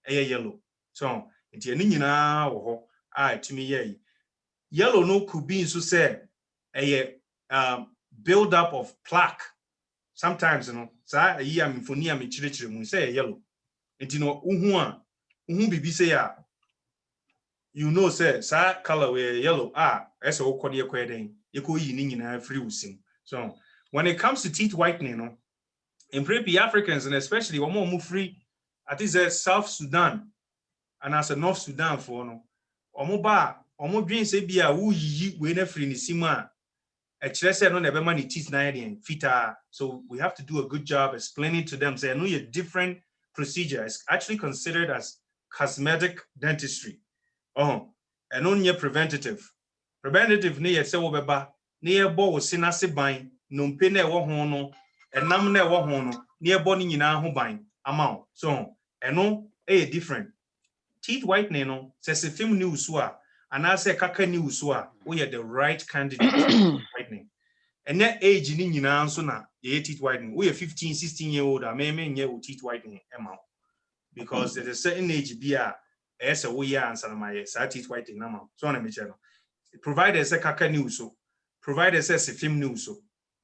yellow. So it's a nina to me, yellow no could be so say a build up of plaque. Sometimes say yellow. And bibi say you know say color we yellow as a you could yin free using. So when it comes to teeth whitening, in preppy Africans and especially more free, I think there's South Sudan and as a North Sudan for no, or dream say be a woo ye winner free in the sima. Actually, said no never money teeth and fita. So we have to do a good job explaining to them. Say I know your different procedure is actually considered as cosmetic dentistry. And only preventative. Preventative near say obeba near bo sinase bine. Numpe na ewo ho no enam na ewo ho no na ebo ni nyina ho ban amount so eno different teeth whitening no se film ni usu a ana se kaka ni usu a we are the right candidate whitening and that age ni nyina so na ye teeth whitening we are 15 16-year-old a me nye teeth whitening amount because there's a certain age bia ese we ya answer my teeth whitening amount so na me chero provided se kaka ni usu provided se film ni usu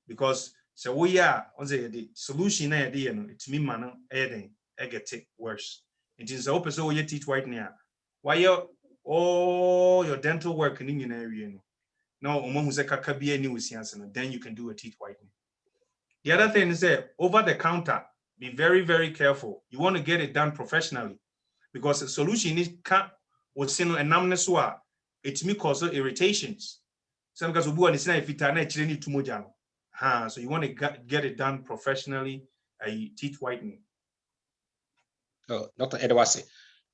because so we are on the solution idea it's me man get it worse. It is open so your teeth whitening. Why your dental work in your area no then you can do a teeth whitening. The other thing is that over the counter, be very, very careful. You want to get it done professionally because the solution is can't was and numbness it may cause irritations. Some guys will go and say if it actually need too much. So you want to get it done professionally, a teeth whitening. Oh, Dr. Edwasi.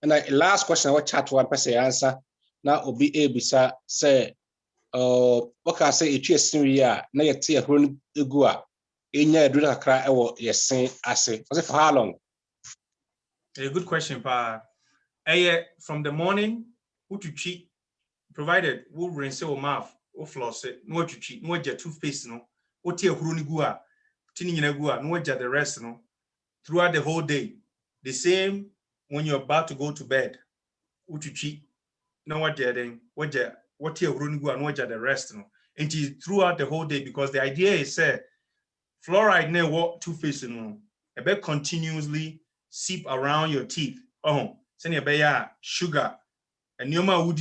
And the last question I want chat one person answer. Now will be able to say, what can I say? It's just na you see a run igua. In your do not cry or yes, say, I say, for how long? A good question, Pa. From the morning, who to cheat, provided we'll rinse our mouth, or floss it, no to cheat, no jet toothpaste, no, or tear runigua, tinninagua, no jet the rest, no, throughout the whole day. The same when you're about to go to bed, who to cheat, no what they're doing, what tear runigua, no jet the rest, no, and throughout the whole day because the idea is fluoride never walk toothpaste, no, a bit continuously seep around your teeth. Send your sugar. And Yoma would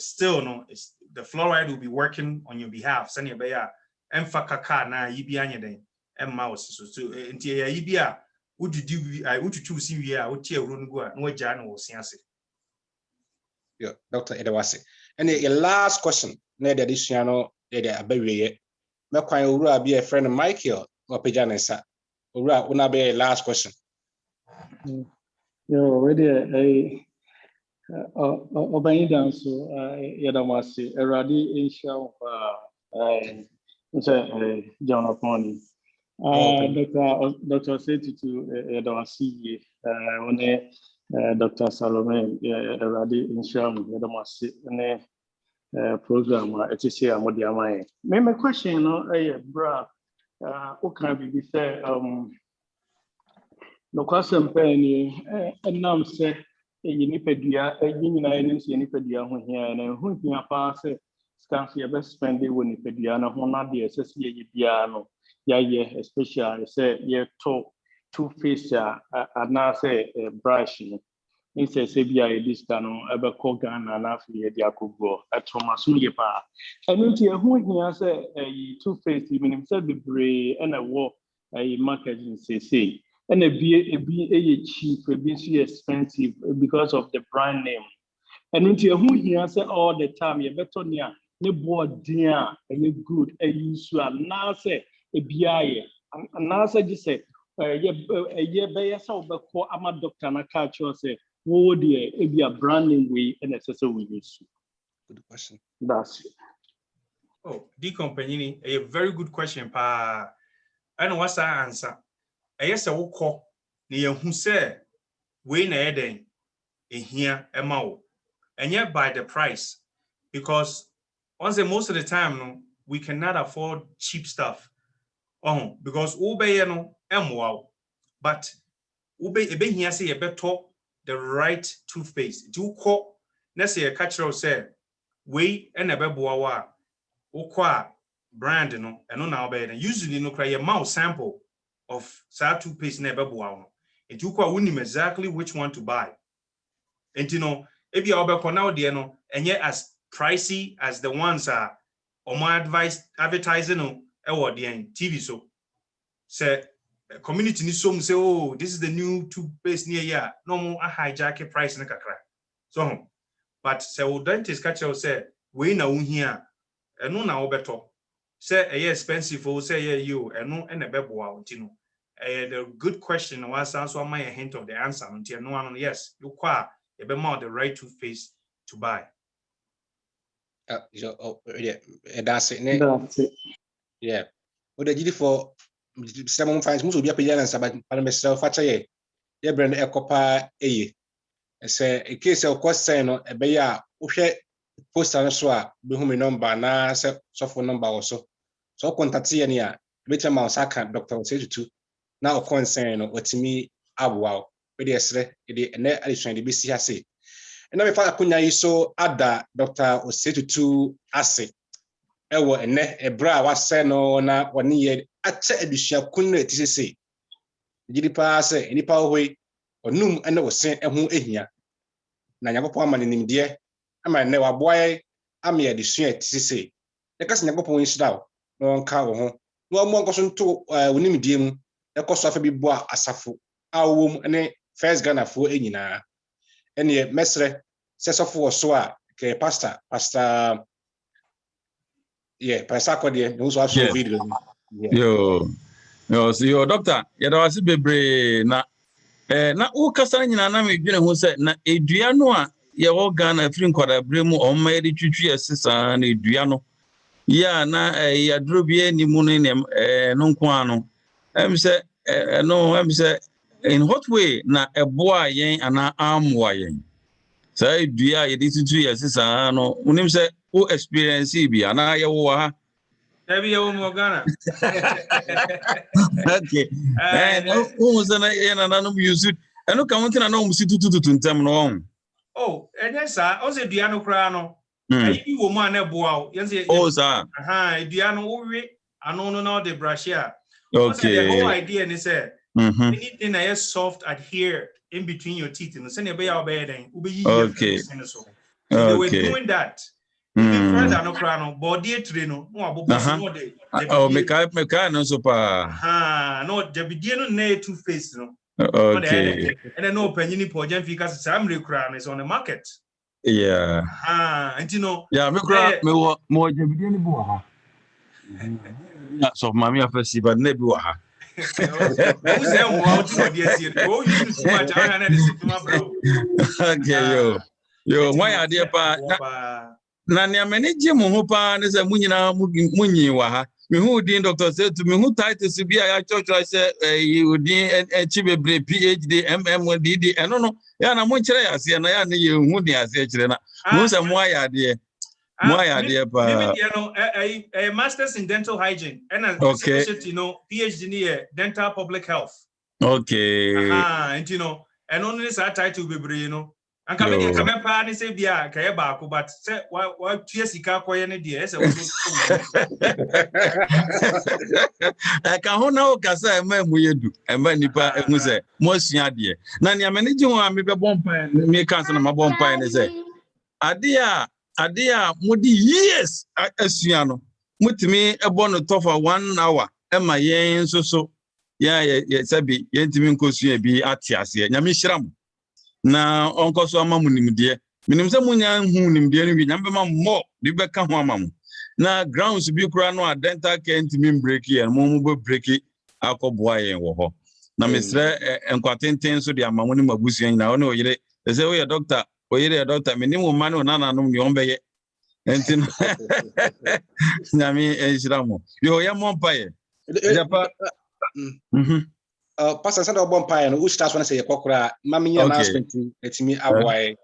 still no, the fluoride will be working on your behalf. Send your beya emfakaka na yibianya den and mouse. So until yibia would you do I would choose you would tear runugua no jan or siansi. Yeah, Dr. Edwasi. And the last question, near the additional a baby. My will be a friend of Michael or Pajanesa. Ura will not be a last question. Already Obeying dance, Yadamasi, a radi in show, John Upon. Dr. Osei-Tutu, Yadamasi, Dr. Salome, a radi in show, Yadamasi, and program, etc. Modiamai. My question, bra, what can be said? No question, penny, and now say. Nipedia, a union, Nipedia, when here and who can pass it, scarcely ever spend it when Nipediana, who not the SSA piano, especially say, two face, now say, brushing. Instead, Sabia, this cano, ever Kogan, and after Diakubo, at Thomas Muyepa. And who here say a two face, even himself be brave and a war, a market in CC. And a cheap, a bit expensive because of the brand name. And until who here say all the time, you better near, you board dear, and you good, and you swell. Now say a BIA, and now say just say, a year by yourself, but for a doctor and a catch or say, oh dear, it be a brand name way and accessory we use. Good question. That's it. Oh, D Company, a very good question, pa. And what's our answer? Yes, I will call near who say, we na eden in here, Emma, and yet by the price, because once most of the time, no, we cannot afford cheap stuff. Because ube no wow, but ube here say a better the right toothpaste. Do call let's say a catcher say we and a beboa okwa brand no and no now better. Usually no cry a mouth sample of sa toothpaste never boa. And you quite wouldn't exactly which one to buy. And you know, if you are now dear no, and yet as pricey as the ones are or my advice advertising no the TV so say community needs some say, oh, this is the new toothpaste near ya. No more a hijack price in a crack. So but say dentist catcher say we now here and no now better. Say a expensive for say you and no and a bebo you know. The good question was also my hint of the answer until no one yes, you quite a bit more the right toothpaste to buy. Yeah, that's it. Yeah. What the GD for some finds most of your pianos about myself, Fatay, yeah, brand a copa a. Say a case of course saying a bear, post and swap, be whom number na software number also. So contact here, better mouse account Dr. Osei-Tutu. Now concern what me wow, but yes, and addition the BC. And now if I could so add Dr. Osei-Tutu asset. Ewo ene ebra wase no na woni ye ache adusua kunna tisese gidi pa se nipa hoi onum ene wo sen eho ehia na nyagopo ama nimde ama ne waboaye ama ye adusua tisese e kase nyagopo nsida no nka wo ho no mo nkoso nto wonimdie mu e koso afa bi bo asafo awom ene first Ghana fo enyina ene mesre sesofo wo so a ke pastor yeah, Pastor there, who's also video. Yo, so your doctor, you know, I see bebre na who kasa nyina na me dwene ho se na edua no a ye wo Ghana afiri nkwada bremu o ma yedi twitwi asesa na edua no ya na ya drobie ni mu ne no nko ano say in what way na eboa yen ana amwa yen say edua yedi twitwi asesa no unim say who experience bi ana ye wo ha Maybe you will Ghana. Okay. Who was an anonymous use it? I know come to know Osei-Tutu in term no. Oh, and yes, sir. Also, Diano Crano. You woman a bow. Yes, oh, sir. Diano, I know no the brashia. Okay. The whole idea is said anything that is soft adhere in between your teeth and send a bay out bed and okay. So they were doing that. Even further, no crown, body trino, no, oh, make no super. No, the beginning, nay, two face, no. Okay. And I know penny pojem because Samri crown is on the market. Yeah. And you know, yeah, me crown, me more the beginning boa. So, mammy, I first see, but never waha. Who's them out to dear? Oh, you too much. I had a bro. Okay, yo. Yo, why are there pa? Na ne amene je mo ho pa ne se munyina munyi wa ha. Me hu din Dr. Setu, me hu titles bi a ya church say you din chibebre PhD MM DD eno no. Ya na mo kire ya se na ya ne ye hu din ase kire na. Mo se mo aya de. Mo aya de pa. Maybe you know a master's in dental hygiene and a specialty, you know, PhD in dental public health. Okay. And you know, and only this title be you know. And come in, come pa ni say bia kaya ba ko but say why sika koye ne de say I can ho na o kasa ma mu yedu e ma nipa ehu say mo sua de na ne amene ji ho a me be bompa me kan say na ma bompa ne say ade a mudi years asua no mutimi ebo no tofa 1 hour e ma yen so ya sabi yentimi nkosua bi atiase nyame hyiram na onkoso amamu nimde minim se munya hu nimde no bi nyambe ma mo bi beka ho amamu na grounds bi kura no dental care ntimi break here mo bo break akoboa yen wo ho na mesre enkwatenten so de amamu ni mabusuan na one oyire se we doctor oyire doctor minim wo manu na nanom ni ombeye entin nyame enshiramo yo ya mompaye japa Pastor Sandra Bompire, no, which that's when I say Kokra, Mammy announcement to me away.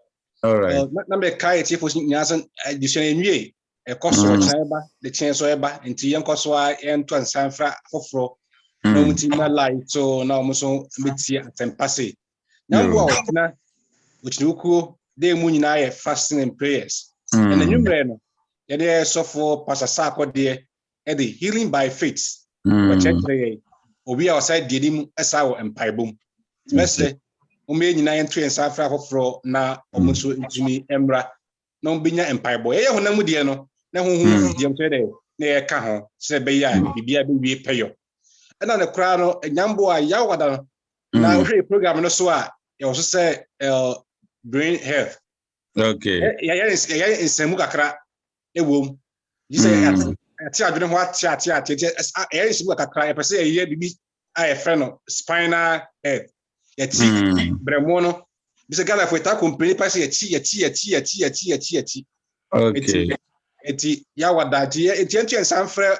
All right. Number Kai Chief was Yasan, addition a cost of chamber, the chance of ever, and to young Coswa and to San Fra for no mutina light, so now Musso Mitsia and Passy. Now, which Nuku, they moon fasting and prayers. And the new brand, there so for Pastor Sako dear, Eddie healing by faith. Obi outside didim esawo empaibom mesle o me nyina entry en safra foforo na omuso ntumi emra na obinya empaibo ye honam die no na honhom diem twede na ye ka ho se be ya bibia be wie peyo na ne kra no nyambo a ya wada na ohwe program no so a ye wo se brain health okay ya nsemu kakra ewom you ati adwene ho ati nsemu kakra e pese ye bibi a friend spinal head yeti bremo no bi se gala foi ta company pese yeti okay eti ya wada ti eti enti sanfre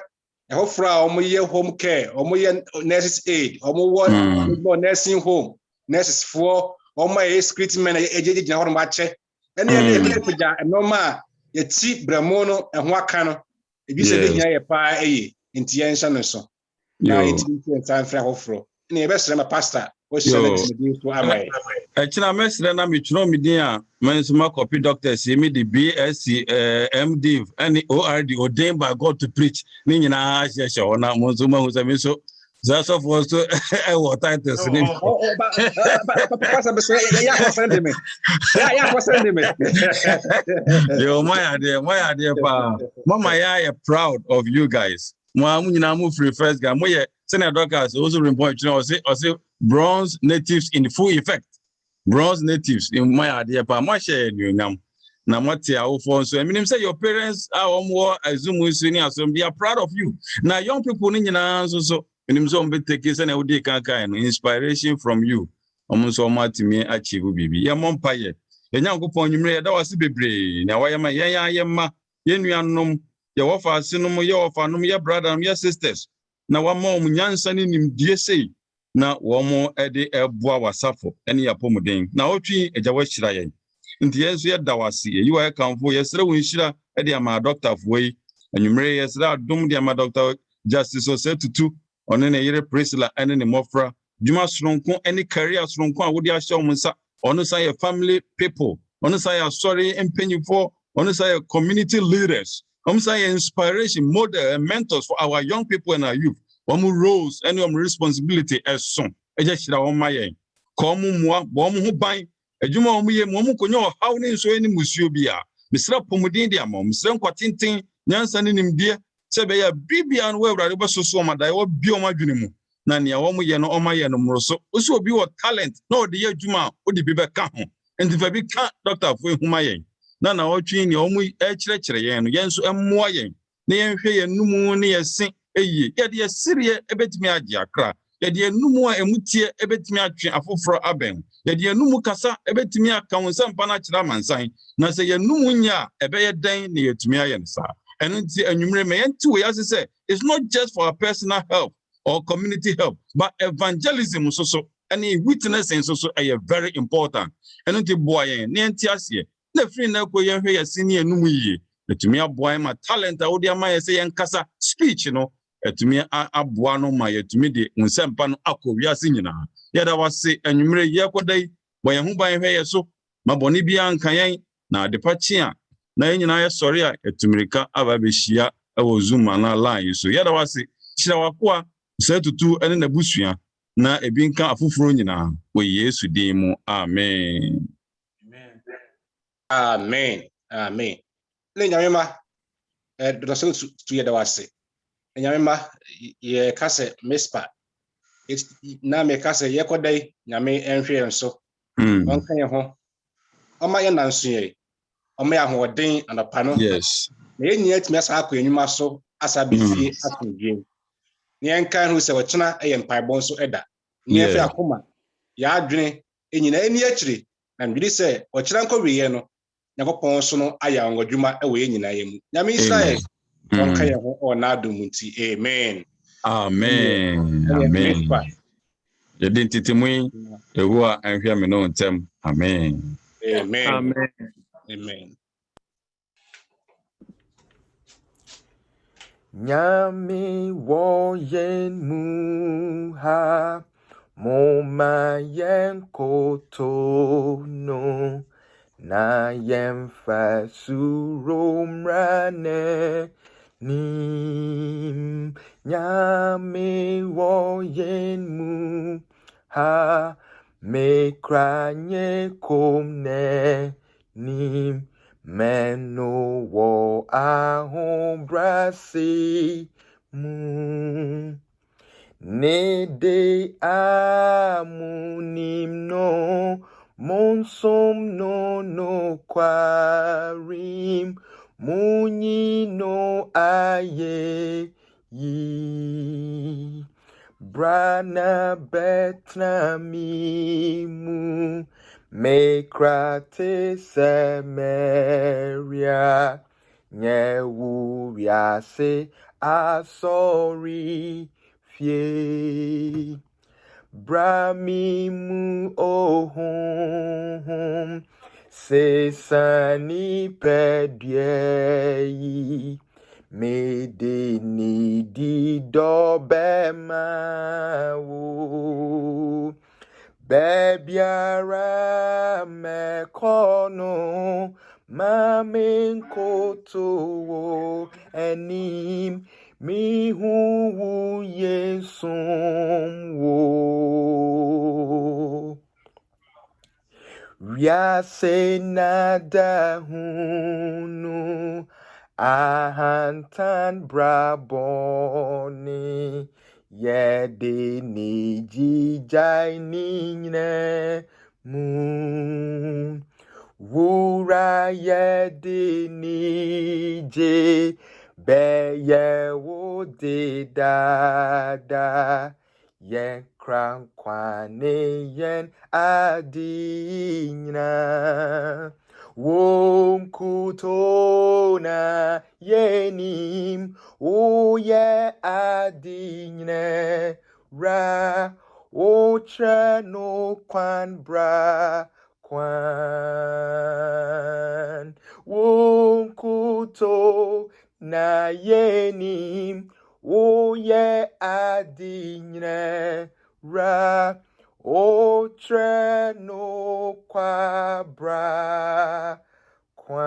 e ho fra o mo ye home care o mo ye nurses aid o mo wo nursing home nurses for o mo ye security men ejeje gina ho ma che ene ye be pja normal yeti bremo no e ho aka no e bi se be hia ye pa eye enti ye nsa no so na eti time fra hofro na e be sere ma pastor o se na di so amai e china mesre na mi chiro mi din a mensuma copy doctors me the BSc MDiv and ORD ordained by God to preach ni nyina hye ona monsuma hu se mi so that's of us to what titles ni pastor be say ya ko send me ya ko send me yo my idea pa mama ya proud of you guys mo nyina mo free first guy mo ye senior doctors also report you know say bronze natives in full effect bronze natives in my idea pa mo share you nyam na mo tia wo for so I mean say your parents are more assume senior so they are proud of you now young people ni nyina so menim so mbe take say na we dey kan no inspiration from you so matimi achieve bibi ya mompaye enyankopon nyumre da wase bebre na wayema yema yenuanom ye wofa asenom ye wofa nom ye brother ye sisters na wama nyansa ni nimdie sei na womo ede eboa wasafo ene yapomuden na otwi ejawa hira yen nti yenso ye dawase ye wa kanfo ye sere wonhira ede ama doctor foi anwumre ye sere adom de ama doctor Justice Osei-Tutu one ne yere Priscilla ene ne mofra djuma soronko ene career soronko a wodi ahye omunsa ono say family people ono say sorry empenyifo ono say community leaders ono say inspiration model and mentors for our young people and our youth omu roles and responsibility as son eje hira won mayen ko omu mua bo omu ho ban adwuma omu ye omu konyo haw ne nso eni musuo bia misra pomudin dia mom misra nkwatenten nyansa ne nimdie sebe ya bibia no wewrade besoso omadai wo bi omadwene mu na nia wo ye no omaye no mroso osi obi wo talent na odi ye adwuma odi bi be ka ho enti fa bi ka doctor fo ehuma yen na wotwi ni omu ekire yen no yen so emmoa yen na yen hwe yen numu ne yesen eye ye de sirie ebetimi age akra ye de numu a emutie ebetimi atwe afoforo aben Yɛde yɛnum kasa ebetumi aka wo nsɛmpa na kyerɛ amansan na sɛ yɛnum nya ɛbɛyɛ dɛn na yɛtumi ayɛ no saa. Ɛno nti anwummerɛ me yɛnte wɔ yɛase sɛ it's not just for our personal help or community help, but evangelism so and witnessing so very important. Ɛno nti boa yɛn na yɛnte aseɛ na free na kɔ yɛn hwɛ yɛse ne yɛnum yie. Etumi aboa ma talent a wode ama yɛ sɛ yɛnkasa speech no etumi aboa no ma yɛtumi de nsɛmpa no akɔ wiase nyinaa. Yɛda wase anwummerɛ yɛkɔda yi bɔ yɛn ho ban hwɛ yɛ so ma bɔne biara nka yɛn na adepa kye a na yɛn nyinaa yɛsɔre a etumirika aba bɛhyia ɛwɔ Zoom ana line so. Yɛda wase kyerɛ wakoa Osei-Tutu ɛne n'abusua na ebi nka afoforo nyinaa wɔ Yesu din mu. Amen. Amen. Amen. Le nyamema Dr. Osei-Tutu yɛda wase. Nyamema ye kase mespa. Na me kase ye kodai nyame enhwe enso. Onka ye ho. Oma ye nanso ye. Oma ya hoden anapa no. Yes. Na ye nyia timi asa akọ enwuma so asa befie atundwem. Ne enka hu se wochena eye mpaibon so eda. Ne efe akoma. Ya adwene enyina eni akire. Na ndwiri se wochena nkọwiye no. Nyakopon so no aya ngodwuma ewe ye nyina ye mu. Nyame Israel. Onka ye ho ona domunti. Amen. Amen. Amen. Yɛde ntetemu Yehowa anhwɛ me no ntem. Amen. Amen. Amen. Amen. Nyame wo yen mu ha mo ma yen koto no na yen fa suromrane nim. Nyame wo yen mu ha me kranye komne nim. Meno wo ahom brasi mu ne de amunim no monsom no kwarim muni no aye yi brana betna mi mu Mekrate semeria nyewu viase asori fie brami mu ohum sesani pedieyi medeni di dobemawu Bebiara me kono mamin koto enim mi hu yesum wo Riase nada hunu ahantan braboni Yede ni jijai nine mu Wura yede ni je Beye wo de dada Yen kran kwane yen adina Wom kutona yenim Oye adine ra Oche no kwan bra kwan Wom kuto na yenim Oye adine ra Oche no kwa bra kwan